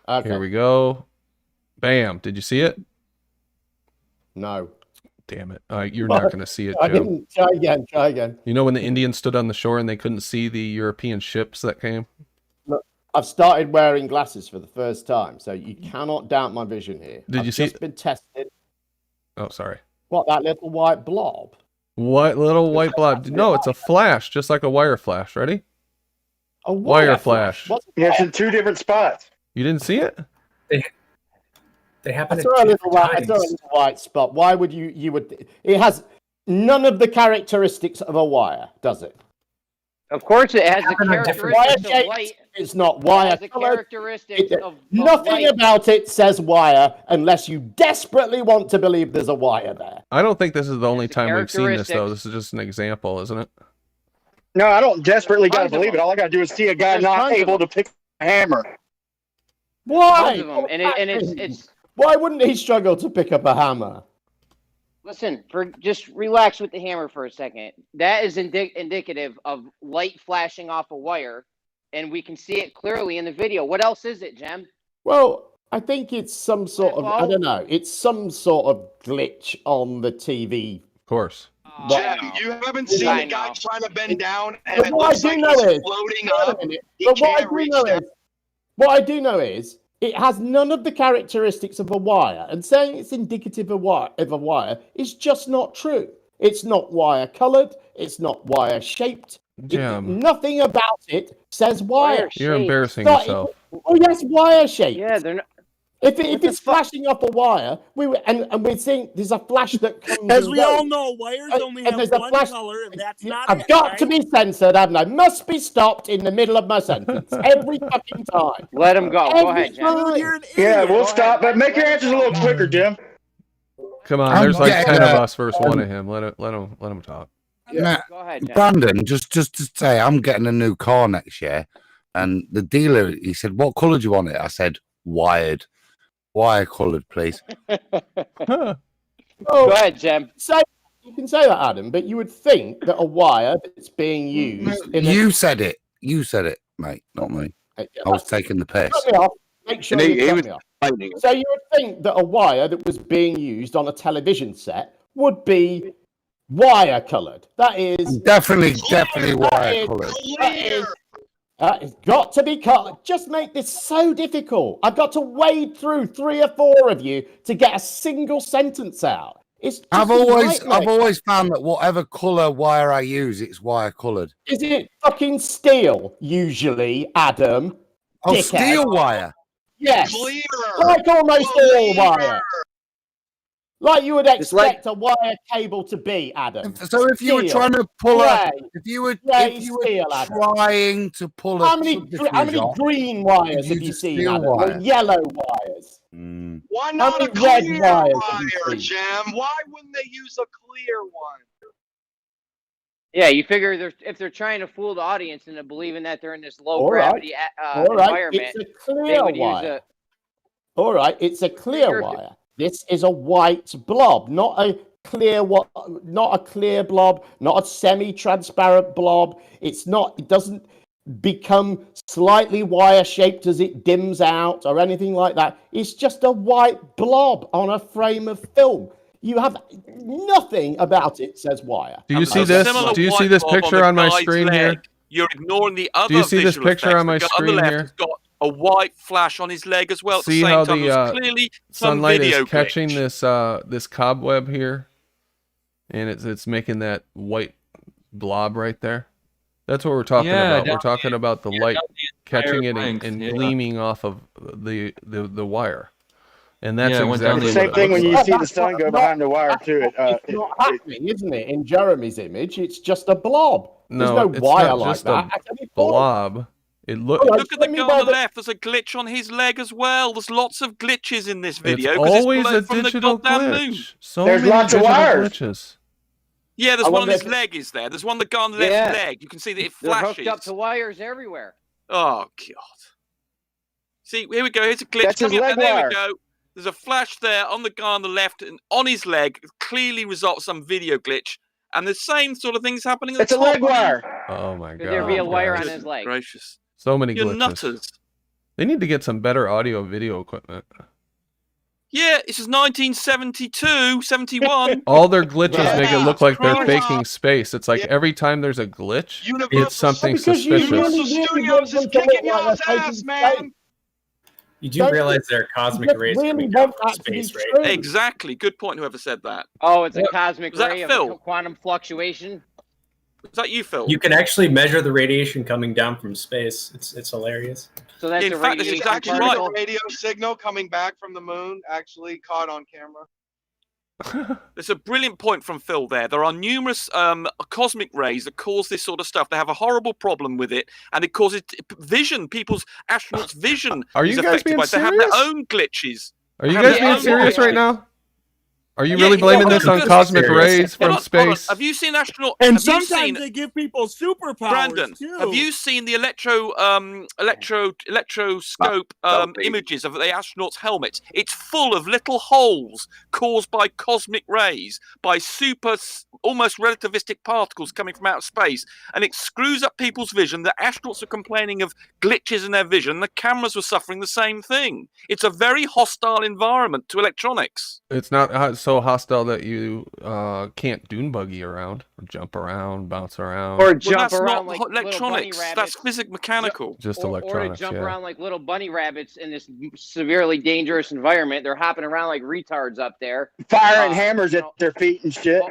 Okay. Here we go. Bam. Did you see it? No. Damn it. You're not going to see it, I Jim. didn't. Try again. Try again. You know when the Indians stood on the shore and they couldn't see the European ships that came? Look, I've started wearing glasses for the first time, so you cannot doubt my vision here. Did I've you see just been tested. Oh, sorry. What, that little white blob? What little white blob? No, it's a flash, just like a wire flash. Ready? A wire flash. Yeah, it's in 2 different spots. You didn't see it? They happen I at saw a little different white, I times. saw a little white spot. Why would you would? It has none of the characteristics of a wire, does it? Of course, it has the Wire characteristics of shaped, light. it's not It wire has the colored. characteristics of Nothing light. about it says wire unless you desperately want to believe there's a wire there. I don't think this is the only time we've seen this, though. characteristics. This is just an example, isn't it? No, I don't desperately got to Tons of believe it. them. All I got to do is see a guy There's not tons of able to them. pick a hammer. Why? Tons of them. And it's Why wouldn't he struggle to pick up a hammer? listen, just relax with the hammer for a second. That is indicative of light flashing off a wire, and we can see it clearly in the video. What else is it, Jem? Well, I think it's some sort of, I Well- don't know, it's some sort of glitch on the TV. Of course. Jim, you haven't seen I a guy know. trying to bend down and But it what I looks do like know he's is, floating wait a up. minute, He but what I can't do reach know down. is, what I do know is, it has none of the characteristics of a wire, and saying it's indicative of a wire is just not true. It's not wire colored, it's not wire shaped. Jim. Nothing about it says wire. You're embarrassing Not yourself. Oh yes, wire shaped. Yeah, they're not. If it's flashing off a wire, and we're seeing there's a flash that comes. As and we goes. all know, wires only have there's a one flash- color, and that's not I've it, got right? to be censored, haven't I? Must be stopped in the middle of my sentence every fucking time. Let him go. Go Every ahead, Jem. time. You're an Yeah, idiot. we'll stop, but make your answers a little quicker, Jim. Come on, I'm there's like getting 10 of a- us versus one of him. Let him talk. Nah, Go ahead, Jem. Brandon, just to say, I'm getting a new car next year, and the dealer, he said, "What colour do you want it?" I said, "Wired, wire coloured, please." Oh, Go ahead, Jem. you can say that, Adam, but you would think that a wire that's being used in You said it. You said it, mate, not me. I was taking the piss. Cut me off. Make sure And he- you he cut was me off. explaining it. So you would think that a wire that was being used on a television set would be wire coloured. That is Definitely that wire is- coloured. that has got to be cut. Just make this so difficult. I've got to wade through 3 or 4 of you to get a single sentence out. It's just I've a always nightmare. found that whatever colour wire I use, it's wire coloured. Is it fucking steel usually, Adam? Oh, Dickhead. steel wire. Yes. Clear. Like almost all wire. Like you would It's like- expect a wire cable to be, Adam. So if you were Steel. trying to pull Grey. if you were Grey if you were steel, Adam. trying to pull How a many subterfuge off, green wires have use you a seen, steel Adam? Or wire. yellow wires? Why How not a many red clear wires have you wire, seen? Jim? Why wouldn't they use a clear one? Yeah, you figure if they're trying to fool the audience into believing that they're in this low All right. gravity All right, environment, it's a they clear would use wire. a. All right, it's a clear Figure- wire. This is a white blob, not a clear blob, not a semi-transparent blob. It's not. It doesn't become slightly wire-shaped as it dims out or anything like that. It's just a white blob on a frame of film. You have nothing about it says wire. Do you see this? Do you see this picture on my screen here? You're ignoring the other Do you see this visual picture effects. on my The guy screen on the left here? has got a white flash on his leg as well. At See the how same time, the there's clearly some sunlight video is catching glitch. this cobweb here, and it's making that white blob right there. That's what we're talking Yeah, about. We're down talking about the light down the entire catching it length, and yeah. gleaming off of the wire, and that's Yeah, it went down exactly It's the what same it thing when looks you like. see the sun go behind the wire to it. It's not happening, isn't it? In Jeremy's image, it's just a blob. There's no it's wire not like just that. a I tell you what. blob. It looks. All right, Look at the show me guy where on the left. There's a glitch on his leg as well. There's lots of glitches in this video. It's 'cause always below a from the digital goddamn moon. glitch. So There's many lots of digital wires. glitches. Yeah, there's I one on wonder his if- leg, is there? There's one on the guy on the left Yeah. leg. You can see that it They're flashes. hooked up to wires everywhere. Oh, God. See, here we go. Here's a glitch That's his coming up. leg And there wire. we go. There's a flash there on the guy on the left and on his leg. It clearly results some video glitch. And the same sort of things happening at It's the a top. leg wire. Oh my Could god. there be a wire on guys. his leg? Gracious. So many You're glitches. nutters. They need to get some better audio video equipment. Yeah, this is 1972, 71. All their glitches make it look like they're Christ. faking space. It's like every time there's a glitch, Universal it's something Because you suspicious. really, Universal really Studios want is them to look kicking like y'all's they're ass, taking man. space. You do realize there are cosmic just rays really coming down want from that to be space, right? true. Exactly. Good point. Whoever said that. Oh, it's a cosmic Was that ray of Phil? quantum fluctuation. Was that you, Phil? You can actually measure the radiation coming down from space. It's hilarious. So that's In a fact, that's radiation exactly particle. right. The radio signal coming back from the moon actually caught on camera. There's a brilliant point from Phil there. There are numerous cosmic rays that cause this sort of stuff. They have a horrible problem with it, and it causes vision. People's astronauts' vision Are you is guys affected being by it. They have their serious? own glitches. Are you Have guys their being own serious right glitches. now? Are you Yeah, really blaming hold this on, on because- cosmic serious. rays from Hold on, hold on. space? Have you seen astronaut? And have you sometimes seen, they give people superpowers Brandon, too. have you seen the electroscope images of the astronauts' helmets? It's full of little holes caused by cosmic rays, by almost relativistic particles coming from outer space, and it screws up people's vision. The astronauts are complaining of glitches in their vision. The cameras were suffering the same thing. It's a very hostile environment to electronics. It's not so hostile that you can't dune buggy around, or jump around, bounce around. Or Well, jump that's around not like little bunny electronics. rabbits. That's physics mechanical. Just or to electronics, jump yeah. around like little bunny rabbits in this severely dangerous environment. They're hopping around like retards up there. Firing hammers at their feet and shit.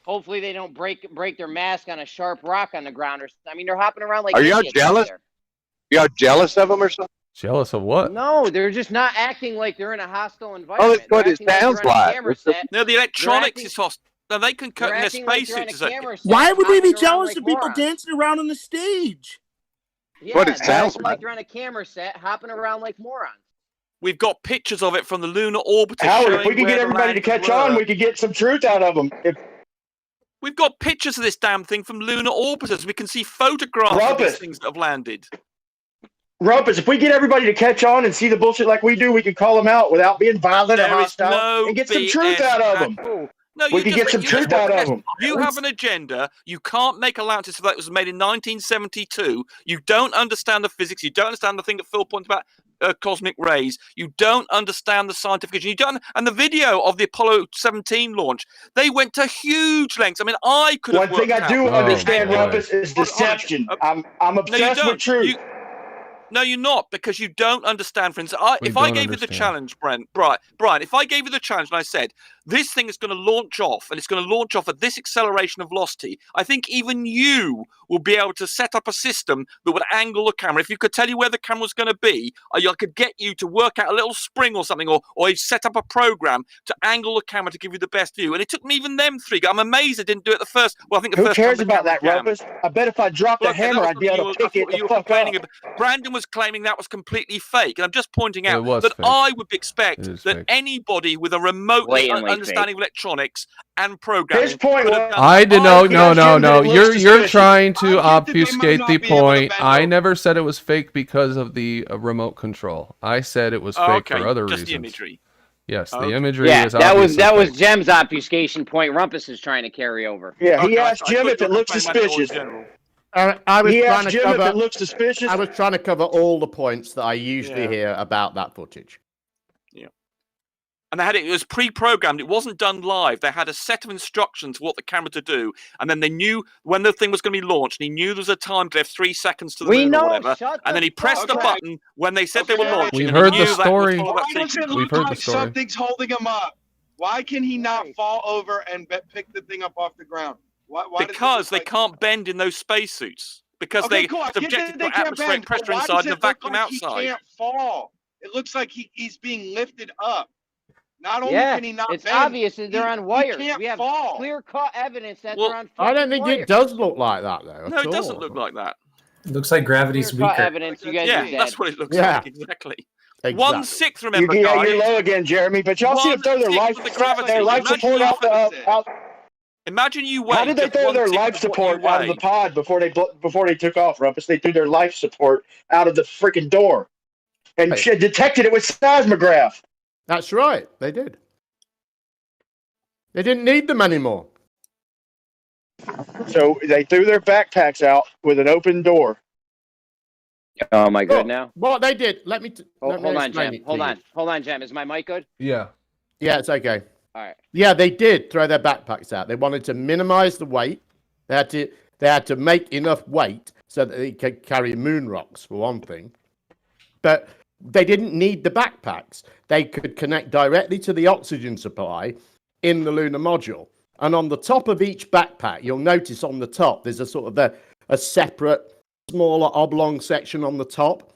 Hopefully they don't break their mask on a sharp rock on the ground or something. I mean, they're hopping around like Are y'all idiots up jealous? there. Y'all jealous of them or something? Jealous of what? No, they're just not acting like they're in a hostile Oh, environment. that's what They're it acting sounds like. They're on a like. camera It's the- set. No, the electronics acting- is hostile. Now they can cut They're in their acting like they're on a spacesuits. camera set, Why would we be hopping around jealous like of people morons. dancing around on the stage? Yeah, What it they're sounds acting like. they're on a camera set, hopping around like morons. We've got pictures of it from the lunar orbiter. Howard, if showing we could where get the everybody to landers catch were. on, we could get some truth out of them. We've got pictures of this damn thing from lunar orbiters. We can see photographs of Rumpus. these things that have landed. Rumpus, if we get everybody to catch on and see the bullshit like we do, we can call them out without being violent or There is hostile no and get some BS truth out of them. at all. No, We you could get some you just truth out of yes, them. You have an agenda. You can't make allowances for that. It was made in 1972. You don't understand the physics. You don't understand the thing that Phil pointed about cosmic rays. You don't understand the scientific. You don't. And the video of the Apollo 17 launch, they went to huge lengths. I mean, I could have One thing worked I do out- understand, boy. Rumpus, is Hold on. deception. I'm No, you obsessed don't. with truth. No, you're not, because you don't understand. For instance, We if I don't gave you the understand. challenge, Brian, if I gave you the challenge and I said, this thing is going to launch off, and it's going to launch off at this acceleration of velocity, I think even you will be able to set up a system that would angle the camera. If you could tell you where the camera was going to be, I could get you to work out a little spring or something, or set up a program to angle the camera to give you the best view. And it took me even them three. I'm amazed I didn't do it the first. Well, I think the Who first cares time the about that, camera jammed. Rumpus? I bet if I dropped Well, a okay, that hammer, was I'd be something able to pick you it were- the you were fuck complaining up. about. Brandon was claiming that was completely fake, and I'm just pointing out It was that fake. I would expect It is that fake. anybody with a remote Blatantly understanding of electronics and programming His point could have was, done I that. did no. Yes, Jim, but it looks You're suspicious. trying to I get that they might obfuscate not the be able to point. bend I over. never said it was fake because of the remote control. I said it was Oh, fake okay, for other just reasons. the imagery. Yes, the Okay. imagery Yeah, is that was obviously fake. Jem's obfuscation point. Rumpus is trying to carry over. Yeah, he Okay, asked I Jim thought if you it were looked complaining about it all in suspicious. general. I was He trying asked to Jim if cover. it looked suspicious. I was trying to cover all the points that I usually Yeah. hear about that footage. And it was pre-programmed. It wasn't done live. They had a set of instructions what the camera to do, and then they knew when the thing was going to be launched. And he knew there was a time left, 3 seconds to the We moon know, or whatever. shut And the then he pressed the fuck up. button when they said they were Okay. launching. We've and he heard the knew that was story. all Why that does sequence. it We've look heard the like story. something's holding him up? Why can he not fall over and pick the thing up off the ground? Why does it Because look they like- can't bend in those spacesuits. Because Okay, they cool. I get subjected that to they can't atmospheric bend, but pressure why inside does and the it look vacuum like outside. He can't fall. It looks like he's being lifted up. Not only Yeah, can he not it's bend, obvious that they're on wires. He can't We have fall. clear-cut evidence that Well, they're on. I don't fucking think wires. it does look like that though. No, at it doesn't all. look like that. It looks like gravity's Clear-cut weaker. evidence. You guys are Yeah, dead. that's what it looks Yeah. like. Exactly. Exactly. 1/6, remember, You're guys. low again, Jeremy. But y'all see them throw their 1/6 life of the gravity. support out the out. Imagine you weigh How did they just throw their 1/6 life of what support you out of the weigh. pod before they took off, Rumpus? They threw their life support out of the freaking door and Right. shit detected it with seismograph. That's right. They did. They didn't need them anymore. So they threw their backpacks out with an open door. Oh, am I good Look, now? what they did. Let me. Hold on, explain Jem. it to Hold you. on. Hold on, Jem. Is my mic good? Yeah. Yeah, it's okay. All right. Yeah, they did throw their backpacks out. They wanted to minimize the weight. They had to make enough weight so that they could carry moon rocks for one thing. But they didn't need the backpacks. They could connect directly to the oxygen supply in the lunar module. And on the top of each backpack, you'll notice on the top, there's a sort of a separate, smaller oblong section on the top.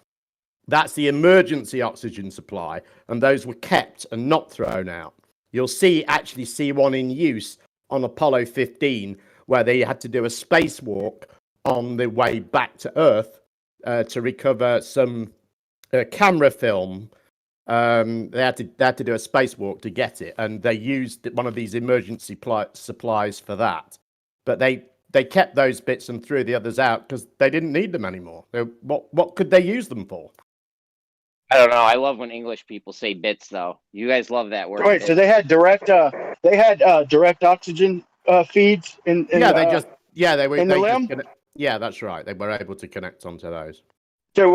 That's the emergency oxygen supply. And those were kept and not thrown out. You'll actually see one in use on Apollo 15, where they had to do a spacewalk on the way back to Earth to recover some camera film. They had to do a spacewalk to get it, and they used one of these emergency supplies for that. But they kept those bits and threw the others out because they didn't need them anymore. What could they use them for? I don't know. I love when English people say bits, though. You guys love that word. Wait, so they had direct oxygen feeds in they were in the limb? Yeah, that's right. They were able to connect onto those. So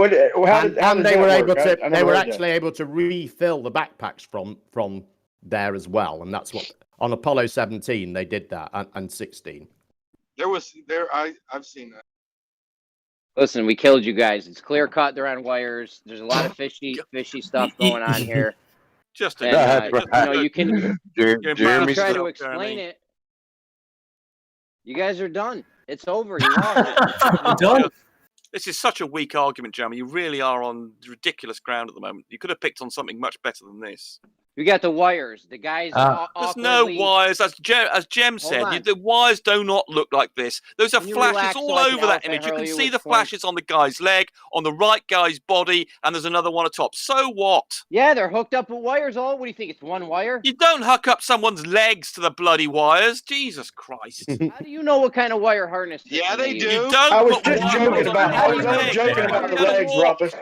how did they were that able work? to I they never were heard actually able to refill the backpacks from there as well, and that's what on Apollo 17 they did that, and 16. I've seen that. Listen, we killed you guys. It's clear cut. They're on wires. There's a lot of fishy stuff going on here. Just and, you can Jeremy try to explain it. You guys are done. It's over. You lost. Done. This is such a weak argument, Jeremy. You really are on ridiculous ground at the moment. You could have picked on something much better than this. We got the wires. The guys. There's no wires. As Jem said, the wires do not look like this. Those are flashes all over that image. You can see the flashes on the guy's leg, on the right guy's body, and there's another one atop. So what? Yeah, they're hooked up with wires. What do you think? It's one wire? You don't hook up someone's legs to the bloody wires. Jesus Christ. How do you know what kind of wire harness? Yeah, they do. You don't I was put just wires joking on about. I was anyone's only joking legs. about the legs, Rumpus.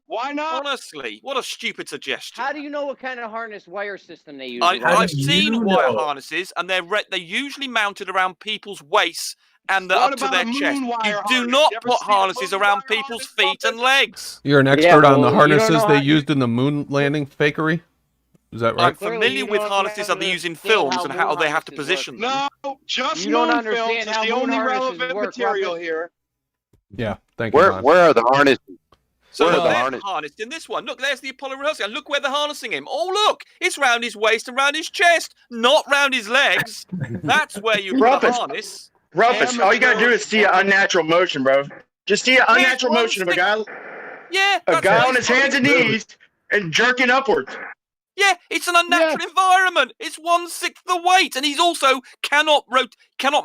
Why not? Honestly, what a stupid suggestion. How do you know what kind of harness wire system they use? I've seen wire harnesses, and they're usually mounted around people's waists and they're up to their chest. You do not put harnesses around people's feet and legs. You're an expert on the harnesses they used in the moon landing fakery? Is that right? I'm familiar with harnesses that they use in films and how they have to position them. No, just You don't moon understand films is how the moon only harnesses relevant work, material Rumpus. here. Yeah, thank you. Where Ron. are the harnesses? So Where are the they're harness? harnessed in this one. Look, there's the Apollo rehearsal. And look where they're harnessing him. Oh, look, it's round his waist and round his chest, not round his legs. That's where you put a harness. Rumpus, all you gotta do is see an unnatural motion, bro. Just see an unnatural motion of a guy on his hands and knees and jerking upwards. Yeah, it's an unnatural environment. It's 1/6 the weight, and he's also cannot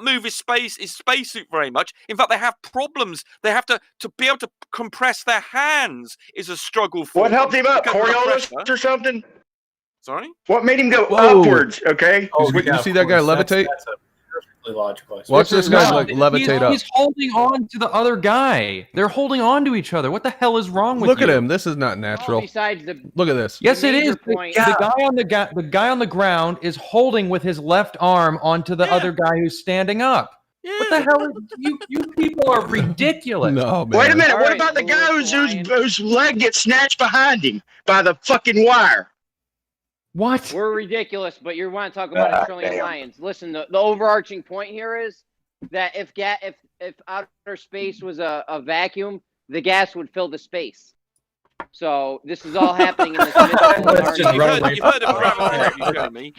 move his spacesuit very much. In fact, they have problems. They have to be able to compress their hands is a struggle for What helped them him up? because of the Coriolis pressure. or something? Sorry? What made him go Whoa. upwards? Okay. You see that guy levitate? That's a perfectly logical. Watch this guy like levitate up. He's holding on to the other guy. They're holding on to each other. What the hell is wrong with Look you? at him. This is not natural. Besides the Look at this. Yes, it major is. point- The guy on the ground is holding with his left arm onto the other guy who's standing up. What the hell? You people are ridiculous. No, man. Wait a minute. All What right, about the guy Lion. whose leg gets snatched behind him by the fucking wire? What? We're ridiculous, but you want to talk about a trillion lions. Listen, the overarching point here is that if outer space was a vacuum, the gas would fill the space. So this is all happening in this You've heard of gravity, Jeremy.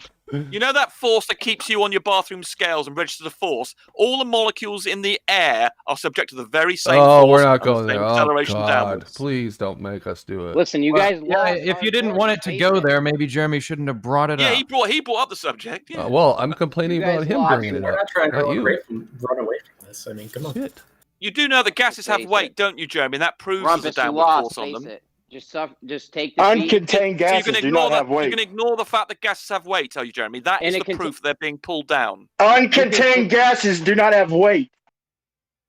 You know that force that keeps you on your bathroom scales and registers the force? All the molecules in the air are subject to the very same force. Oh, we're not and the going same there. Oh, acceleration God. downwards. Please don't make us do it. Listen, you guys. If you didn't want it to go there, maybe Jeremy shouldn't have brought it Yeah, up. he brought up the subject. Yeah. Well, I'm complaining You guys about him lost. bringing it We're up. not trying to Not run you. away from this. I mean, come on. Shit. You do know that gases have weight, don't you, Jeremy? That proves there's a Rumpus, you downward lost. force on Face them. it. Just take the feet. Uncontained gases do not have You weight. can ignore the fact that gases have weight, tell you, Jeremy. That is And the proof they're being pulled down. Uncontained gases do not have weight.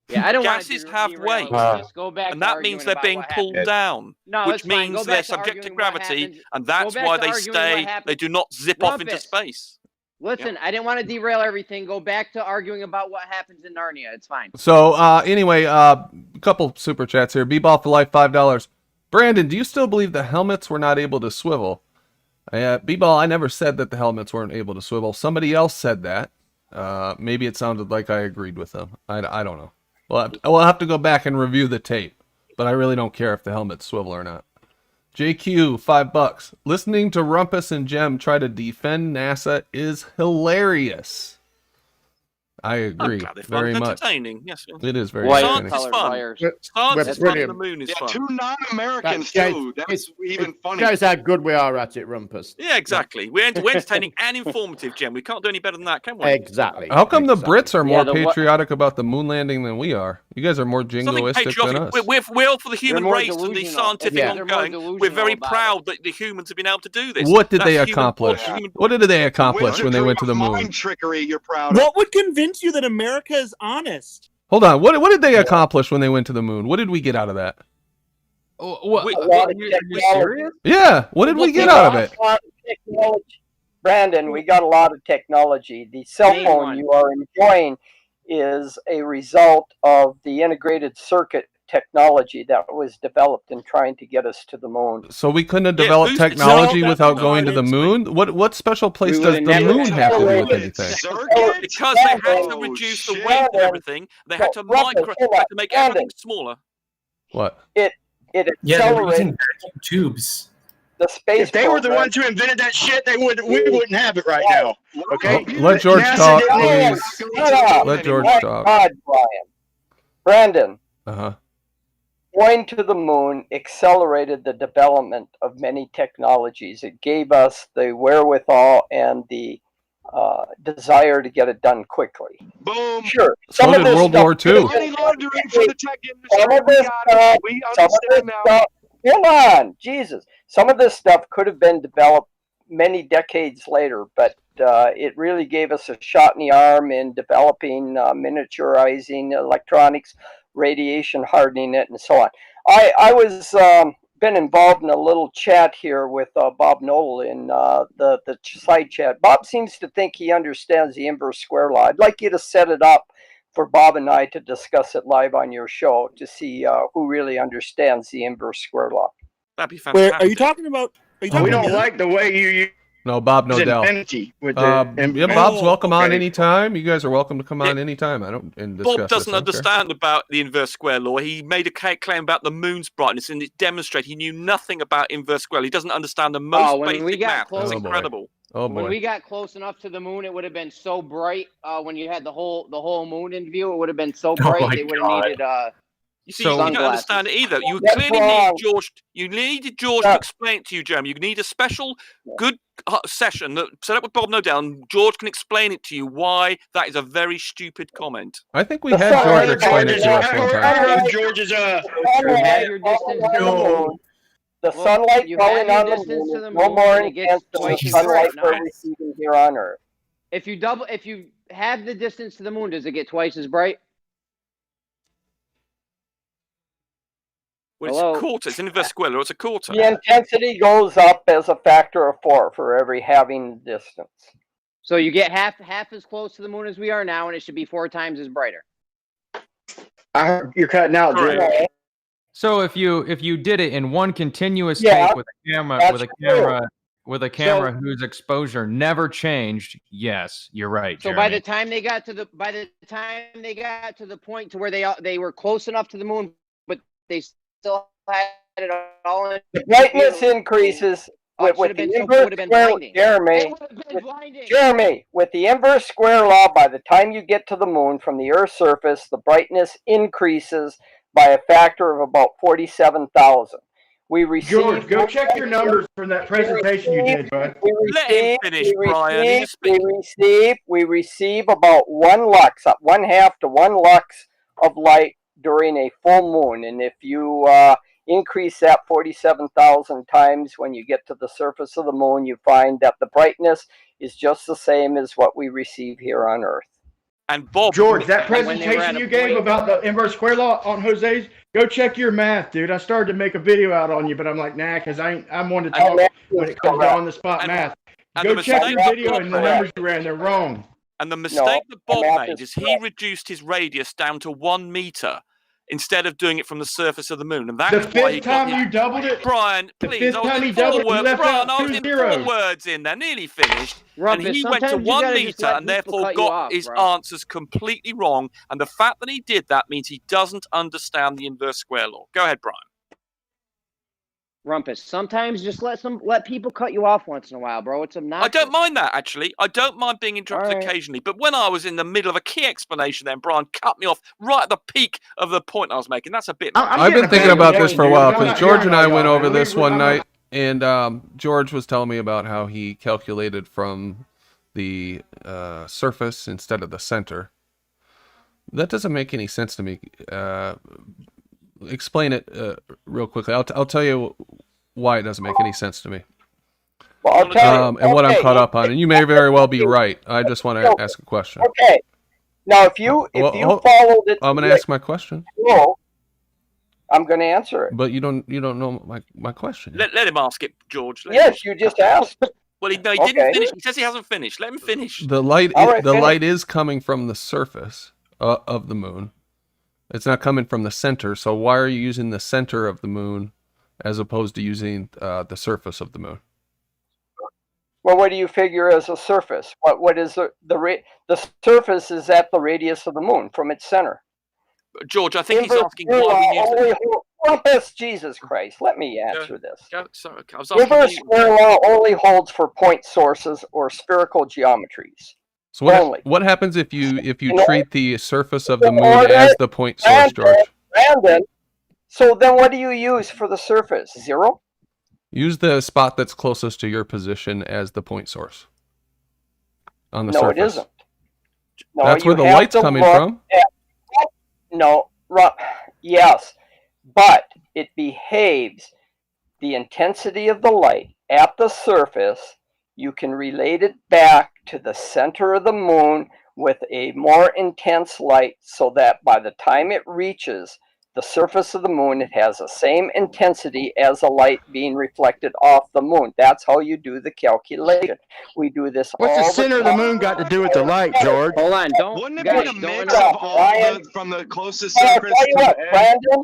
Yeah, I don't want Gases have weight, Just go back and to that means arguing they're about being what pulled happened. down, No, which it's fine. means Go they're back to subject to arguing what gravity, happened. and Go that's back why to they arguing what stay. happened. They do not zip off into Rumpus. space. Listen, I didn't want to derail everything. Go back to arguing about what happens in Narnia. It's fine. So, anyway, a couple super chats here. B-Ball for life, $5. Brandon, do you still believe the helmets were not able to swivel? B-Ball, I never said that the helmets weren't able to swivel. Somebody else said that. Maybe it sounded like I agreed with them. I don't know. We'll have to go back and review the tape. But I really don't care if the helmets swivel or not. JQ, $5. Listening to Rumpus and Jem try to defend NASA is hilarious. I agree I'm glad they find very it much. entertaining. Yes, It is very Science entertaining. is fun. Science is fun and the moon is Yeah, fun. two non-Americans That too. That's even It funny. shows how good we are at it, Rumpus. Yeah, exactly. We're entertaining and informative, Jem. We can't do any better than that, can we? Exactly. How come the Brits are more the what- patriotic about the moon landing than we are? You guys are more Something jingoistic than patriotic. us. We're all for the human more race and the delusional. scientific Yeah. They're more ongoing. We're delusional very about proud that the humans have been able to do this. What did they That's human accomplish? thought, human- What did they accomplish when they went to the moon? Mind trickery, you're proud of. What would convince you that America is honest? Hold on. What did they accomplish when they went to the moon? What did we get out of that? What, A lot of you technology. serious? Yeah. What did we get out of it? A lot of technology. Brandon, we got a lot of technology. The cell Name phone one. you are enjoying is a result of the integrated circuit technology that was developed in trying to get us to the moon. So we couldn't have developed who's- technology no, without that's going to the not moon? What special place We does would've the never moon have to do with anything? Circuit? Because they had to Oh, reduce the shit. weight of everything. They had to make everything smaller. What? It Yeah, they were accelerates using vacuum tubes. the space If they were the program. ones who invented that shit, we wouldn't have it right now. Okay. Oh, let George NASA talk, didn't- please. Shut Let George My talk. God, Brian. Brandon, Uh-huh. going to the moon accelerated the development of many technologies. It gave us the wherewithal and the desire to get it done quickly. Boom. Sure. So did World War II. Money laundering for the tech industry. Some of We this got stuff, it. We some of this understand now. stuff, hold on, Jesus. Some of this stuff could have been developed many decades later, but it really gave us a shot in the arm in developing miniaturizing electronics, radiation hardening it, and so on. I was been involved in a little chat here with Bob Noel in the side chat. Bob seems to think he understands the inverse square law. I'd like you to set it up for Bob and I to discuss it live on your show to see who really understands the inverse square law. That'd be Where fantastic. are you talking about? Are you talking We about don't me? like the way you use No, Bob Nodell. infinity with the. Yeah, Bob's welcome on okay. anytime. You guys are welcome to come on anytime. I don't and discuss Bob doesn't this. I don't care. understand about the inverse square law. He made a claim about the moon's brightness, and it demonstrated he knew nothing about inverse square. He doesn't understand the most when we basic got math. close- It's Oh, boy. incredible. Oh When boy. we got close enough to the moon, it would have been so bright. When you had the whole moon in view, it would have been so bright my they would have God. needed. You see, So- you don't Sunglasses. understand it either. You That's clearly wrong. need George. You needed George to explain it to you, Jeremy. You need a special, good session that set up with Bob Nodell, and George can explain it to you why that is a very stupid comment. I think we had George explain it to us one time. George's You have your distance to the moon. The Well, sunlight you have falling your on the distance to moon the is no moon, more and it gets intense than the twice as sunlight bright. we're No. receiving here on Earth. If you have the distance to the moon, does it get twice as bright? Well, Hello? it's a quarter. It's an inverse square law. It's a quarter. The intensity goes up as a factor of 4 for every halving distance. So you get half as close to the moon as we are now, and it should be 4 times as brighter. I heard you're cutting out, Drew. Correct. So if you did it in one continuous Yeah, take with a camera with a camera whose exposure never changed, yes, you're right. So Jeremy. by the time they got to the point to where they were close enough to the moon, but they still had it all in The brightness view, increases it with should have the been so- inverse would have been square. blinding. Jeremy, It would have been blinding. Jeremy, with the inverse square law, by the time you get to the moon from the Earth's surface, the brightness increases by a factor of about 47,000. We receive. George, go check your numbers from that presentation you did, bud. Let him finish, Brian. He's We receive about 1 lux, 1/2 to 1 lux of light during a full moon, and if you increase that 47,000 times when you get to the surface of the moon, you find that the brightness is just the same as what we receive here on Earth. And Bob, George, that when they were at presentation a you gave point- about the inverse square law on Jose's, go check your math, dude. I started to make a video out on you, but I'm like, nah, because I'm one to talk when it comes to on the spot math. and Go the check mistake your that video Bob and the made- numbers you ran. They're wrong. And the mistake that Bob math made is is he correct. reduced his radius down to 1 meter instead of doing it from the surface of the moon. And The that's why he fifth got time you doubled it, Brian, the please. fifth I was time in he 4 doubled it, you words. left Brian, out I was 2 in zeros. 4 words in there, nearly finished. Rumpus, And he went to sometimes you 1 gotta just meter let and people therefore cut you got off, his bro. answers completely wrong. And the fact that he did that means he doesn't understand the inverse square law. Go ahead, Brian. Rumpus, sometimes just let people cut you off once in a while, bro. It's I obnoxious. don't mind that, actually. I don't mind being interrupted All right. occasionally. But when I was in the middle of a key explanation, then Brian cut me off right at the peak of the point I was making. That's a bit. I've been thinking about this for a while because George and I went over this one night, and George was telling me about how he calculated from the surface instead of the center. That doesn't make any sense to me. Explain it real quickly. I'll tell you why it doesn't make any sense to me. Well, I'll tell you. And what I'm caught up on. And you may very well be right. I just want to ask a question. Okay. Now, if you followed it, I'm going to ask my question. No, I'm going to answer it. But you don't know my question. Let him ask it, George. Yes, you just asked. Well, he didn't finish. He says he hasn't finished. Let him finish. The light All right, light is coming from the surface of the moon. It's not coming from the center. So why are you using the center of the moon as opposed to using the surface of the moon? Well, what do you figure as a surface? What is the surface is at the radius of the moon from its center. George, I think he's asking why we use Rumpus, Jesus Christ, let me answer this. Sorry, I was asking Inverse square law only holds for point sources or spherical geometries. So what happens if you treat the surface of the moon as the point source, George? Brandon, so then what do you use for the surface? 0? Use the spot that's closest to your position as the point source on the surface. No, it isn't. No, that's where the light's coming from? No, yes, but it behaves, the intensity of the light at the surface, you can relate it back to the center of the moon with a more intense light so that by the time it reaches the surface of the moon, it has the same intensity as a light being reflected off the moon. That's how you do the calculation. We do this What's all the center of the moon got to do with the light, George? Hold on, don't. Wouldn't it guys, be a don't mix of all from the closest surface I'll tell you to what,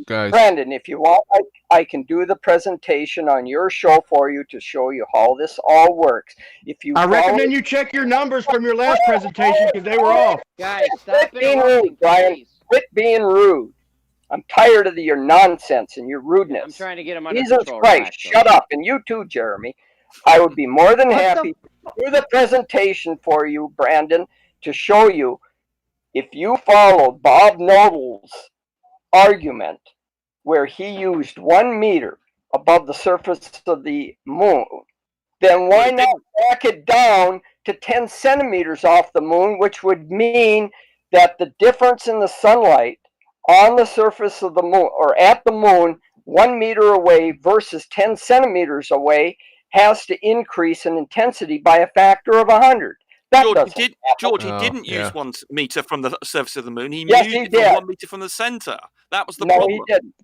the edge? Brandon, if you want, I can do the presentation on your show for you to show you how this all works. If you I recommend you check your numbers from your last presentation because they were off. Guys, stop being rude, Brian. Quit being rude. I'm tired of your nonsense and your rudeness. I'm trying to get him under Jesus control. Christ, Relax, shut up. And you too, Jeremy. I would be more than happy to do the presentation for you, Brandon, to show you if you followed Bob Nodel's argument where he used 1 meter above the surface of the moon, then why not back it down to 10 centimeters off the moon, which would mean that the difference in the sunlight on the surface of the moon or at the moon 1 meter away versus 10 centimeters away has to increase in intensity by a factor of 100. George, he didn't use 1 meter from the surface of the moon. He Yes, used he it did. from 1 meter from the center. That was the No, problem. he didn't.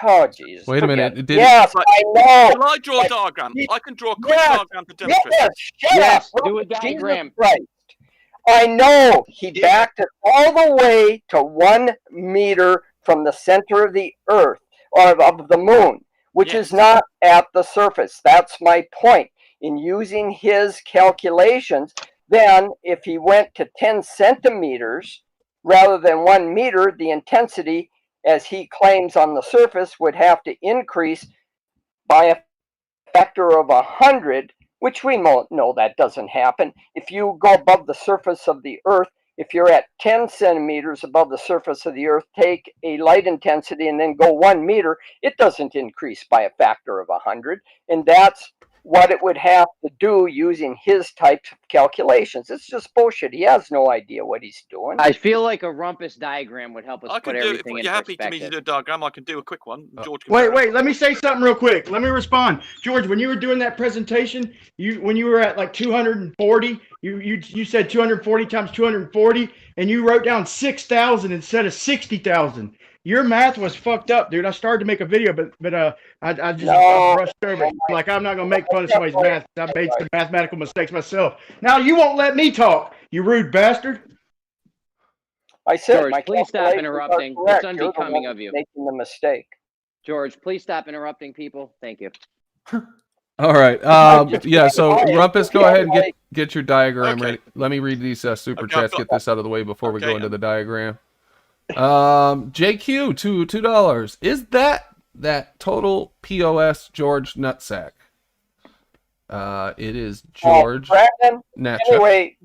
Oh, Jesus. Wait a minute. Forget it. Did Yes, I know. Can I draw a diagram? I can draw a quick Yes, diagram to demonstrate. Yes, shut Yes, up. do a Jesus diagram. Christ. I know. He backed it all the way to 1 meter from the center of the Earth or of the moon, which is not at the surface. That's my point. In using his calculations, then if he went to 10 centimeters rather than 1 meter, the intensity, as he claims on the surface, would have to increase by a factor of 100, which we know that doesn't happen. If you go above the surface of the Earth, if you're at 10 centimeters above the surface of the Earth, take a light intensity and then go 1 meter, it doesn't increase by a factor of 100. And that's what it would have to do using his types of calculations. It's just bullshit. He has no idea what he's doing. I feel like a rumpus diagram would help us I put can do it. If everything in you're happy to me to perspective. do a diagram, I can do a quick one. George can Wait, let me say something real quick. Let me respond. George, when you were doing that presentation, when you were at like 240, you said 240 times 240, and you wrote down 6,000 instead of 60,000. Your math was fucked up, dude. I started to make a video, but I just brushed over it. Like, I'm not gonna make fun of somebody's math. I made some mathematical mistakes myself. Now you won't let me talk, you rude bastard. I said, George, my please stop calculations interrupting. are correct. It's You're the unbecoming one of you. making the mistake. George, please stop interrupting people. Thank you. All right. Yeah. So Rumpus, go ahead and get your diagram ready. Let me read these super chats. Get this out of the way before we go into the diagram. JQ $2. Is that that total POS George Nutsack? It is George. Brandon. Natcha. Anyway,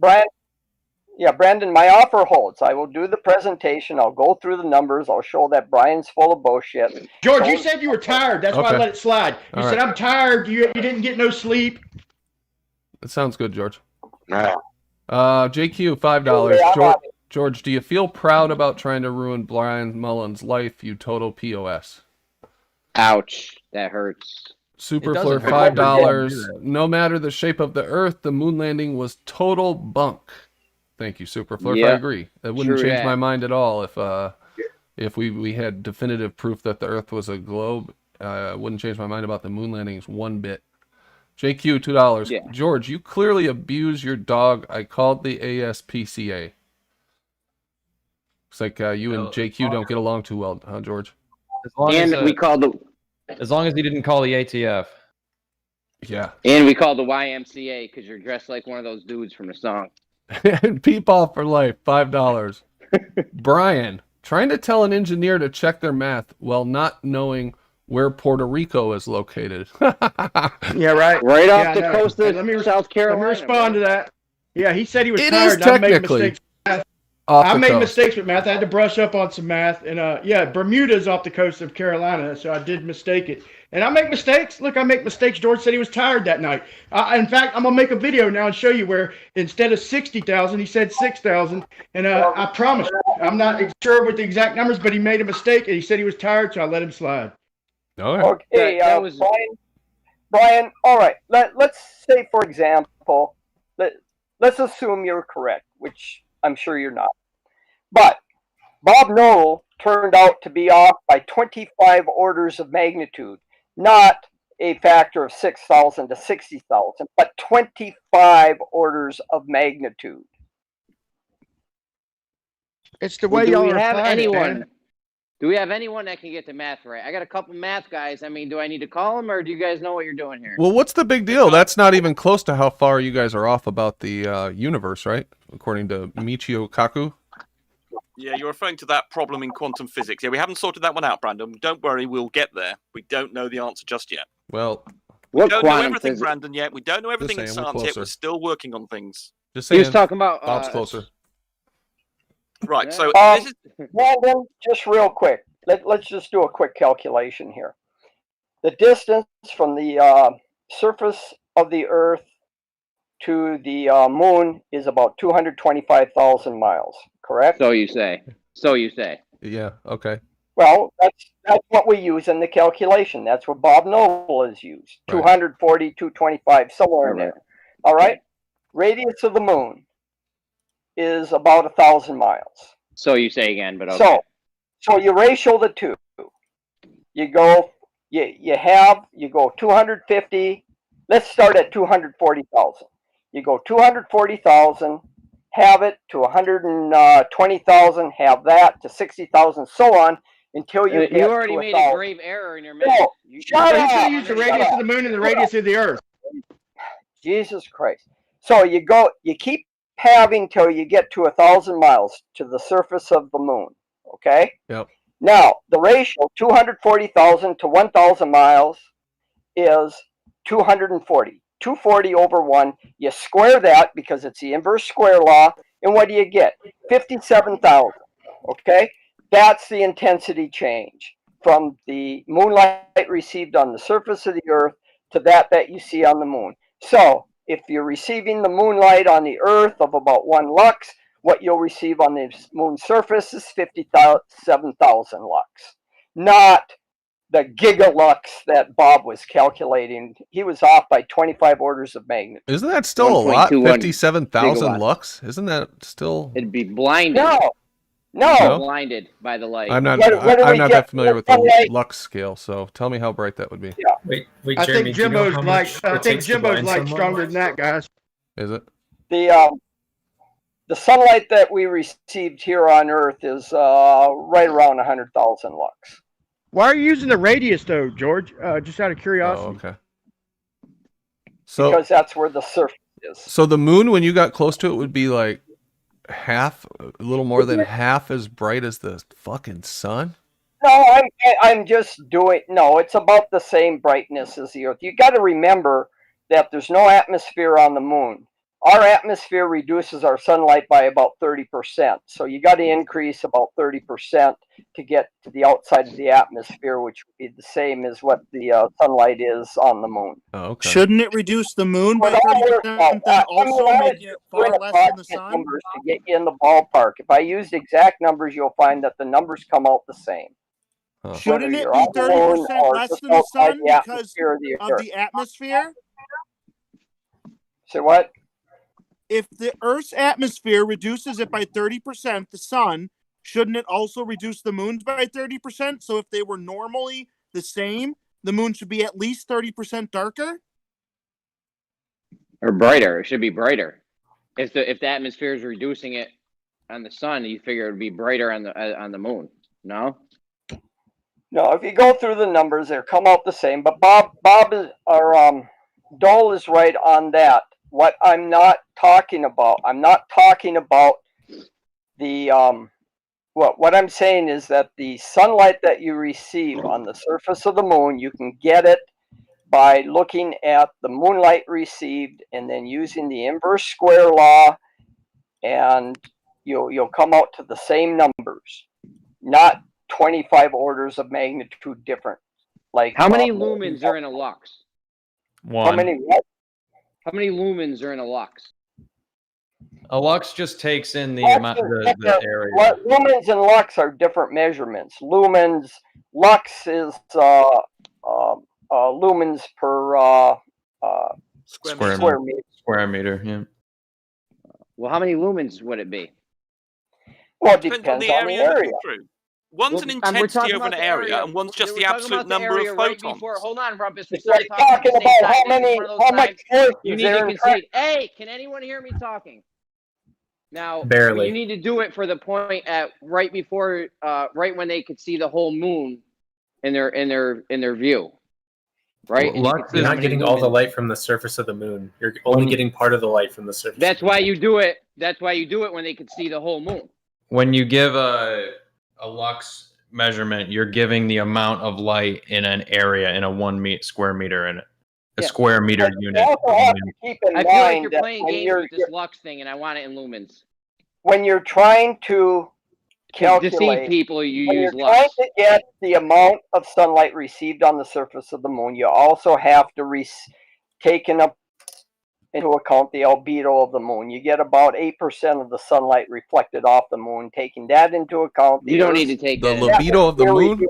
Brandon, my offer holds. I will do the presentation. I'll go through the numbers. I'll show that Brian's full of bullshit. George, you said you were tired. That's why I Okay. let it slide. You All said, right. I'm tired. You didn't get no sleep. That sounds good, George. No. JQ, $5. Yeah, I'm George, on it. George, do you feel proud about trying to ruin Brian Mullen's life, you total POS? Ouch, that hurts. Super It Fleur, doesn't hurt. $5. No matter the shape of the Earth, the moon landing was total bunk. Thank you, Super Fleur. I Yeah, agree. That wouldn't true change that. my mind at all if we had definitive proof that the Earth was a globe. It wouldn't change my mind about the moon landings one bit. JQ, $2. Yeah. George, you clearly abuse your dog. I called the ASPCA. Looks like you and JQ don't get along too well, huh, George? As long And as, we called the as long as he didn't call the ATF. Yeah. and we called the YMCA because you're dressed like one of those dudes from the song. And Peepaw for life, $5. Brian, trying to tell an engineer to check their math while not knowing where Puerto Rico is located. Yeah, right. Right Yeah, off I the know. coast of Let me South Carolina. Let me respond to that. Yeah, he said he was It tired. is and I made technically mistakes. off I the made coast. mistakes with math. I had to brush up on some math. And yeah, Bermuda's off the coast of Carolina, so I did mistake it. And I make mistakes. Look, I make mistakes. George said he was tired that night. In fact, I'm gonna make a video now and show you where instead of 60,000, he said 6,000. And I promise you, I'm not sure with the exact numbers, but he made a mistake and he said he was tired, so I let him slide. All right. Okay, That was- Brian. All right. Let's say, for example, let's assume you're correct, which I'm sure you're not. But Bob Knoll turned out to be off by 25 orders of magnitude, not a factor of 6,000 to 60,000, but 25 orders of magnitude. It's the Well, way do y'all we are have applying it, anyone? man. Do we have anyone that can get the math right? I got a couple math guys. I mean, do I need to call them, or do you guys know what you're doing here? Well, what's the big deal? That's not even close to how far you guys are off about the universe, right? According to Michio Kaku. Yeah, you're referring to that problem in quantum physics. Yeah, we haven't sorted that one out, Brandon. Don't worry, we'll get there. We don't know the answer just yet. Well, We What don't know quantum everything, physics? Brandon, yet. We don't know everything in saying, we're science yet. closer. We're still working on things. Just He saying. was talking about Bob's closer. Right, so Um, this is... Brandon, just real quick. Let's just do a quick calculation here. The distance from the surface of the Earth to the moon is about 225,000 miles, correct? So you say. So you say. Yeah. Okay. Well, that's what we use in the calculation. That's what Bob Noble has used. Right. 240, 225, somewhere in All right. there. All right? Radius of the moon is about 1,000 miles. So you say again, but okay. So you ratio the two. You go 250. Let's start at 240,000. You go 240,000, have it to 120,000, have that to 60,000, so on until you get You already to made 1,000. a grave error in your math. No, shut He's up. gonna use the radius of the moon and the radius of the Earth. Jesus Christ. So you keep halving till you get to 1,000 miles to the surface of the moon. Okay? Yep. Now, the ratio 240,000 to 1,000 miles is 240. 240 over 1. You square that because it's the inverse square law. And what do you get? 57,000. Okay? That's the intensity change from the moonlight received on the surface of the Earth to that you see on the moon. So, if you're receiving the moonlight on the Earth of about 1 lux, what you'll receive on the moon's surface is 57,000 lux. Not the gigalux that Bob was calculating. He was off by 25 orders of magnitude. Isn't that still a lot? 1.21 57,000 gigawatts. lux? Isn't that still? It'd be blinded. No. No? Blinded by the light. I'm not. What do I'm we not get? that familiar with the Sunlight? lux scale. So tell me how bright that would be. Yeah. Wait, I Jeremy, think do you know Jimbo's how light. much I it think takes to Jimbo's blind light someone? stronger than that, guys. Is it? The sunlight that we received here on Earth is right around 100,000 lux. Why are you using the radius though, George? Just out of Oh, curiosity. okay. So Because that's where the surface is. So the moon, when you got close to it, would be like half, a little more than half as bright as the fucking sun. No, I'm just doing. No, it's about the same brightness as the Earth. You got to remember that there's no atmosphere on the moon. Our atmosphere reduces our sunlight by about 30%. So you got to increase about 30% to get to the outside of the atmosphere, which would be the same as what the sunlight is on the moon. Oh, okay. Shouldn't it reduce the moon by 30%, then also making it far less than the sun? Numbers to get you in the ballpark. If I used exact numbers, you'll find that the numbers come out the same. Huh. Shouldn't it be 30% less than the sun because of the atmosphere? So what? If the Earth's atmosphere reduces it by 30%, the sun, shouldn't it also reduce the moon's by 30%? So if they were normally the same, the moon should be at least 30% darker? Or brighter. It should be brighter. If the atmosphere is reducing it on the sun, you figure it would be brighter on the moon. No? No, if you go through the numbers, they come out the same. But Bob is, or Dole is right on that. What I'm not talking about, I'm not talking about the what I'm saying is that the sunlight that you receive on the surface of the moon, you can get it by looking at the moonlight received and then using the inverse square law, and you'll come out to the same numbers, not 25 orders of magnitude different. Like how many lumens are in a lux? One. How many what? How many lumens are in a lux? A lux just takes in the amount, the area. Lumens and lux are different measurements. Lumens, lux is lumens per square meter. Square meter, yeah. Well, how many lumens would it be? Well, it Depends on the area. One's an intensity over an area, and one's just the absolute number of photons. Hold on, Rumpus. We started talking about how much force you need to concede. Hey, can anyone hear me talking? Now, barely. You need to do it for the point at right before, right when they could see the whole moon in their view. Right? Well, you're not getting all the light from the surface of the moon. You're only getting part of the light from the surface. That's why you do it. That's why you do it when they could see the whole moon. When you give a lux measurement, you're giving the amount of light in an area in a 1 square meter in a square meter unit. You also have to keep in I feel like mind you're that playing when games with this lux thing, and I want it in lumens. when you're trying to calculate, deceive people, you when use you're trying lux. to get the amount of sunlight received on the surface of the moon, you also have to take into account the albedo of the moon. You get about 8% of the sunlight reflected off the moon. Taking that into account, You don't need to take The that. libido of the moon?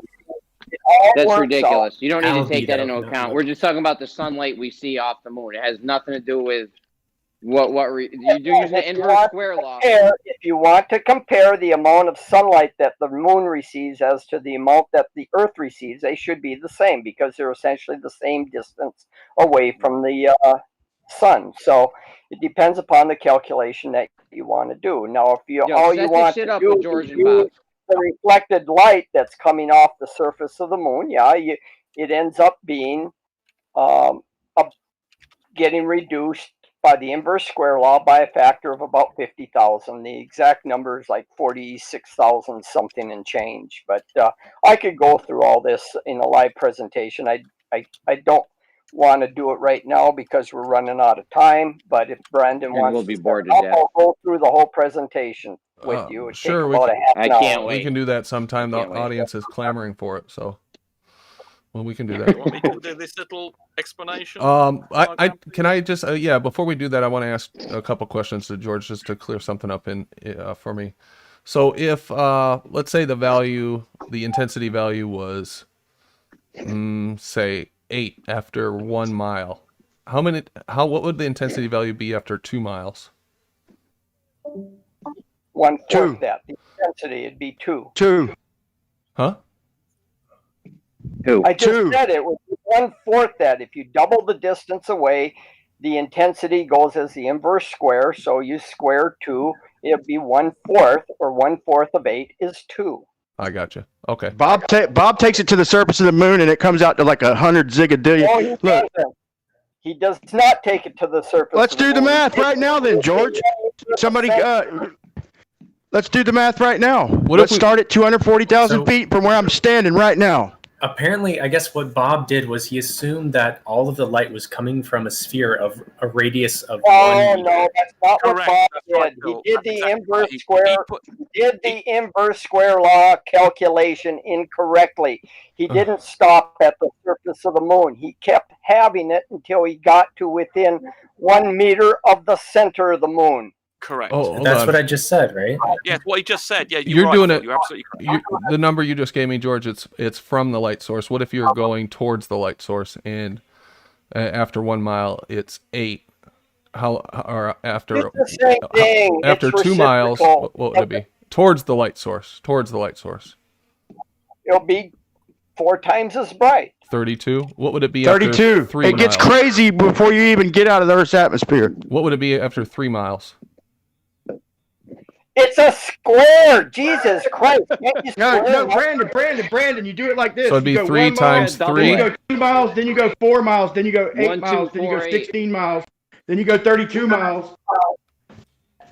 That's ridiculous. You don't need to take that into account. We're just talking about the sunlight we see off the moon. It has nothing to do with you do use the inverse square law. If you want to compare the amount of sunlight that the moon receives as to the amount that the Earth receives, they should be the same because they're essentially the same distance away from the sun. So it depends upon the calculation that you want to do. Now, if you all you want to do is use the reflected light that's coming off the surface of the moon, it ends up being getting reduced by the inverse square law by a factor of about 50,000. The exact number is like 46,000 something and change. But I could go through all this in a live presentation. I don't want to do it right now because we're running out of time. But if Brandon wants we'll be to, bored to death. I'll go through the whole presentation with you. It'd Sure, take about a half an hour. We can do that sometime. The audience is clamoring for it, so we can do that. You want me to do this little explanation? Can I just before we do that, I want to ask a couple questions to George just to clear something up for me. So if let's say the intensity value was say 8 after 1 mile, what would the intensity value be after 2 miles? 1/4 that. The intensity it'd be 2. 2. Huh? I just said it would be 1/4 that. If you double the distance away, the intensity goes as the inverse square. So you square 2, it'd be 1/4, or 1/4 of 8 is 2. I gotcha. Okay. Bob takes it to the surface of the moon, and it comes out to like 100 zigadillion. No, he doesn't. He does not take it to the surface. Let's do the math right now, then, George. Somebody, Let's do the math right now. What Let's if we- start at 240,000 So- feet from where I'm standing right now. Apparently, I guess what Bob did was he assumed that all of the light was coming from a sphere of a radius of Oh 1 meter. no, that's not Correct. what Bob That's did. right, He Bill. did That's the exactly inverse right. He square. put- He did the inverse square law calculation incorrectly. He didn't stop at the surface of the moon. He kept having it until he got to within 1 meter of the center of the moon. Correct. Oh, hold That's on. what I just said, right? Yeah, what he just said. Yeah, You're right, doing Phil. it. You're absolutely correct. The number you just gave me, George, it's from the light source. What if you're going towards the light source and after 1 mile it's 8? How or after It's the same thing. after It's 2 miles? reciprocal. What would it be? Towards the light source. Towards the light source. It'll be 4 times as bright. 32. What would it be? 32. After 3 It gets miles? crazy before you even get out of the Earth's atmosphere. What would it be after 3 miles? It's a square. Jesus Christ. Can't you No, square no, Brandon, you do it like this. So it'd be You go 3 1 mile, times Then 3. you go 2 miles, then you go 4 miles, then you go 8 1, 2, miles, then you go 4, 8. 16 miles, then you go 32 miles.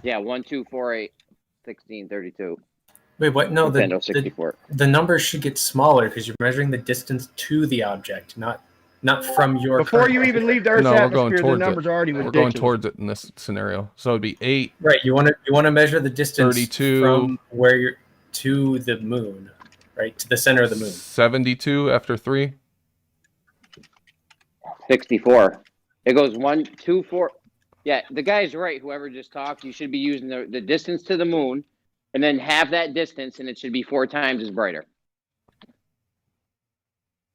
Yeah, 1, 2, 4, 8, 16, 32. Wait, what? No, Nintendo 64. the numbers should get smaller because you're measuring the distance to the object, not from your. Before current you even object. leave the Earth's No, we're going atmosphere, the towards numbers it. are already We're ridiculous. going towards it in this scenario. So it'd be 8. Right, you want to measure the distance 32. from where you're to the moon, right, to the center of the moon. 72 after 3. 64. It goes 1, 2, 4. Yeah, the guy's right. Whoever just talked, you should be using the distance to the moon, and then half that distance, and it should be 4 times as brighter.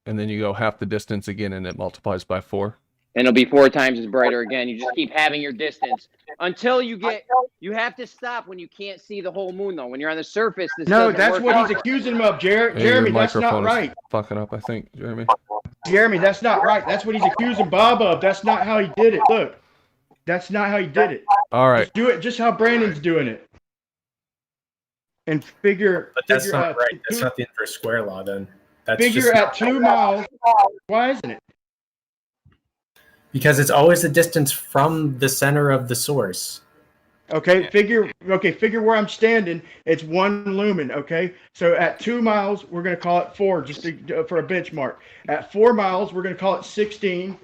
And then you go half the distance again and it multiplies by 4. And it'll be 4 times as brighter again. You just keep having your distance until you get. You have to stop when you can't see the whole moon, though. When you're on the surface, this No, doesn't that's work what out. he's accusing him of, Jeremy. Hey, your Jeremy, that's not microphone right. is fucking up, I think, Jeremy. Jeremy, that's not right. That's what he's accusing Bob of. That's not how he did it. Look, that's not how he did it. All right. Just do it just how Brandon's doing it. And figure. But that's figure not out right. That's not the inverse square law. Then that's Figure just at 2 miles. Why isn't it? because it's always the distance from the center of the source. Okay, figure where I'm standing. It's 1 lumen. Okay, so at 2 miles, we're going to call it 4, just for a benchmark. At 4 miles, we're going to call it 16.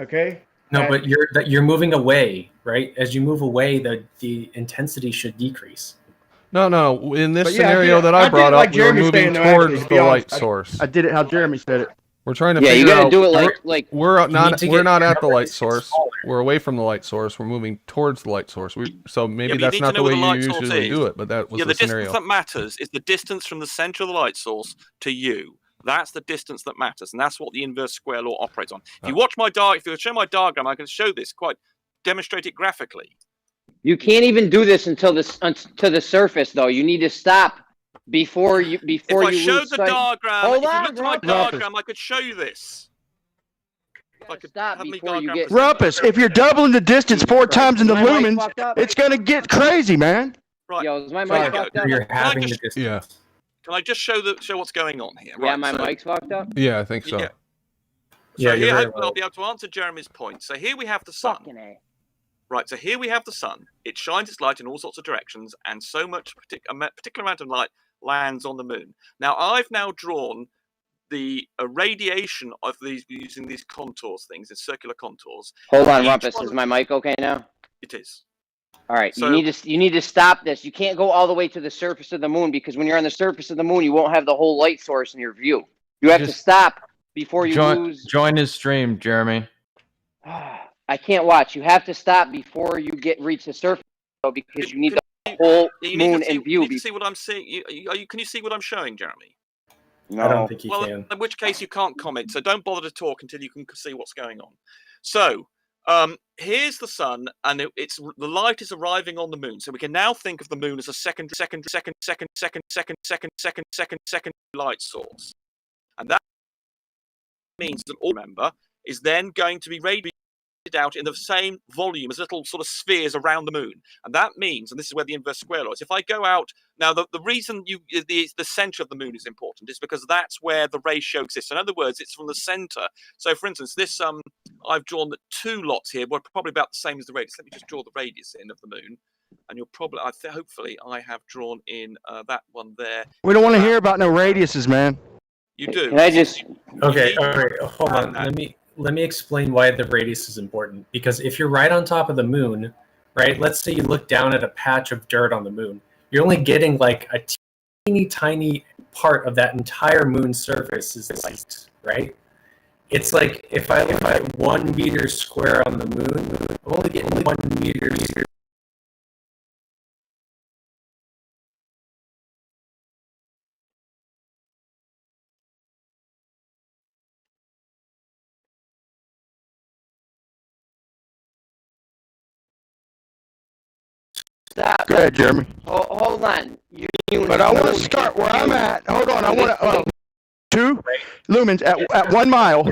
Okay. No, but you're moving away, right? As you move away, the intensity should decrease. No. In this But yeah, scenario that I brought like up, we're Jeremy's moving saying, though, actually, towards to the be light honest. source. I did it how Jeremy said it. We're trying to Yeah, figure you got to out. do it like. We're need not. to We're get not at the remember light this is source. smaller. We're away from the light source. We're moving towards the light source. So maybe Yeah, but you that's need not to the know way where the you light source usually is. do it. But that was Yeah, the the distance scenario. that matters is the distance from the center of the light source to you. That's the distance that matters, and that's what the inverse square law operates on. If you watch my if you show my diagram, I can show this demonstrate it graphically. You can't even do this until to the surface, though. You need to stop before you If I lose showed the sight. diagram, Hold if you on, looked at my Rumpus. diagram, I could show you this. If I could stop have my before you diagram get. Rumpus, if you're doubling the distance 4 times in the Is my mic lumens, fucked up? it's going to get crazy, man. Right. Yo, is my Sorry, mic fucked up? You're Can I having the just- distance. Yeah. Can I just show what's going on here? Yeah, Right, my so- mic's fucked up. Yeah, I think so. Yeah. So Yeah, you're here, very hopefully I'll be able to answer Jeremy's point. So here we have the sun. Fucking A. Right, so here we have the sun. It shines its light in all sorts of directions, and so much a particular amount of light lands on the moon. Now, I've now drawn the radiation of these using these contours things, these circular contours. Hold on, Each Rumpus. one Is of my mic okay now? It is. All right, So- you need to stop this. You can't go all the way to the surface of the moon because when you're on the surface of the moon, you won't have the whole light source in your view. You have to Just stop before you Join, lose. join his stream, Jeremy. I can't watch. You have to stop before you reach the surface though, because you need the whole You need moon to see, in view. you need to see what I'm seeing. Can you see what I'm showing, Jeremy? No. I don't think you Well, can. in which case you can't comment, so don't bother to talk until you can see what's going on. So, here's the sun, and the light is arriving on the moon. So we can now think of the moon as a second light source, and that means that all member is then going to be radiated out in the same volume as little sort of spheres around the moon, and that means, and this is where the inverse square law is. If I go out now, the reason the center of the moon is important is because that's where the ratio exists. In other words, it's from the center. So, for instance, this I've drawn the 2 lots here, were probably about the same as the radius. Let me just draw the radius in of the moon. and you'll probably, hopefully, I have drawn in that one there. We don't want to hear about no radiuses, man. You do. Can I just? Okay, all right, hold on. Let me explain why the radius is important. Because if you're right on top of the moon, right? Let's say you look down at a patch of dirt on the moon. You're only getting like a teeny tiny part of that entire moon surface is light, right? It's like if I 1 meter square on the moon, I'm only getting 1 meter. Go ahead, Jeremy. Hold on. But I want to start where I'm at. Hold on. I want to 2 lumens at 1 mile.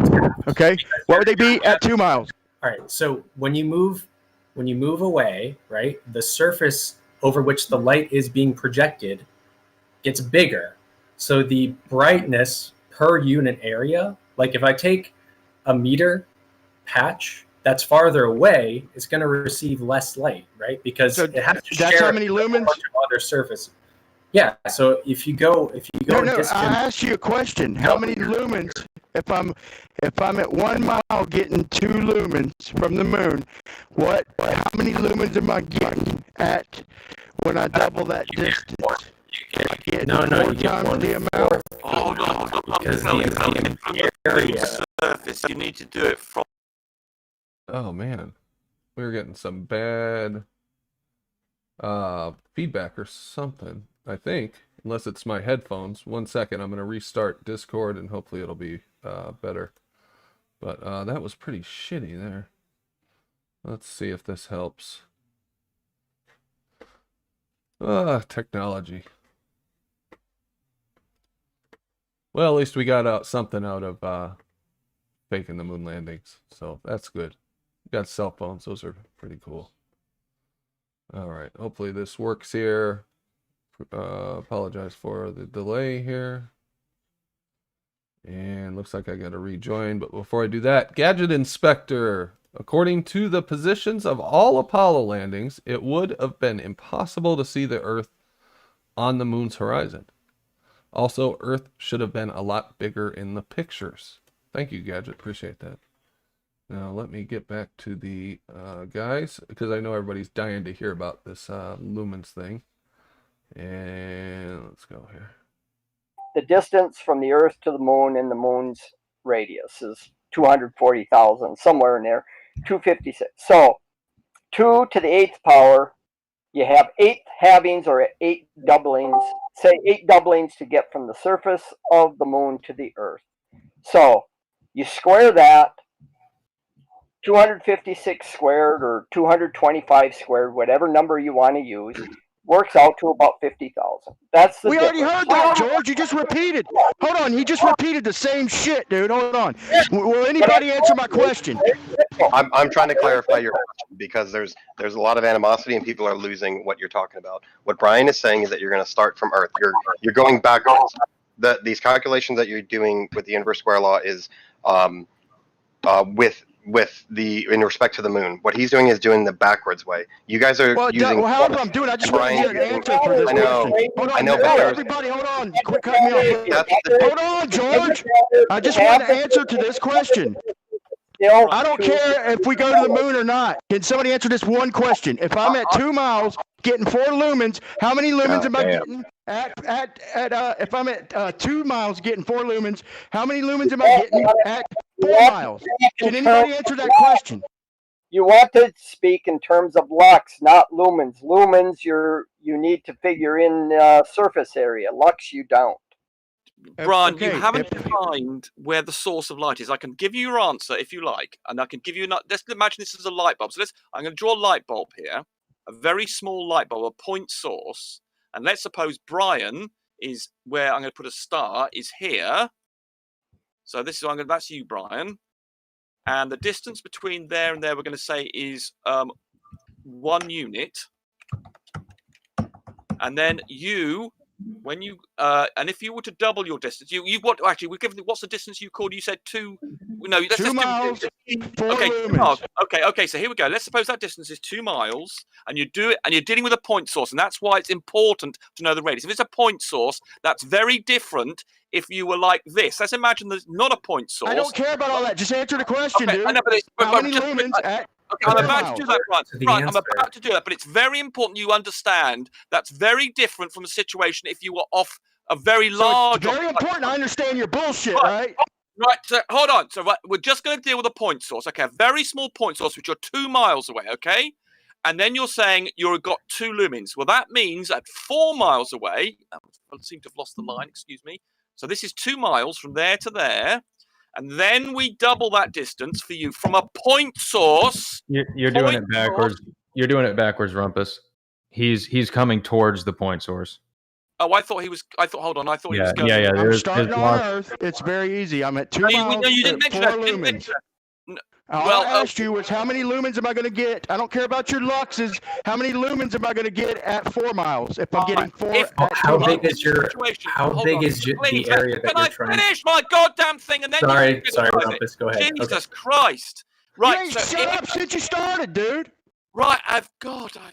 Okay. What would they be at 2 miles? All right. So when you move away, right, the surface over which the light is being projected gets bigger. So the brightness per unit area, like if I take a meter patch that's farther away, it's going to receive less light, right? Because it has to that's share how many lumens? a bunch of other surfaces. Yeah. So if you go No, distance, I asked you a question. How many lumens? If I'm at 1 mile getting 2 lumens from the moon, how many lumens am I getting at when I double that distance? I get No, four you get times 1/4. the amount. Hold on. Because the area surface, you need to do it from. Oh man, we were getting some bad feedback or something, I think, unless it's my headphones. 1 second, I'm going to restart Discord and hopefully it'll be better. But that was pretty shitty there. Let's see if this helps. Technology. Well, at least we got something out of faking the moon landings, so that's good. Got cell phones, those are pretty cool. All right, hopefully this works here. Apologize for the delay here. And looks like I got to rejoin, but before I do that, Gadget Inspector. According to the positions of all Apollo landings, it would have been impossible to see the Earth on the moon's horizon. Also, Earth should have been a lot bigger in the pictures. Thank you, Gadget. Appreciate that. Now, let me get back to the guys, because I know everybody's dying to hear about this Lumens thing. And let's go here. The distance from the Earth to the moon and the moon's radius is 240,000, somewhere in there, 256. So 2 to the 8th power, you have 8 halvings or 8 doublings, say 8 doublings to get from the surface of the moon to the Earth. So you square that, 256 squared or 225 squared, whatever number you want to use, works out to about 50,000. That's the We already difference. heard that, George. You just repeated. Hold on. He just repeated the same shit, dude. Hold on. Will anybody answer my question? I'm trying to clarify your question because there's a lot of animosity and people are losing what you're talking about. What Brian is saying is that you're going to start from Earth. You're going backwards. These calculations that you're doing with the inverse square law is in respect to the moon. What he's doing is doing the backwards way. You guys are using. Well, however I'm doing, I just want to hear an answer for this question. Hold on, everybody, hold on. Quit cutting me off. Hold on, George. I just want an answer to this question. I don't care if we go to the moon or not. Can somebody answer this one question? If I'm at 2 miles getting 4 lumens, how many lumens am I getting if I'm at 2 miles getting 4 lumens, how many lumens am I getting at 4 miles? Can anybody answer that question? You want to speak in terms of lux, not lumens. Lumens, you need to figure in surface area. Lux, you don't. Brian, you haven't defined where the source of light is. I can give you your answer if you like, and I can give you. Let's imagine this is a light bulb. So I'm going to draw a light bulb here, a very small light bulb, a point source, and let's suppose Brian is where I'm going to put a star is here. So this is that's you, Brian, and the distance between there and there we're going to say is 1 unit, and then you. And if you were to double your distance, what's the distance you called? You said 2 No, let's 2 just miles, do 4 okay, 2 lumens. miles. Okay, so here we go. Let's suppose that distance is 2 miles, and you do it, and you're dealing with a point source, and that's why it's important to know the radius. If it's a point source, that's very different. If you were like this, let's imagine there's not a point source. I don't care about all that. Just answer the question, dude. I know, but How many lumens at Okay, I'm 4 about miles? to do that, Brian. To the Brian, I'm answer. about to do that, but it's very important you understand that's very different from a situation if you were off a very large. It's very important I understand your bullshit, right? Right, so hold on. So we're just going to deal with a point source. Okay, a very small point source, which you're 2 miles away, okay? And then you're saying you've got 2 lumens. Well, that means at 4 miles away, I seem to have lost the line, excuse me. So this is 2 miles from there to there. And then we double that distance for you from a point source. You're doing it backwards. You're doing it backwards, Rumpus. He's coming towards the point source. Oh, I thought he was going. Yeah. I'm starting on Earth. It's very easy. I'm at 2 miles. No, you didn't at mention 4 that. You didn't lumens. mention that. All I asked you was how many lumens am I going to get? I don't care about your luxes. How many lumens am I going to get at 4 miles? If I'm getting 4 at How 2 big miles? is your? How big is the area that Can you're I trying? finish my goddamn thing and then Sorry, you sorry, criticize it? Rumpus. Go ahead. Jesus Okay. Christ! Right, You ain't so shut up since you started, dude. Right,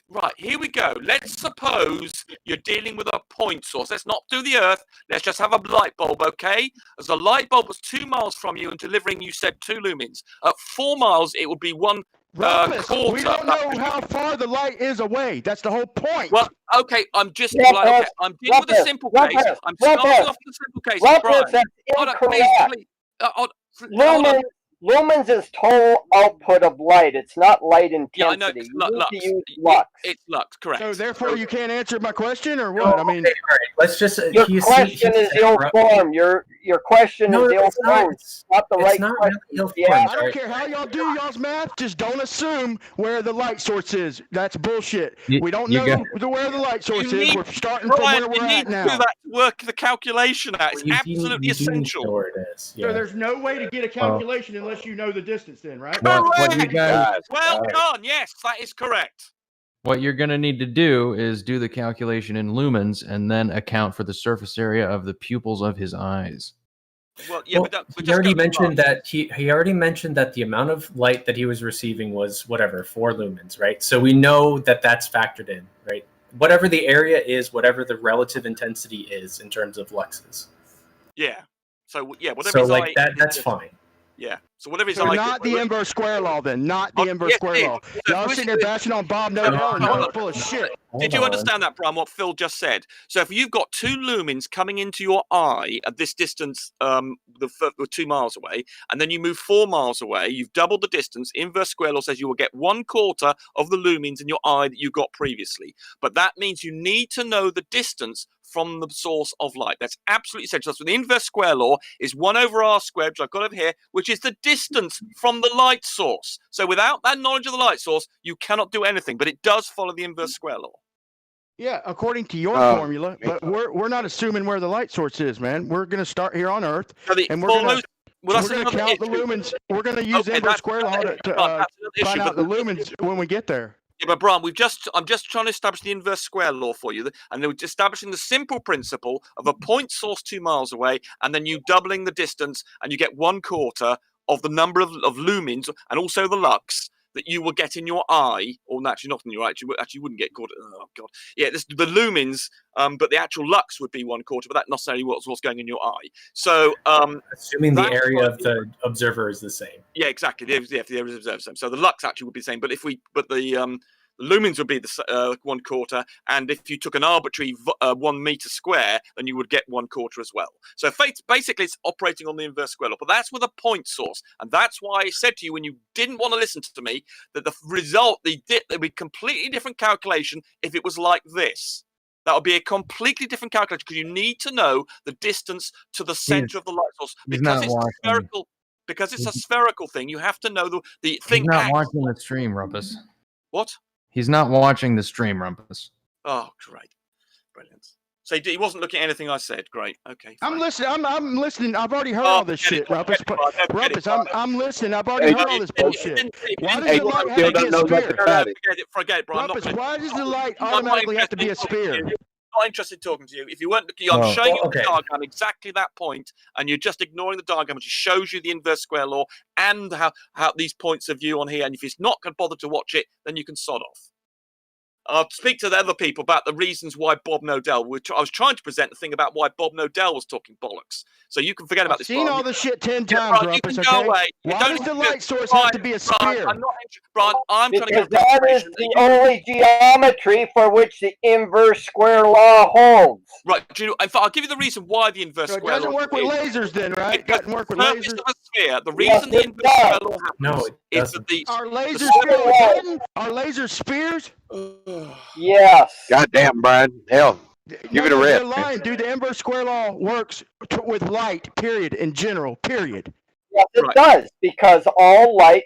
right, here we go. Let's suppose you're dealing with a point source. Let's not do the Earth. Let's just have a light bulb, okay? As a light bulb was 2 miles from you and delivering, you said 2 lumens. At 4 miles, it would be 1 Rumpus, quarter. we don't know how far the light is away. That's the whole point. Well, okay, I'm just Rumpus, right, okay, I'm dealing with a simple case. Rumpus, I'm starting Rumpus, off with a simple case. Rumpus, Brian, that's hold on, incorrect. please. Hold on. Lumens is total output of light. It's not light intensity. Yeah, I know. It's You lux. need to use lux. It's lux, correct. So therefore, you can't answer my question, or what? I mean, Okay, all right. Let's just. Your question is ill formed. Your question is ill formed. Not the right question. Yeah. I don't care how y'all do y'all's math. Just don't assume where the light source is. That's bullshit. We don't know where the light source is. We're starting from where we're at now. You need to do that to work the calculation out. It's absolutely essential. Where it is. So there's no way to get a calculation unless you know the distance, then, right? What you guys, Well done. Yes, that is correct. what you're going to need to do is do the calculation in lumens and then account for the surface area of the pupils of his eyes. Well, yeah, Well, he already mentioned that he already mentioned that the amount of light that he was receiving was whatever 4 lumens, right? So we know that that's factored in, right? Whatever the area is, whatever the relative intensity is in terms of luxes. Yeah. So yeah, whatever. So his like eye- that, that's fine. Yeah. So whatever his So eye- not the inverse square law, then. Not the inverse yes, square Steve. law. So Y'all listen sitting there to- bashing on Bob No No, Hell, and hold y'all on. are full of shit. Did you understand that, Bram, what Phil just said? So if you've got 2 lumens coming into your eye at this distance, the 2 miles away, and then you move 4 miles away, you've doubled the distance. Inverse square law says you will get 1/4 of the lumens in your eye that you got previously. But that means you need to know the distance from the source of light. That's absolutely essential. So the inverse square law is 1/r squared, which I've got over here, which is the distance from the light source. So without that knowledge of the light source, you cannot do anything, but it does follow the inverse square law. Yeah, according to your Oh, formula, but we're not assuming where the light source is, man. We're going to start here on Earth, So the- and well, we're going those- to well, that's another count the issue. lumens. We're going to use Okay, inverse that's square law to that's another find issue, out the but- lumens when we get there. Yeah, but Brian, I'm just trying to establish the inverse square law for you, and we're establishing the simple principle of a point source 2 miles away, and then you doubling the distance, and you get 1/4 of the number of lumens, and also the lux that you will get in your eye, or actually not in your eye. You wouldn't get caught. Oh god, yeah, the lumens, but the actual lux would be 1/4, but that's not necessarily what's going in your eye. So, Assuming the that's area what of the observer is the same. yeah, exactly. The area is observed. So the lux actually would be the same, but the lumens would be the 1/4, and if you took an arbitrary 1 meter square, then you would get 1/4 as well. So basically, it's operating on the inverse square law, but that's with a point source, and that's why I said to you when you didn't want to listen to me that the result there'd be completely different calculation if it was like this. That would be a completely different calculation because you need to know the distance to the center of the light source he's because not it's watching. spherical. Because it's a spherical thing, you have to know the thing. He's not acts- watching the stream, Rumpus. What? He's not watching the stream, Rumpus. Oh, great. Brilliant. So he wasn't looking at anything I said. Great. Okay. I'm listening. I'm listening. I've already heard all this shit, Rumpus. Rumpus, I'm listening. I've already heard all this bullshit. Why does the light have to be a sphere? Forget it, Brian. Rumpus, why does the light automatically have to be a sphere? not interested in talking to you. If you weren't, I'm No. showing you Okay. the diagram, exactly that point, and you're just ignoring the diagram, which shows you the inverse square law and how these points of view on here. And if you're not going to bother to watch it, then you can sod off. I'll speak to the other people about the reasons why Bob Nodell. I was trying to present the thing about why Bob Nodell was talking bollocks. So you can forget about this. Seen all this shit 10 Yeah, times, Brian, you Rumpus, can go okay? away. Why Don't does the interfere. light source Brian, have to be a Brian, sphere? I'm not Brian, I'm trying to Because get a that is demonstration the only geometry for which the inverse square law holds. Right, do you know, in fact, I'll give you the reason why the inverse So it square doesn't law work with is. lasers then, right? It Because doesn't work with the surface lasers. of a sphere, the Yes, reason the it inverse square does. law happens No, it is that doesn't. Are lasers the Armageddon? Are lasers spheres? Yes. Goddamn, Brian. Hell, give it a They're rip. lying, dude. The inverse square law works with light, period, in general, period. Yes, it does, because all light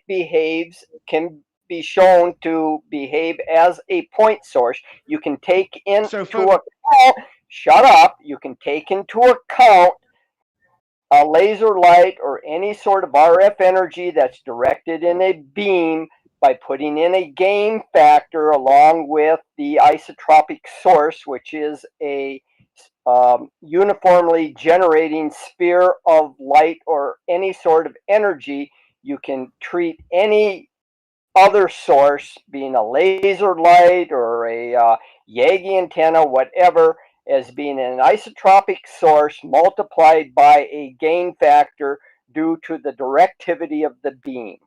can be shown to behave as a point source. You can take into account, shut up, you can take into account a laser light or any sort of RF energy that's directed in a beam by putting in a gain factor along with the isotropic source, which is a uniformly generating sphere of light or any sort of energy. You can treat any other source, being a laser light or a Yagi antenna, whatever, as being an isotropic source multiplied by a gain factor due to the directivity of the beam.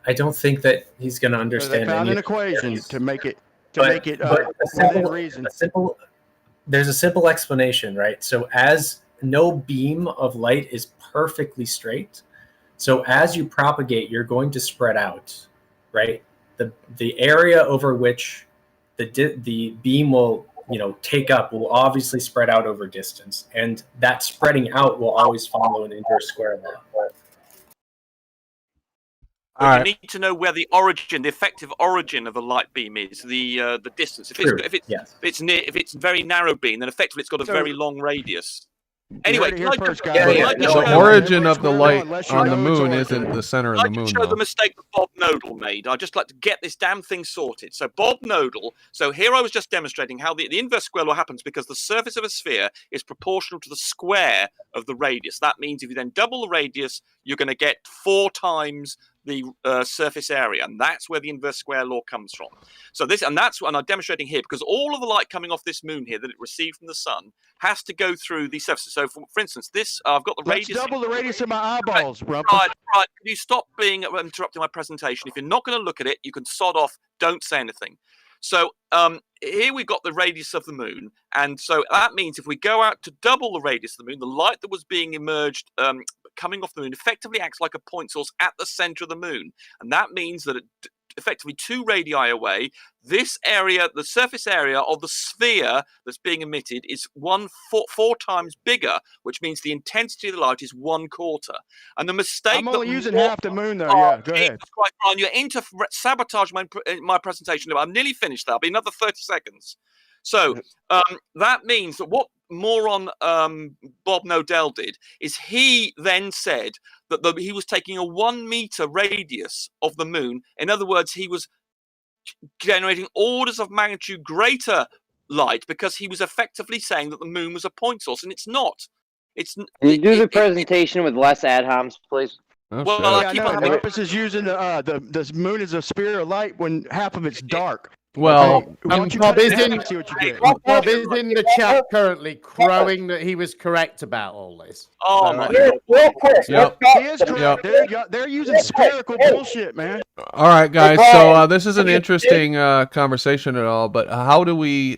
I don't think that he's going to So understand. they found any an of the equation theories. to make it But within reason. There's a simple explanation, right? So as no beam of light is perfectly straight, so as you propagate, you're going to spread out, right? The area over which the beam will take up will obviously spread out over distance, and that spreading out will always follow an inverse square law. But you need to know where the effective origin of a light beam is, the distance. If it's very narrow beam, then effectively it's got a very long radius. Anyway, the origin of the light on the moon isn't the center of the moon, show the though. mistake that Bob Nodell made. I'd just like to get this damn thing sorted. So Bob Nodell, so here I was just demonstrating how the inverse square law happens because the surface of a sphere is proportional to the square of the radius. That means if you then double the radius, you're going to get 4 times the surface area, and that's where the inverse square law comes from. So that's what I'm demonstrating here, because all of the light coming off this moon here that it received from the sun has to go through these surfaces. So, for instance, this I've got the Let's radius. double the radius of my eyeballs, Rumpus. Right. Can you stop being interrupting my presentation? If you're not going to look at it, you can sod off. Don't say anything. So here we've got the radius of the moon, and so that means if we go out to double the radius of the moon, the light that was being emerged coming off the moon effectively acts like a point source at the center of the moon, and that means that effectively 2 radii away, this area, the surface area of the sphere that's being emitted, is 4 times bigger, which means the intensity of the light is 1/4. And the mistake I'm only using half the moon, though. Yeah, go ahead. Quite fine. You're into sabotage my presentation. I'm nearly finished. That'll be another 30 seconds. So that means that what moron Bob Nodell did is he then said that he was taking a 1 meter radius of the moon. In other words, he was generating orders of magnitude greater light because he was effectively saying that the moon was a point source, and it's not. Can you do the presentation with less ad homs, please? Well, I know. Rumpus is using the moon as a sphere of light when half of it's dark. Well, Bob is in the chat currently crowing that he was correct about all this. Oh my God! Real quick, he is correct. They're using spherical bullshit, man. All right, guys. So this is an interesting conversation at all, but how do we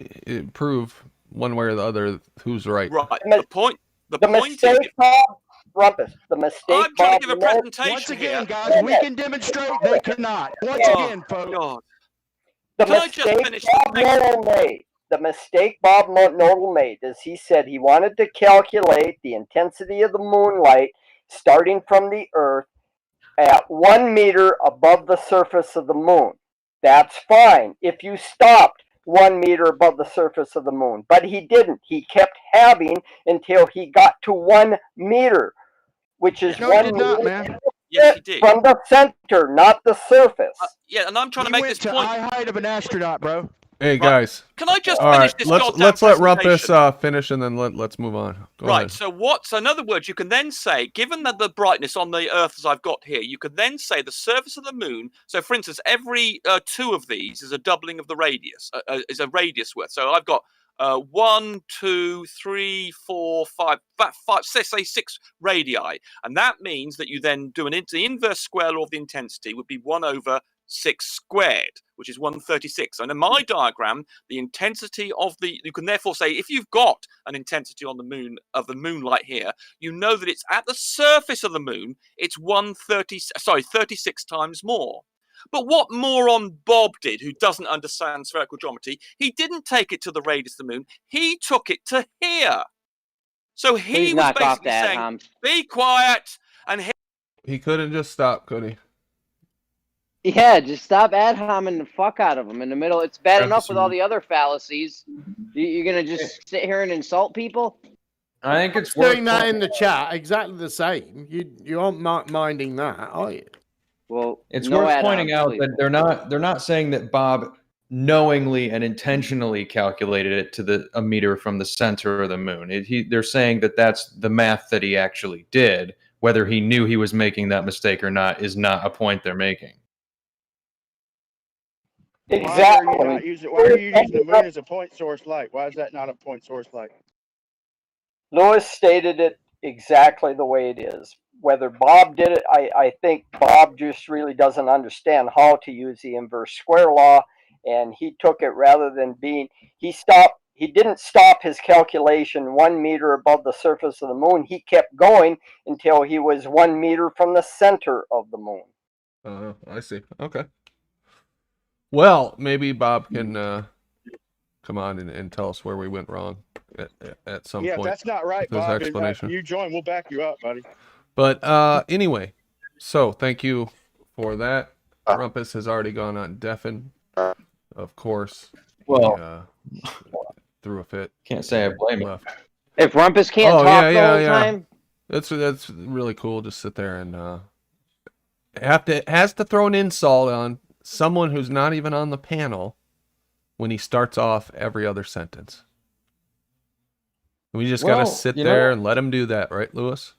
prove one way or the other who's right? Right. The point mistake, is, Bob, Rumpus, the mistake. I'm trying to give a presentation Once again, here. guys, we can demonstrate. They cannot. Once again, folks. God. The Can I just mistake finish Bob Nodell made. The mistake Bob Nodell made is he said he wanted to calculate the intensity of the moonlight starting from the Earth at 1 meter above the surface of the moon. That's fine if you stopped 1 meter above the surface of the moon, but he didn't. He kept having until he got to 1 meter, which is No, 1 he did meter. not, man. Yes, he did. From the center, not the surface. Yeah, and I'm trying to He make went this to point. eye height of an astronaut, bro. Hey guys. Can I just All finish right, this let's goddamn let presentation? Rumpus finish, and then let's move on. Go Right. ahead. So in other words, you can then say, given that the brightness on the Earth as I've got here, you can then say the surface of the Moon. So, for instance, every 2 of these is a doubling of the radius. Is a radius worth. So I've got 1, 2, 3, 4, 5, about 5, say 6 radii, and that means that you then do the inverse square law of the intensity would be 1/6 squared, which is 136. And in my diagram, the intensity of you can therefore say, if you've got an intensity on the moon of the moonlight here, you know that it's at the surface of the moon, it's 36 times more. But what moron Bob did, who doesn't understand spherical geometry, he didn't take it to the radius of the moon, he took it to here. So he Please was knock off basically that, saying, be quiet, and He couldn't just stop, could he? Yeah, just stop ad homing the fuck out of them in the middle. It's bad enough with all the other fallacies. You're gonna just sit here and insult people? I think it's doing that in the chat. Exactly the same. You aren't minding that, are you? Well, It's no worth add-ons, pointing out please. that they're not saying that Bob knowingly and intentionally calculated it to a meter from the center of the moon. They're saying that that's the math that he actually did. Whether he knew he was making that mistake or not is not a point they're making. Exactly. Why are you using the moon as a point source light? Why is that not a point source light? Lewis stated it exactly the way it is. Whether Bob did it, I think Bob just really doesn't understand how to use the inverse square law, and he took it rather than he didn't stop his calculation 1 meter above the surface of the moon. He kept going until he was 1 meter from the center of the moon. I see. Okay. Well, maybe Bob can come on and tell us where we went wrong at some Yeah, point. if that's not right, with his Bob. explanation. You join, we'll back you up, buddy. But anyway, so thank you for that. Rumpus has already gone on deafen, of course. Well, threw a fit. Can't say I blame him. If Rumpus can't talk the whole time, that's really cool. Just sit there and has to throw an insult on someone who's not even on the panel when he starts off every other sentence. We just gotta sit there and let him do that, right, Lewis?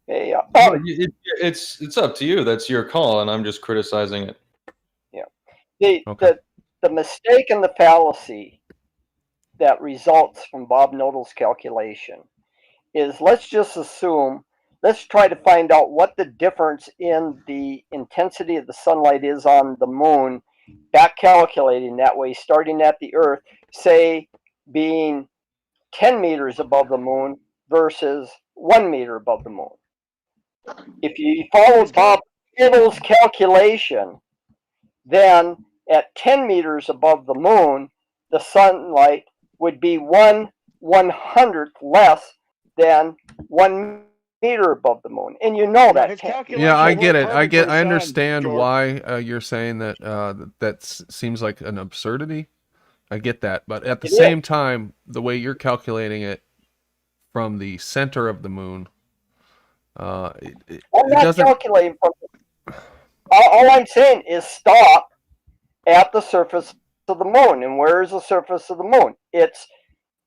Yeah. It's up to you. That's your call, and I'm just criticizing it. Yeah. The mistake and the fallacy that results from Bob Nodel's calculation is, let's try to find out what the difference in the intensity of the sunlight is on the moon, back calculating that way, starting at the Earth, say being 10 meters above the moon versus 1 meter above the moon. If you follow Bob Nodel's calculation, then at 10 meters above the moon, the sunlight would be 1/100th less than 1 meter above the moon, and you know that. Yeah, I get it. I understand why you're saying that. That seems like an absurdity. I get that, but at the same time, the way you're calculating it from the center of the moon, I'm not calculating from. All I'm saying is stop at the surface of the moon. And where is the surface of the moon? It's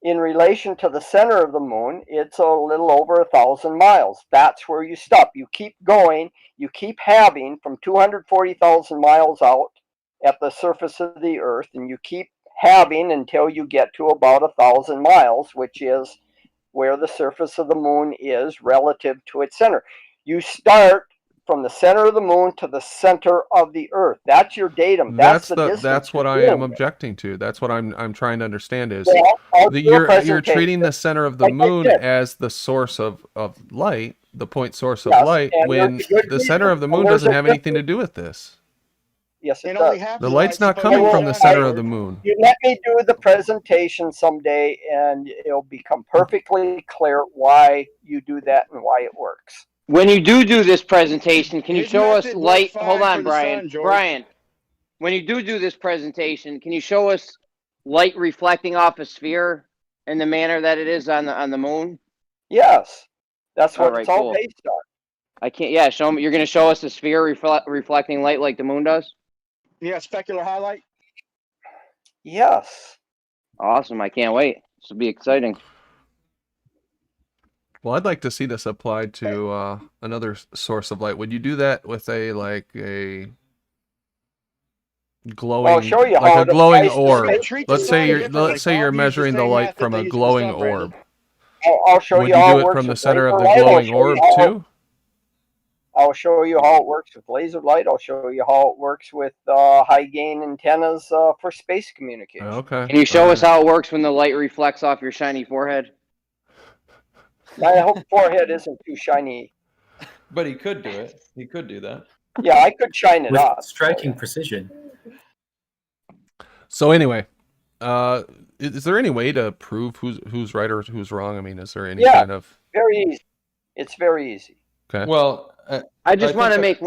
in relation to the center of the moon. It's a little over 1,000 miles. That's where you stop. You keep going. You keep having from 240,000 miles out at the surface of the Earth, and you keep having until you get to about 1,000 miles, which is where the surface of the moon is relative to its center. You start from the center of the moon to the center of the Earth. That's your datum. That's what I am objecting to. That's what I'm trying to understand is you're treating the center of the moon as the source of light, the point source of light, when the center of the moon doesn't have anything to do with this. Yes, it does. The light's not coming from the center of the moon. You let me do the presentation someday, and it'll become perfectly clear why you do that and why it works. when you do this presentation, can you show us light? Hold on, Brian. Brian, when you do this presentation, can you show us light reflecting off a sphere in the manner that it is on the moon? Yes, that's what All right, it's all cool. based on. I can't. Yeah, show me. You're going to show us the sphere reflecting light like the moon does. Yeah, specular highlight. Yes. Awesome. I can't wait. This will be exciting. Well, I'd like to see this applied to another source of light. Would you do that with a glowing, I'll show you like how a glowing it applies to orb? space. Let's say you're measuring the light from a glowing orb. I'll show Would you you how do it it works from the with center of laser the light. glowing orb too? I'll show you how it works with laser light. I'll show you how it works with high gain antennas for space communication. Okay. Can you show us how it works when the light reflects off your shiny forehead? My forehead isn't too shiny. But he could do it. He could do that. Yeah, I could shine it With up. striking precision. So anyway, is there any way to prove who's right or who's wrong? I mean, is there any kind of? Very easy. It's very easy. Okay. Well, I just want to make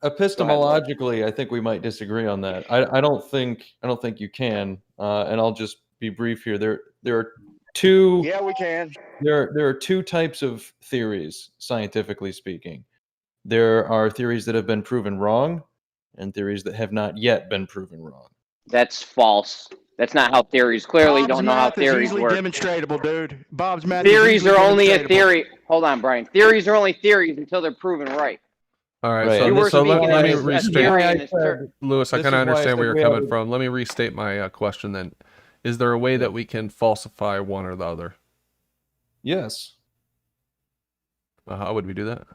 epistemologically, I think we might disagree on that. I don't think you can. And I'll just be brief here. There are two. Yeah, we can. There are two types of theories, scientifically speaking. There are theories that have been proven wrong, and theories that have not yet been proven wrong. That's false. That's not how theories. Clearly, Bob's don't know how math is theories easily work. demonstratable, dude. Bob's math. Theories is easily are only a demonstratable. theory. Hold on, Brian. Theories are only theories until they're proven right. All right. Right. So let me as a restate. theory and as Lewis, I This kind of is why I understand where said you're we coming ought to- from. Let me restate my question then. Is there a way that we can falsify one or the other? Yes. How would we do that?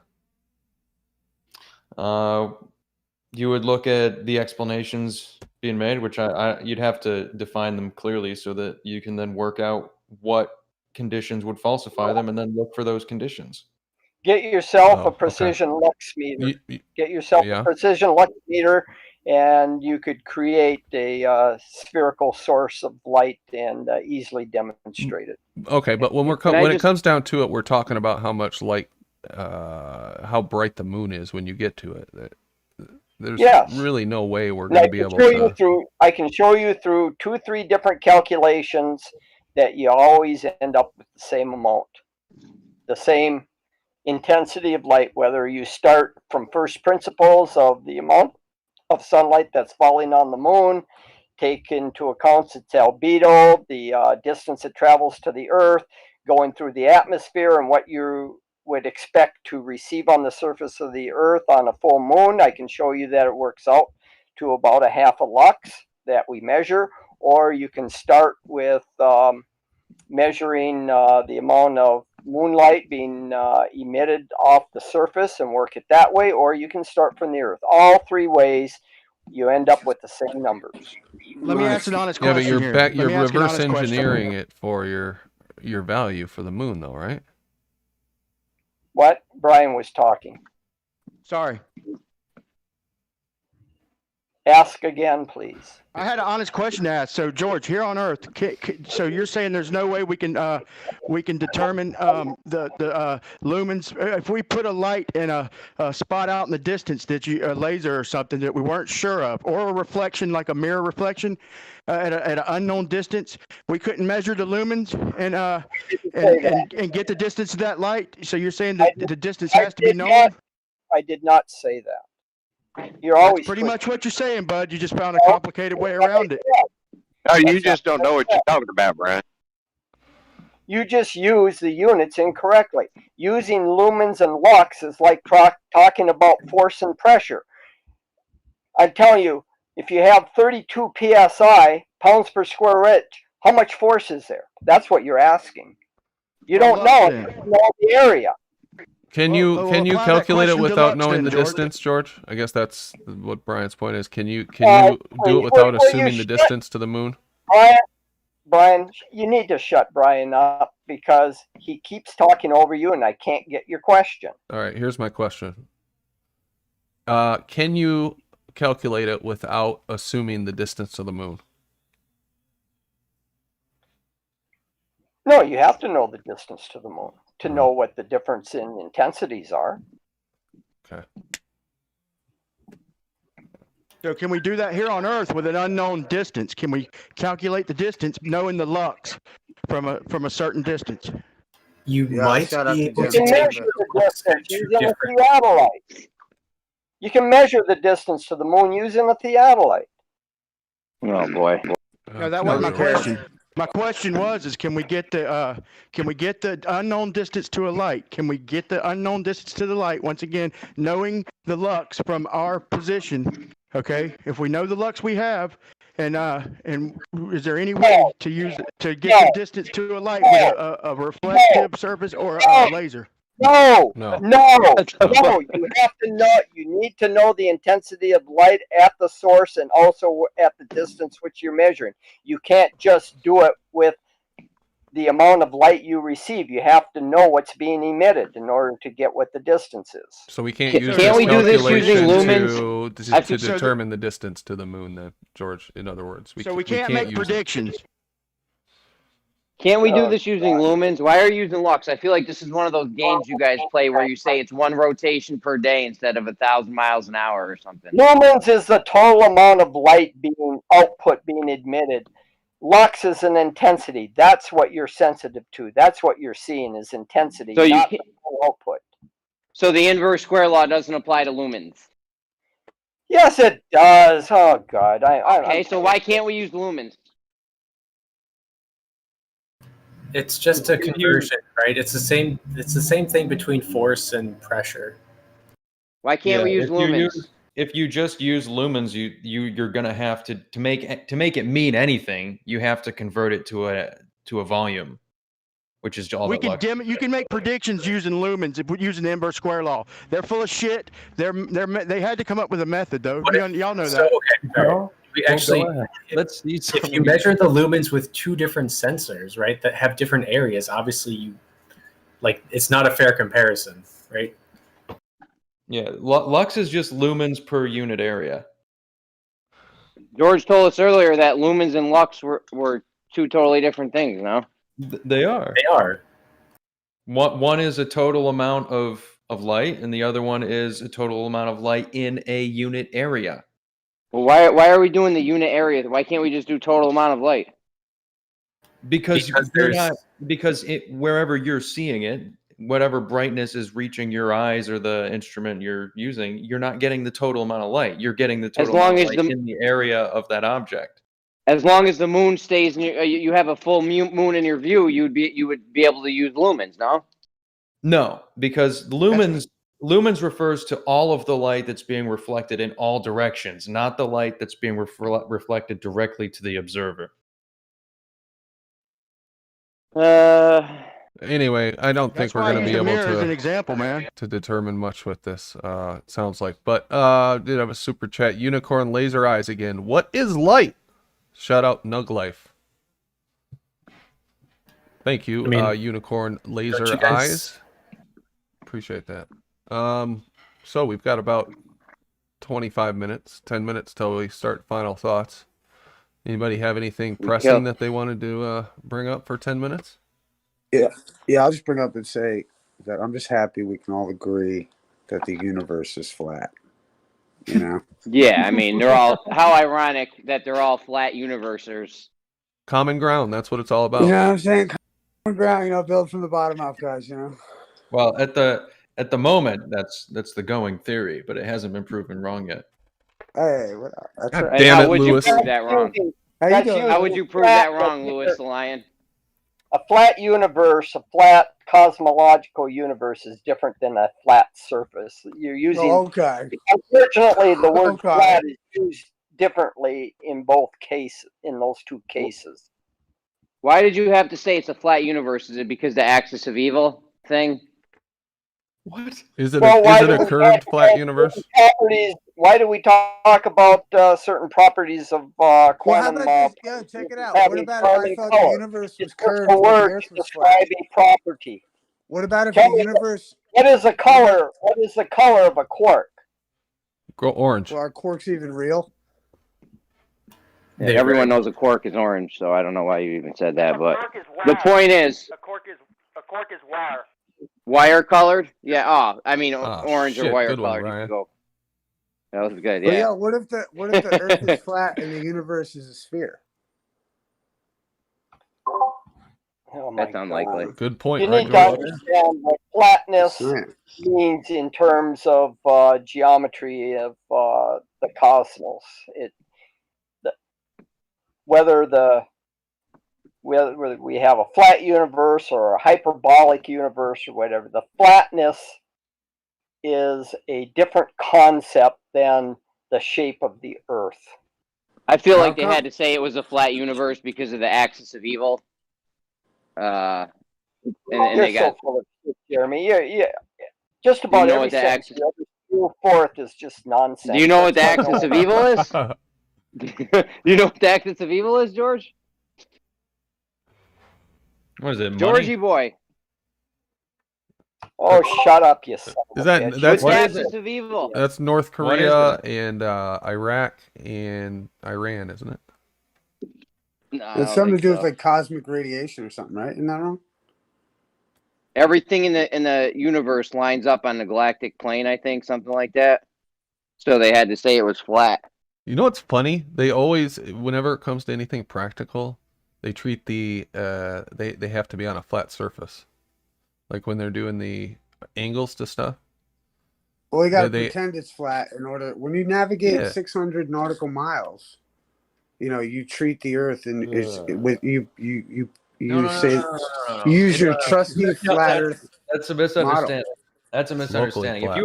You would look at the explanations being made, which you'd have to define them clearly so that you can then work out what conditions would falsify them, and then look for those conditions. Get yourself a precision lux meter. Get yourself a precision lux meter, and you could create a spherical source of light and easily demonstrate it. Okay, but when it comes down to it, we're talking about how much light, how bright the moon is when you get to it. There's really no way we're going to be able to. I can show you through 2-3 different calculations that you always end up with the same amount, the same intensity of light, whether you start from first principles of the amount of sunlight that's falling on the moon, take into account its albedo, the distance it travels to the Earth, going through the atmosphere, and what you would expect to receive on the surface of the Earth on a full moon. I can show you that it works out to about a half a lux that we measure, or you can start with measuring the amount of moonlight being emitted off the surface and work it that way, or you can start from the Earth. All three ways, you end up with the same numbers. Let me ask an honest Yeah, question. but you're Let me ask an reverse honest question. engineering it for your value for the moon, though, right? What? Brian was talking. Sorry. Ask again, please. I had an honest question to ask. So, George, here on Earth, so you're saying there's no way we can determine the lumens if we put a light in a spot out in the distance that a laser or something that we weren't sure of, or a reflection like a mirror reflection at an unknown distance, we couldn't measure the lumens and get the distance of that light. So you're saying that the distance has to be known? I did not say that. You're That's always pretty much what you're saying, bud. You just found a complicated way around it. No, you just don't know what you're talking about, Brian. You just use the units incorrectly. Using lumens and lux is like talking about force and pressure. I'm telling you, if you have 32 psi, pounds per square inch, how much force is there? That's what you're asking. You don't know. You don't know the area. Can you apply that calculate it question to without Lux knowing then, the George. distance, George? I guess that's what Brian's point is. Can you do it without assuming the distance to the moon? Brian, you need to shut Brian up because he keeps talking over you and I can't get your question. All right, here's my question. Can you calculate it without assuming the distance to the moon? No, you have to know the distance to the moon to know what the difference in intensities are. Okay. So can we do that here on Earth with an unknown distance? Can we calculate the distance knowing the lux from a certain distance? You might be able You to can take measure the distance using a theodolite. You can measure the distance to the moon using a theodolite. Oh boy. No, that wasn't my question. My question is can we get the unknown distance to a light? Can we get the unknown distance to the light once again, knowing the lux from our position? Okay, if we know the lux we have, and is there any way to get the distance to a light with a reflective surface or a laser? No. No. You have to know. You need to know the intensity of light at the source and also at the distance which you're measuring. You can't just do it with the amount of light you receive. You have to know what's being emitted in order to get what the distance is. So we can't use Can't we do this using lumens to so determine the distance to the moon, then, George, in other words. We can't make predictions. Can't we do this using lumens? Why are you using lux? I feel like this is one of those games you guys play where you say it's one rotation per day instead of 1,000 miles an hour or something. Lumens is the total amount of light being emitted. Lux is an intensity. That's what you're sensitive to. That's what you're seeing is intensity, So not the output. So the inverse square law doesn't apply to lumens. Yes, it does. Oh God. Okay, so why can't we use lumens? It's just a conversion, right? It's the same thing between force and pressure. Why can't we use lumens? If you just use lumens, you're gonna have to make it mean anything. You have to convert it to a volume, which is all. You can make predictions using lumens, using the inverse square law. They're full of shit. They had to come up with a method, though. Y'all know that. Okay, we actually, let's see. If you measure the lumens with two different sensors, right, that have different areas, obviously it's not a fair comparison, right? Yeah, lux is just lumens per unit area. George told us earlier that lumens and lux were two totally different things, no? They are. They are. One is a total amount of light, and the other one is a total amount of light in a unit area. Well, why are we doing the unit area? Why can't we just do total amount of light? Because wherever you're seeing it, whatever brightness is reaching your eyes or the instrument you're using, you're not getting the total amount of light. You're getting the total amount of light in the area of that object. As long as the moon stays, you have a full moon in your view, you would be able to use lumens, no? No, because lumens refers to all of the light that's being reflected in all directions, not the light that's being reflected directly to the observer. Anyway, I don't think we're going to be able as an example, man, to determine much with this. It sounds like, but did have a super chat. Unicorn Laser Eyes again. What is light? Shout out Nug Life. Thank you, Unicorn Laser Eyes. Appreciate that. So we've got about 25 minutes, 10 minutes till we start final thoughts. Anybody have anything pressing that they wanted to bring up for 10 minutes? Yeah, I'll just bring up and say that I'm just happy we can all agree that the universe is flat. You know? Yeah, I mean, they're all, how ironic that they're all flat universers. Common ground, that's what it's all about. You know what I'm saying? Common ground, build from the bottom up, guys, Well, at the moment, that's the going theory, but it hasn't been proven wrong yet. Hey, that's right. Damn it, How would Lewis. you prove that wrong? How would you prove that wrong, Lewis the Lion? A flat universe, a flat cosmological universe is different than a flat surface. You're using. Okay. Unfortunately, the word flat is used differently in both cases. In those two cases. Why did you have to say it's a flat universe? Is it because the axis of evil thing? What is it? Is it a curved flat universe? Why do we talk about certain properties of quantum? Check it out. What about if I thought the universe was curved? A word to describe a property. What about if the universe? What is the color? What is the color of a quark? Go orange. Well, are quarks even real? Yeah, everyone knows a quark is orange, so I don't know why you even said that. But the point is, a quark is wire. Wire colored? Yeah. Orange shit, or wire good one, colored. Ryan. Go. That was good. Well, Yeah. What if the Earth is flat and the universe is a sphere? That's unlikely. Good point. You need to understand what flatness means in terms of geometry of the cosmos. whether we have a flat universe or a hyperbolic universe or whatever, the flatness is a different concept than the shape of the Earth. I feel like they had to say it was a flat universe because of the axis of evil. And You're they got. so full of shit, Jeremy. Yeah. Just about every sentence you forth is just nonsense. Do you know what the axis of evil is? Do you know what the axis of evil is, George? What is it, Georgie boy? Oh, shut up, you son of Is a that bitch. that's What's the axis of evil? That's North Korea and Iraq and Iran, isn't it? No, It's something to do with like cosmic radiation or something, right? Isn't that wrong? Everything in the universe lines up on the galactic plane, I think, something like that. So they had to say it was flat. You know what's funny? They always, whenever it comes to anything practical, they treat they have to be on a flat surface. Like when they're doing the angles to stuff. Well, you got to pretend it's flat in order. When you navigate 600 nautical miles, you treat the Earth and you use your trusty flat Earth. That's a misunderstanding. Model. That's a misunderstanding. Locally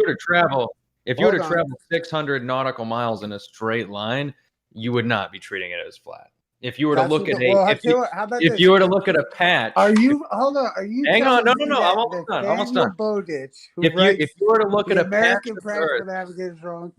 If you were to travel, 600 nautical miles in a straight line, you would not be treating it as flat. If you were to look at if you were to look at a patch, are you hang on? No. I'm almost done. If you were to look at a patch of the Earth,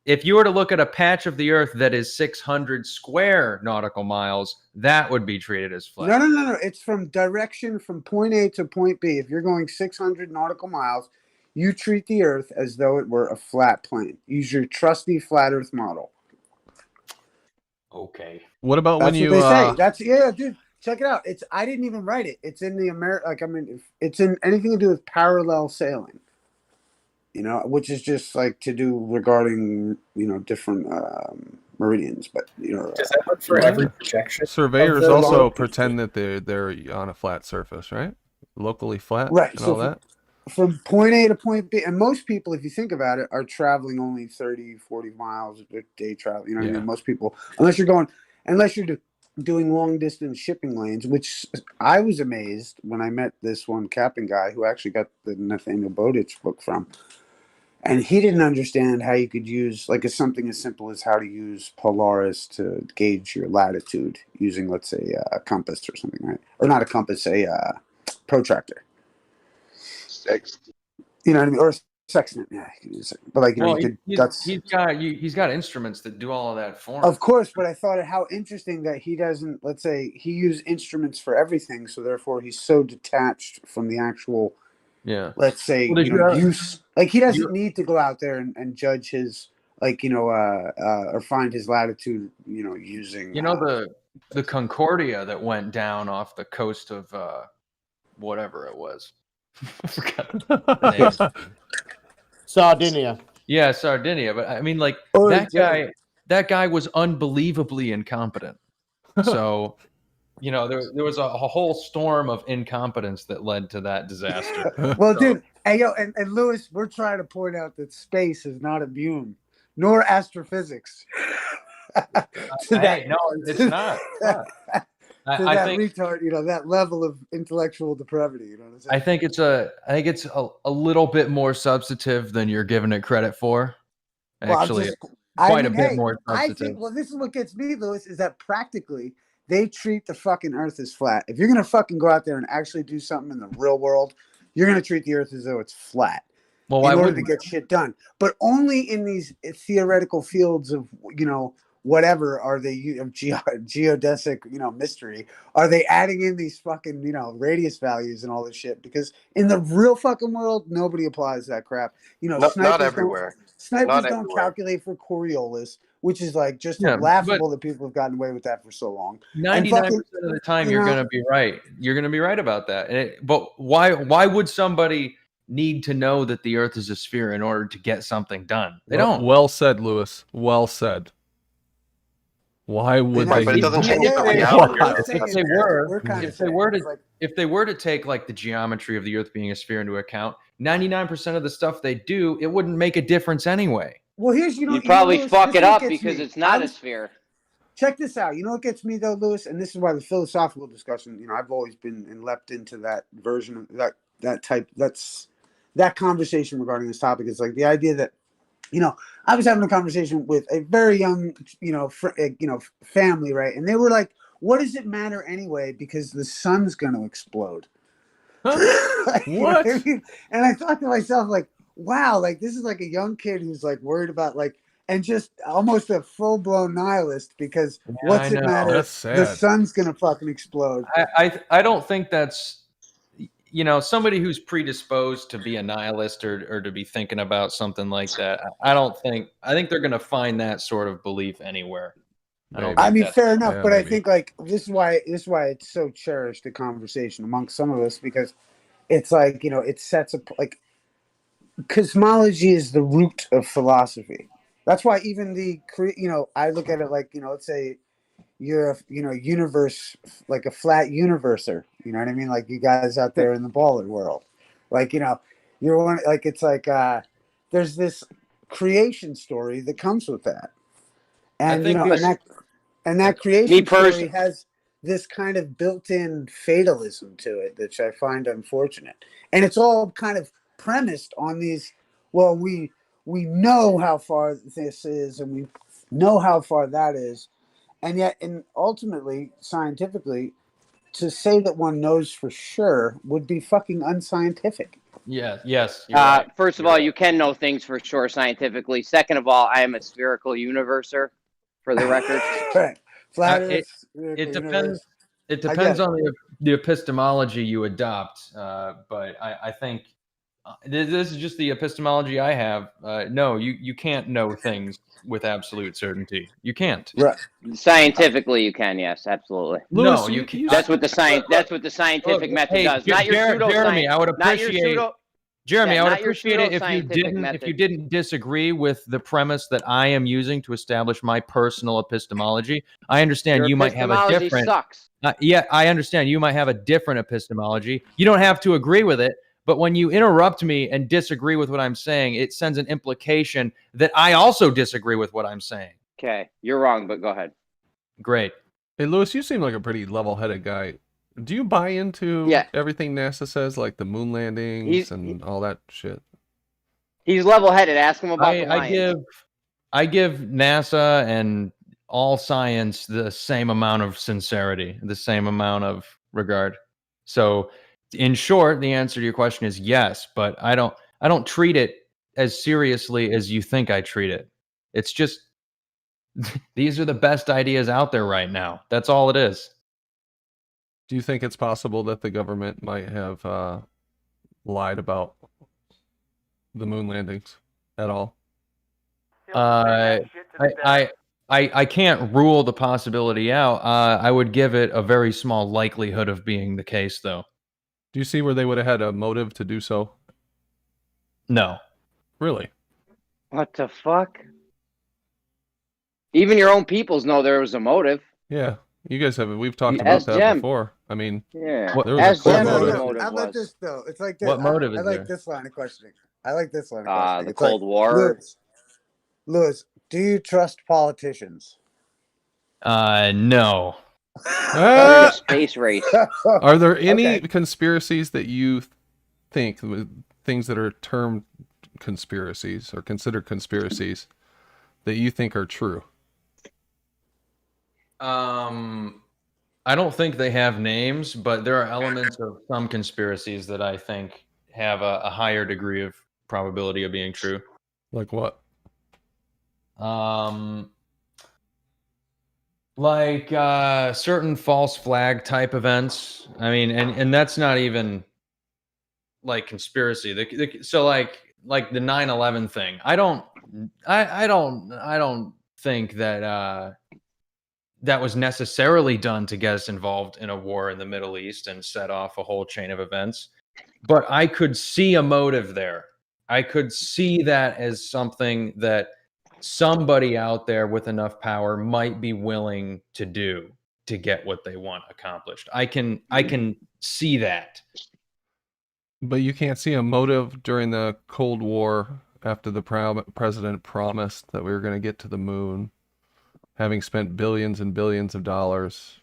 if you were to look at a patch of the Earth that is 600 square nautical miles, that would be treated as flat. No. It's from direction from point A to point B. If you're going 600 nautical miles, you treat the Earth as though it were a flat plane. Use your trusty flat Earth model. Okay. What about when you? That's what they say. Dude. Check it out. I didn't even write it. It's in the it's in anything to do with parallel sailing. Which is just like to do regarding different meridians, but Does that work for every projection? Surveyors also pretend that they're on a flat surface, right? Locally flat, right? And so all that. From point A to point B, and most people, if you think about it, are traveling only 30, 40 miles a day travel. What I mean? Most people, unless you're doing long distance shipping lanes, which I was amazed when I met this one captain guy who actually got the Nathaniel Bowditch book from. And he didn't understand how you could use something as simple as how to use Polaris to gauge your latitude using, let's say, a compass or something, right? Or not a compass, a protractor. You know what I mean? Or sextant, yeah. You can use it. But he's got instruments that do all of that for him. Of course, but I thought it how interesting that he doesn't. Let's say he used instruments for everything, so therefore he's so detached from the actual. Yeah. Let's say use. Like he doesn't need to go out there and judge his or find his latitude. Using. The Concordia that went down off the coast of whatever it was. I forgot the name. Sardinia. Yeah, Sardinia. But I mean, that guy was unbelievably incompetent. So, there was a whole storm of incompetence that led to that disaster. Well, dude, hey, and Lewis, we're trying to point out that space is not immune, nor astrophysics. No, it's not. I think retard, that level of intellectual depravity. What I'm saying? I think it's a little bit more substantive than you're giving it credit for. Actually, quite a bit more substantive. This is what gets me, Lewis, is that practically they treat the fucking Earth as flat. If you're gonna fucking go out there and actually do something in the real world, you're gonna treat the Earth as though it's flat. Well, in order to get shit done, but only in these theoretical fields of whatever are they of geodesic mystery, are they adding in these fucking radius values and all this shit? Because in the real fucking world, nobody applies that crap. Not everywhere. Snipers don't calculate for Coriolis, which is laughable that people have gotten away with that for so long. 99% of the time, you're going to be right. You're going to be right about that. But why would somebody need to know that the Earth is a sphere in order to get something done? They don't. Well said, Lewis. Well said. Why would they? But it doesn't change the reality. If they were to take like the geometry of the Earth being a sphere into account, 99% of the stuff they do, it wouldn't make a difference anyway. Well, here's you'd probably fuck it up because it's not a sphere. check this out. You know what gets me though, Lewis, and this is why the philosophical discussion. You know, I've always been and leapt into that version of that conversation regarding this topic. Is like the idea that, you know, I was having a conversation with a very young, family, right? And they were like, "What does it matter anyway? Because the sun's going to explode." Like, you know what I mean? And I thought to myself, like, wow, like this is like a young kid who's like worried about like, and just almost a full blown nihilist because what's it matter? The sun's gonna fucking explode. I don't think that's, you know, somebody who's predisposed to be a nihilist or to be thinking about something like that. I think they're gonna find that sort of belief anywhere. I mean, fair enough, but I think like this is why it's so cherished, a conversation amongst some of us, because it's like, you know, it sets up like cosmology is the root of philosophy. That's why even I look at it like, you know, let's say you're a, universe, like a flat universer, you know what I mean? Like you guys out there in the baller world, like, you know, you're one, like, it's like, there's this creation story that comes with that. And, that creation story has this kind of built-in fatalism to it, which I find unfortunate. And it's all kind of premised on these, well, we know how far this is and we know how far that is. And yet, and ultimately, scientifically, to say that one knows for sure would be fucking unscientific. Yeah, yes. You're right. First of all, you can know things for sure scientifically. Second of all, I am a spherical universer, for the record. Right. Flat Earth, it depends. It depends on the epistemology you adopt. But I think this is just the epistemology I have. No, you can't know things with absolute certainty. You can't. Right. Scientifically, you can. Yes, absolutely. No, you can't. That's what the scientific method does. Not your pseudo Jeremy, I would appreciate. Jeremy, I would not your appreciate it if you didn't disagree with the premise that I am using to establish my personal epistemology. I understand Your you might have a epistemology different. sucks. Yeah, I understand you might have a different epistemology. You don't have to agree with it, but when you interrupt me and disagree with what I'm saying, it sends an implication that I also disagree with what I'm saying. Okay, you're wrong, but go ahead. Great. Hey, Lewis, you seem like a pretty level-headed guy. Do you buy into everything NASA says, like the moon landings and all that shit? He's level-headed. Ask him about the Lions. I give NASA and all science the same amount of sincerity, the same amount of regard. So, in short, the answer to your question is yes, but I don't treat it as seriously as you think I treat it. It's just these are the best ideas out there right now. That's all it is. Do you think it's possible that the government might have lied about the moon landings at all? I can't rule the possibility out. I would give it a very small likelihood of being the case, though. Do you see where they would have had a motive to do so? No. Really? What the fuck? Even your own peoples know there was a motive. Yeah. You guys we've talked about that before. I mean, yeah. There was a clear motive. How about this though? It's like this. What motive is I like there? this line of questioning. I like this line of questioning. The It's Cold like, War. Lewis, do you trust politicians? No. We're in a space race. Are there any conspiracies that you think, things that are termed conspiracies or considered conspiracies, that you think are true? I don't think they have names, but there are elements of some conspiracies that I think have a higher degree of probability of being true. Like what? Like certain false flag type events. I mean, and that's not even like conspiracy. So like the 9/11 thing. I don't think that that was necessarily done to get us involved in a war in the Middle East and set off a whole chain of events. But I could see a motive there. I could see that as something that somebody out there with enough power might be willing to do to get what they want accomplished. I can see that. But you can't see a motive during the Cold War after the president promised that we were going to get to the moon. having spent billions and billions of dollars,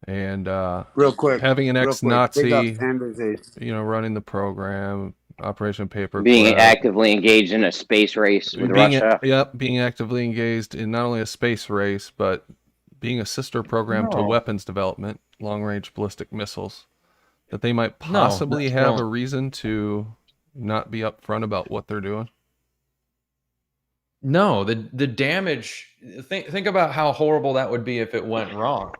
and real quick, having an ex-Nazi, big ups, Anders Ace. running the program, Operation Paperclip, being actively engaged in a space race with Russia. Being actively engaged in not only a space race, but being a sister program to weapons development, long-range ballistic missiles, that they might possibly have a reason to not be upfront about what they're doing. No, the damage. Think about how horrible that would be if it went wrong.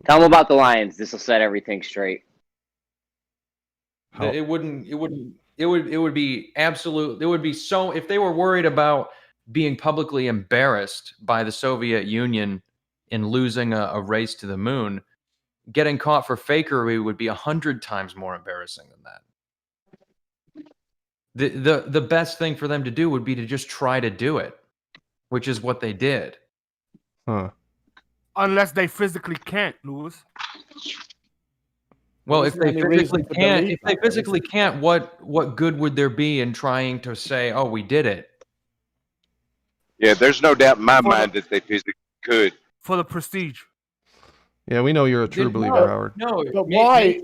Tell them about the Lions. This will set everything straight. It would be absolute. It would be so, if they were worried about being publicly embarrassed by the Soviet Union in losing a race to the moon, getting caught for fakery would be 100 times more embarrassing than that. The best thing for them to do would be to just try to do it, which is what they did. Huh. Unless they physically can't, Lewis. Well, if they physically can't, what good would there be in trying to say, "Oh, we did it"? Yeah, there's no doubt in my mind that they physically could. For the prestige. Yeah, we know you're a true believer, Howard. No, but why?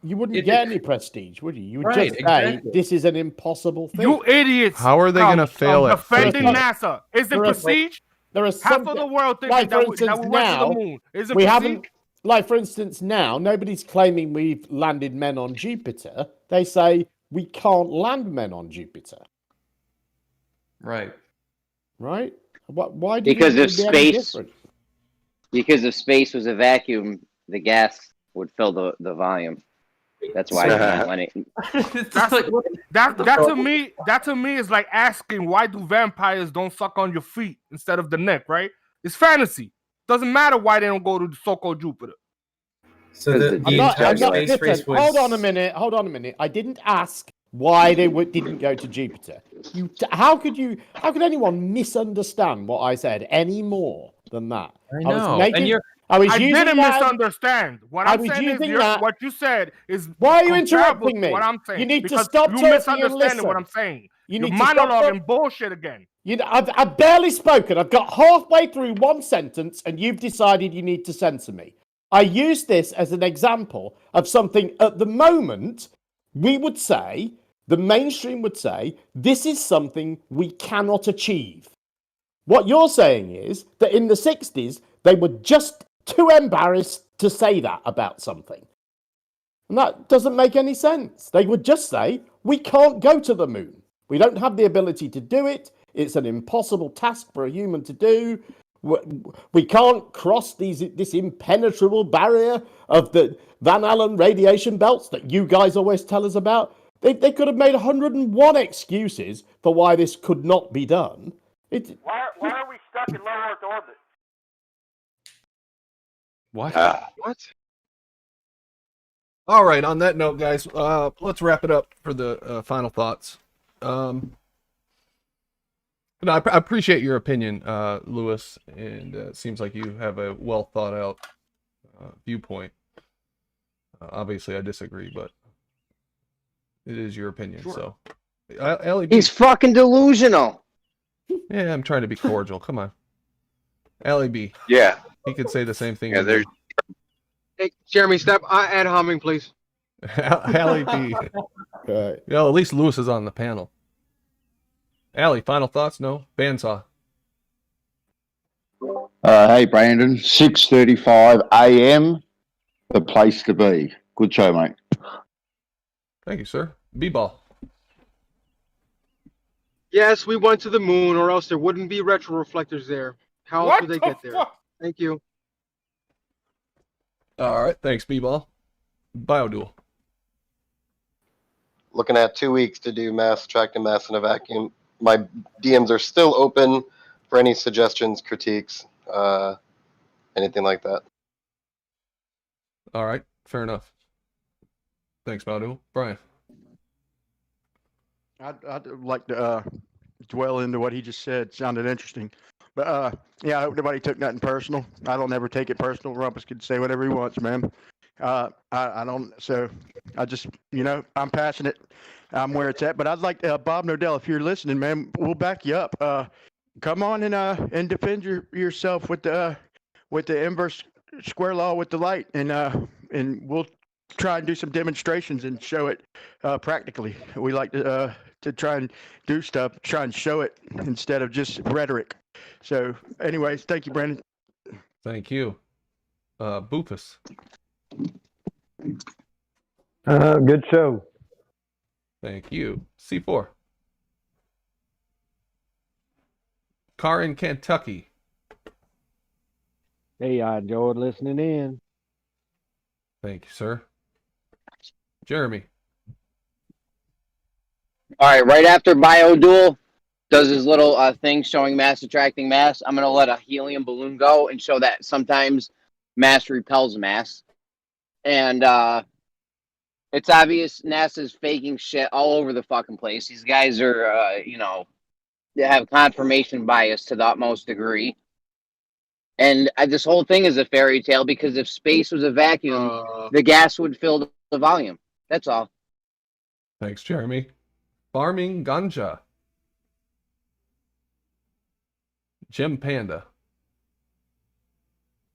You wouldn't get any prestige, would you? You would just say this is an impossible thing. You idiots! How are they going to fail at defending NASA? Is it prestige? There are half of the world thinking that we went to the moon. Is it prestige? Like, for instance, now nobody's claiming we've landed men on Jupiter. They say we can't land men on Jupiter. Right. Right. Why? Because if space, because if space was a vacuum, the gas would fill the volume. That's why that to me is like asking why do vampires don't suck on your feet instead of the neck, right? It's fantasy. Doesn't matter why they don't go to the so-called Jupiter. So the entire space race was... Hold on a minute. I didn't ask why they didn't go to Jupiter. How could anyone misunderstand what I said any more than that? I know. I didn't misunderstand. What I'm saying is what you said is why are you interrupting me? What I'm saying. You need to stop you talking misunderstanding and what I'm saying. You're You're monologuing bullshit again. I've barely spoken. I've got halfway through one sentence, and you've decided you need to censor me. I use this as an example of something at the moment we would say, the mainstream would say, this is something we cannot achieve. What you're saying is that in the 60s, they were just too embarrassed to say that about something. And that doesn't make any sense. They would just say, we can't go to the moon. We don't have the ability to do it. It's an impossible task for a human to do. We can't cross this impenetrable barrier of the Van Allen radiation belts that you guys always tell us about. They could have made 101 excuses for why this could not be done. Why are we stuck in low Earth orbit? What? What? All right. On that note, guys, let's wrap it up for the final thoughts. No, I appreciate your opinion, Lewis, and it seems like you have a well thought out viewpoint. Obviously, I disagree, but it is your opinion. Sure. So, Allie B. He's fucking delusional. Yeah, I'm trying to be cordial. Come on, Allie B. Yeah, he could say the same thing. Yeah, there's. Hey, Jeremy, step add humming, please. Allie B. Right. At least Lewis is on the panel. Allie, final thoughts? No? Bandsaw. Hey, Brandon. 6:35 a.m. The place to be. Good show, mate. Thank you, sir. B-ball. Yes, we went to the moon, or else there wouldn't be retroreflectors there. How else would they get there? Thank you. All right. Thanks, B-ball. Biodual. Looking at 2 weeks to do mass attracting mass in a vacuum. My DMs are still open for any suggestions, critiques, anything like that. All right. Fair enough. Thanks, Biodual. Brian. I'd like to dwell into what he just said. Sounded interesting. But yeah, I hope nobody took nothing personal. I don't ever take it personal. Rumpus can say whatever he wants, man. I don't. So I just, I'm passionate. I'm where it's at. But I'd like Bob Nodell, if you're listening, man, we'll back you up. come on and defend yourself with the inverse square law with the light, and we'll try and do some demonstrations and show it practically. We like to try and do stuff, try and show it instead of just rhetoric. So, anyways, thank you, Brandon. Thank you. Boopus. Good show. Thank you. C4. Car in Kentucky. Hey, I enjoyed listening in. Thank you, sir. Jeremy. All right, right after BioDuel does his little thing showing mass attracting mass, I'm going to let a helium balloon go and show that sometimes mass repels mass. And it's obvious NASA's faking shit all over the fucking place. These guys are, they have confirmation bias to the utmost degree. And this whole thing is a fairy tale because if space was a vacuum, the gas would fill the volume. That's all. Thanks, Jeremy. Farming Ganja. Jim Panda.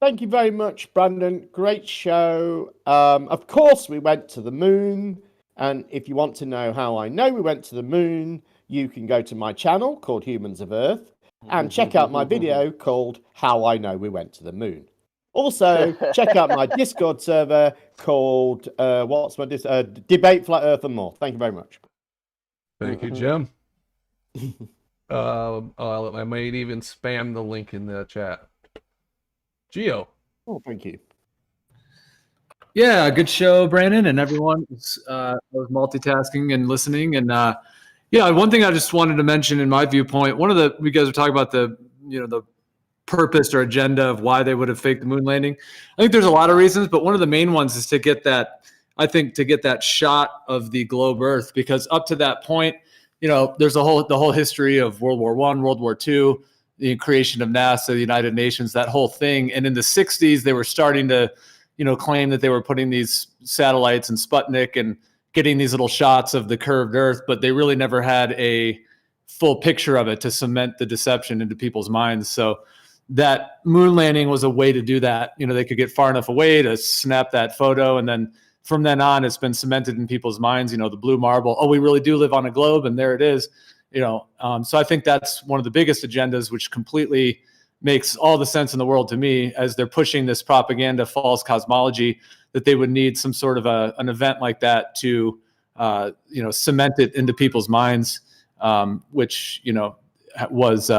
Thank you very much, Brandon. Great show. Of course, we went to the moon. And if you want to know how I know we went to the moon, you can go to my channel called Humans of Earth and check out my video called How I Know We Went to the Moon. Also, check out my Discord server called, Debate Flat Earth and More. Thank you very much. Thank you, Jim. I might even spam the link in the chat. Geo. Oh, thank you. Yeah, good show, Brandon, and everyone. I was multitasking and listening, and one thing I just wanted to mention in my viewpoint. You guys were talking about the purpose or agenda of why they would have faked the moon landing. I think there's a lot of reasons, but one of the main ones is to get that shot of the globe Earth, because up to that point, there's the whole history of World War I, World War II, the creation of NASA, the United Nations, that whole thing. And in the 60s, they were starting to, claim that they were putting these satellites and Sputnik and getting these little shots of the curved Earth, but they really never had a full picture of it to cement the deception into people's minds. So that moon landing was a way to do that. They could get far enough away to snap that photo, and then from then on, it's been cemented in people's minds, the blue marble. Oh, we really do live on a globe, and there it is. So I think that's one of the biggest agendas, which completely makes all the sense in the world to me, as they're pushing this propaganda, false cosmology, that they would need some sort of an event like that to, cement it into people's minds, which, was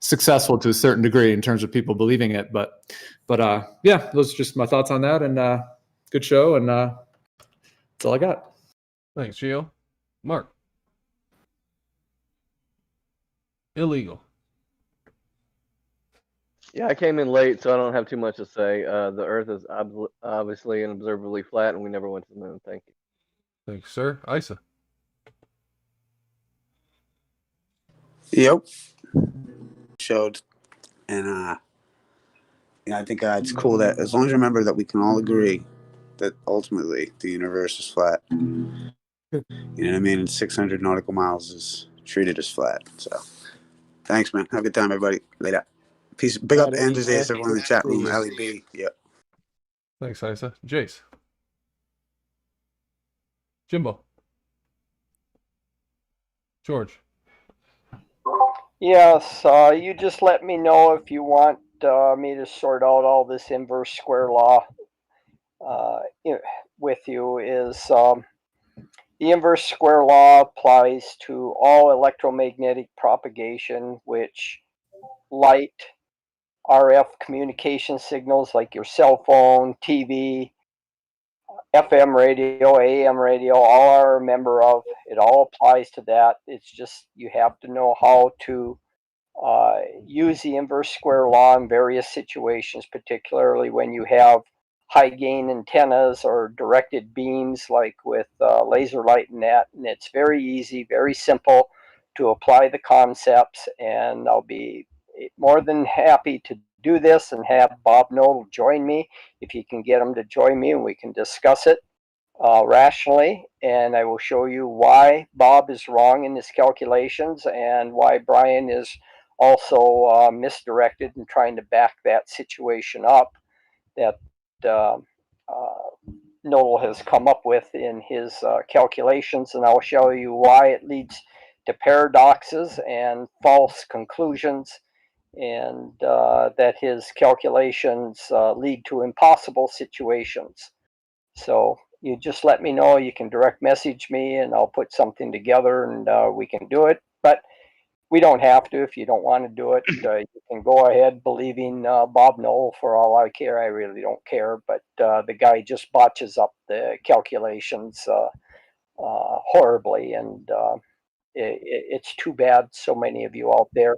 successful to a certain degree in terms of people believing it. But yeah, those are just my thoughts on that. And good show, and that's all I got. Thanks, Gio. Mark. Illegal. Yeah, I came in late, so I don't have too much to say. The Earth is obviously and observably flat, and we never went to the moon. Thank you. Thanks, sir. Isa. Yep. Showed. And I think it's cool that as long as you remember that we can all agree that ultimately the universe is flat. You know what I mean? And 600 nautical miles is treated as flat. So thanks, man. Have a good time, everybody. Later. Peace. Big up Andrews, everyone in the chat room. LEB. Yep. Thanks, Isa. Jace. Jimbo. George. Yes, you just let me know if you want me to sort out all this inverse square law with you. Is the inverse square law applies to all electromagnetic propagation, which light, RF communication signals like your cell phone, TV, FM radio, AM radio, all are a member of. It all applies to that. It's just you have to know how to use the inverse square law in various situations, particularly when you have high gain antennas or directed beams like with laser light and that. And it's very easy, very simple to apply the concepts, and I'll be more than happy to do this and have Bob Noel join me if you can get him to join me, and we can discuss it rationally, and I will show you why Bob is wrong in his calculations and why Brian is also misdirected in trying to back that situation up that Nodal has come up with in his calculations, and I'll show you why it leads to paradoxes and false conclusions, and that his calculations lead to impossible situations. So you just let me know. You can direct message me, and I'll put something together, and we can do it. But we don't have to if you don't want to do it. You can go ahead believing Bob Knoll for all I care. I really don't care. But the guy just botches up the calculations horribly, and it's too bad so many of you out there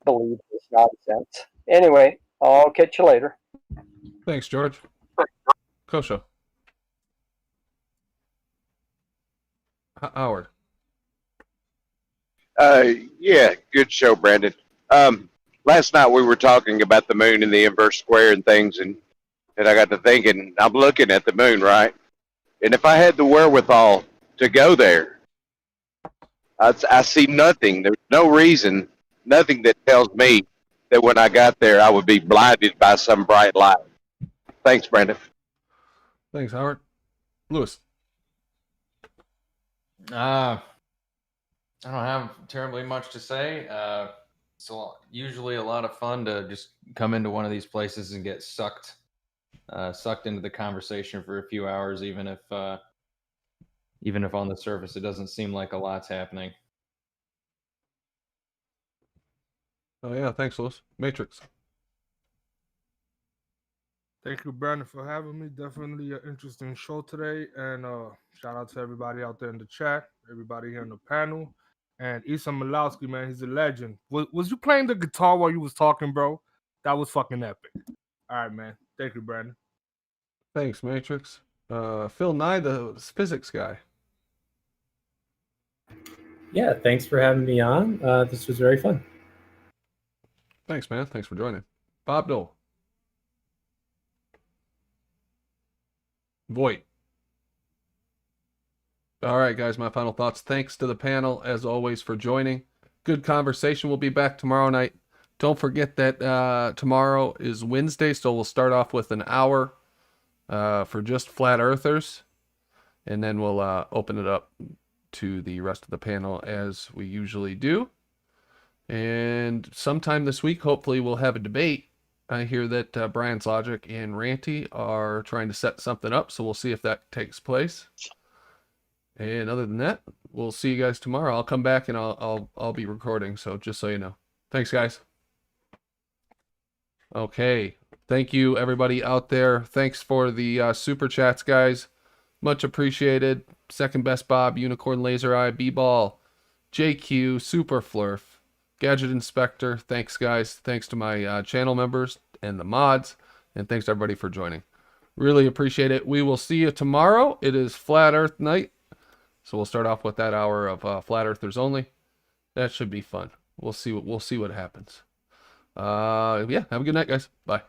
believe this nonsense. Anyway, I'll catch you later. Thanks, George. Kosho. Howard. Yeah, good show, Brandon. Last night we were talking about the moon and the inverse square and things, and I got to thinking, I'm looking at the moon, right? And if I had the wherewithal to go there, I see nothing. There's no reason, nothing that tells me that when I got there I would be blinded by some bright light. Thanks, Brandon. Thanks, Howard. Lewis. I don't have terribly much to say. It's usually a lot of fun to just come into one of these places and get sucked into the conversation for a few hours, even if on the surface it doesn't seem like a lot's happening. Oh yeah, thanks, Lewis. Matrix. Thank you, Brandon, for having me. Definitely an interesting show today. And shout out to everybody out there in the chat, everybody here in the panel. And Isa Malowski, man, he's a legend. Was you playing the guitar while you was talking, bro? That was fucking epic. All right, man. Thank you, Brandon. Thanks, Matrix. Phil Nye, the physics guy. Yeah, thanks for having me on. This was very fun. Thanks, man. Thanks for joining. Bob Dole. Voight. All right, guys, my final thoughts. Thanks to the panel, as always, for joining. Good conversation. We'll be back tomorrow night. Don't forget that tomorrow is Wednesday, so we'll start off with an hour for just flat earthers, and then we'll open it up to the rest of the panel as we usually do. And sometime this week, hopefully, we'll have a debate. I hear that Brian's Logic and Ranty are trying to set something up, so we'll see if that takes place. And other than that, we'll see you guys tomorrow. I'll come back and I'll be recording, so just so you know. Thanks, guys. Okay. Thank you, everybody out there. Thanks for the super chats, guys. Much appreciated. Second Best Bob, Unicorn Laser Eye, B-Ball, JQ, Super Flurf, Gadget Inspector. Thanks, guys. Thanks to my channel members and the mods. And thanks, everybody, for joining. Really appreciate it. We will see you tomorrow. It is Flat Earth Night. So we'll start off with that hour of Flat Earthers only. That should be fun. We'll see what happens. Yeah, have a good night, guys. Bye.